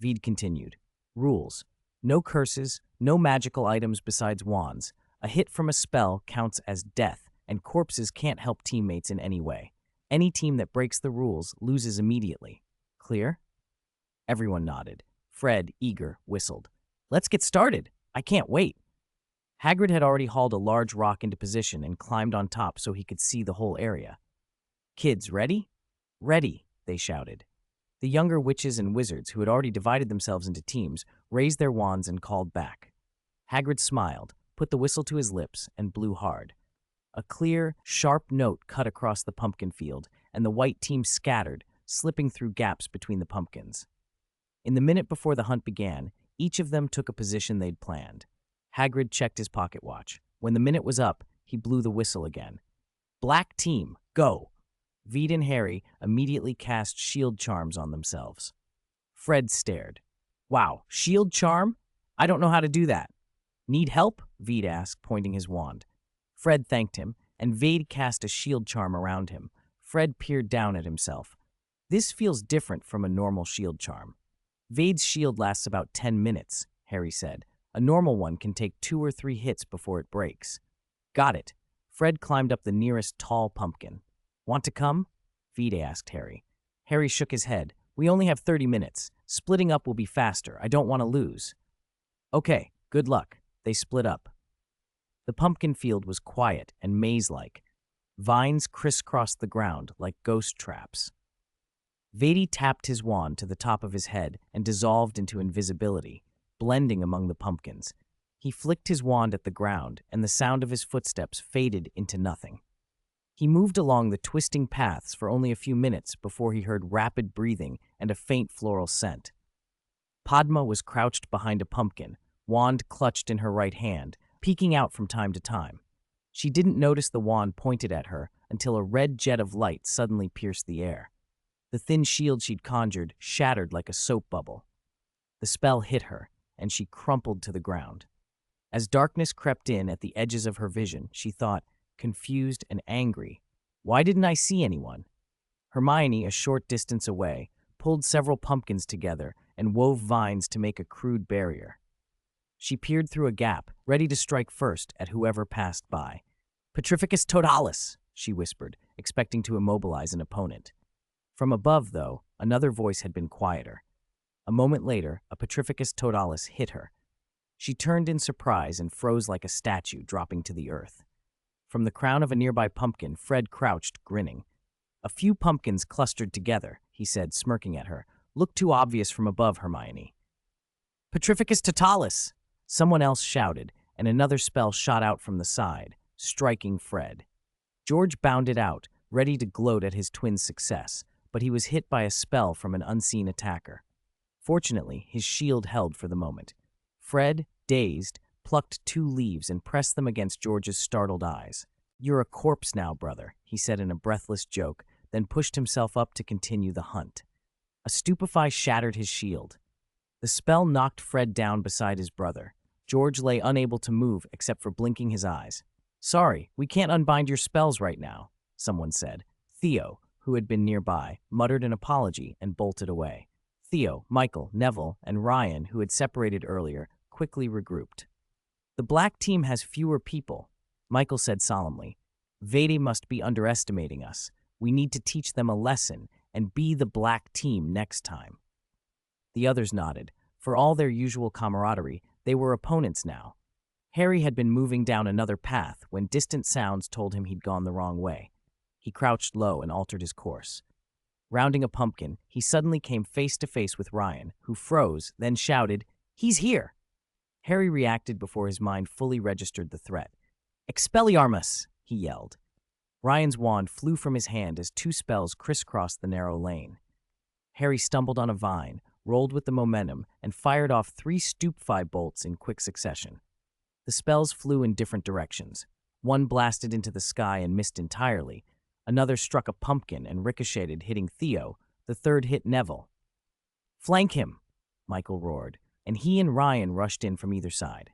Veed continued. Rules. No curses, no magical items besides wands. A hit from a spell counts as death, and corpses can't help teammates in any way. Any team that breaks the rules loses immediately. Clear? Everyone nodded. Fred, eager, whistled. Let's get started. I can't wait. Hagrid had already hauled a large rock into position and climbed on top so he could see the whole area. Kids, ready? Ready, they shouted. The younger witches and wizards, who had already divided themselves into teams, raised their wands and called back. Hagrid smiled, put the whistle to his lips, and blew hard. A clear, sharp note cut across the pumpkin field, and the white team scattered, slipping through gaps between the pumpkins. In the minute before the hunt began, each of them took a position they'd planned. Hagrid checked his pocket watch. When the minute was up, he blew the whistle again. Black team, go! Veed and Harry immediately cast shield charms on themselves. Fred stared. Wow, shield charm? I don't know how to do that. Need help? Veed asked, pointing his wand. Fred thanked him, and Veed cast a shield charm around him. Fred peered down at himself. This feels different from a normal shield charm. Veed's shield lasts about 10 minutes, Harry said. A normal one can take 2 or 3 hits before it breaks. Got it. Fred climbed up the nearest tall pumpkin. Want to come? Veed asked Harry. Harry shook his head. We only have 30 minutes. Splitting up will be faster. I don't want to lose. Okay, good luck. They split up. The pumpkin field was quiet and maze-like. Vines crisscrossed the ground like ghost traps. Veed tapped his wand to the top of his head and dissolved into invisibility, blending among the pumpkins. He flicked his wand at the ground, and the sound of his footsteps faded into nothing. He moved along the twisting paths for only a few minutes before he heard rapid breathing and a faint floral scent. Padma was crouched behind a pumpkin, wand clutched in her right hand, peeking out from time to time. She didn't notice the wand pointed at her until a red jet of light suddenly pierced the air. The thin shield she'd conjured shattered like a soap bubble. The spell hit her, and she crumpled to the ground. As darkness crept in at the edges of her vision, she thought, confused and angry. Why didn't I see anyone? Hermione, a short distance away, pulled several pumpkins together and wove vines to make a crude barrier. She peered through a gap, ready to strike first at whoever passed by. "Petrificus totalis," she whispered, expecting to immobilize an opponent. From above, though, another voice had been quieter. A moment later, a Petrificus totalis hit her. She turned in surprise and froze like a statue, dropping to the earth. From the crown of a nearby pumpkin, Fred crouched, grinning. "A few pumpkins clustered together," he said, smirking at her. "Look too obvious from above, Hermione." "Petrificus totalis!" Someone else shouted, and another spell shot out from the side, striking Fred. George bounded out, ready to gloat at his twin's success, but he was hit by a spell from an unseen attacker. Fortunately, his shield held for the moment. Fred, dazed, plucked 2 leaves and pressed them against George's startled eyes. "You're a corpse now, brother," he said in a breathless joke, then pushed himself up to continue the hunt. A stupefy shattered his shield. The spell knocked Fred down beside his brother. George lay unable to move except for blinking his eyes. "Sorry, we can't unbind your spells right now," someone said. Theo, who had been nearby, muttered an apology and bolted away. Theo, Michael, Neville, and Ryan, who had separated earlier, quickly regrouped. "The black team has fewer people," Michael said solemnly. "Vede must be underestimating us. We need to teach them a lesson and be the black team next time." The others nodded. For all their usual camaraderie, they were opponents now. Harry had been moving down another path when distant sounds told him he'd gone the wrong way. He crouched low and altered his course. Rounding a pumpkin, he suddenly came face to face with Ryan, who froze, then shouted, "He's here!" Harry reacted before his mind fully registered the threat. "Expelliarmus!" he yelled. Ryan's wand flew from his hand as 2 spells crisscrossed the narrow lane. Harry stumbled on a vine, rolled with the momentum, and fired off 3 stupefy bolts in quick succession. The spells flew in different directions. One blasted into the sky and missed entirely. Another struck a pumpkin and ricocheted, hitting Theo. The third hit Neville. "Flank him!" Michael roared, and he and Ryan rushed in from either side.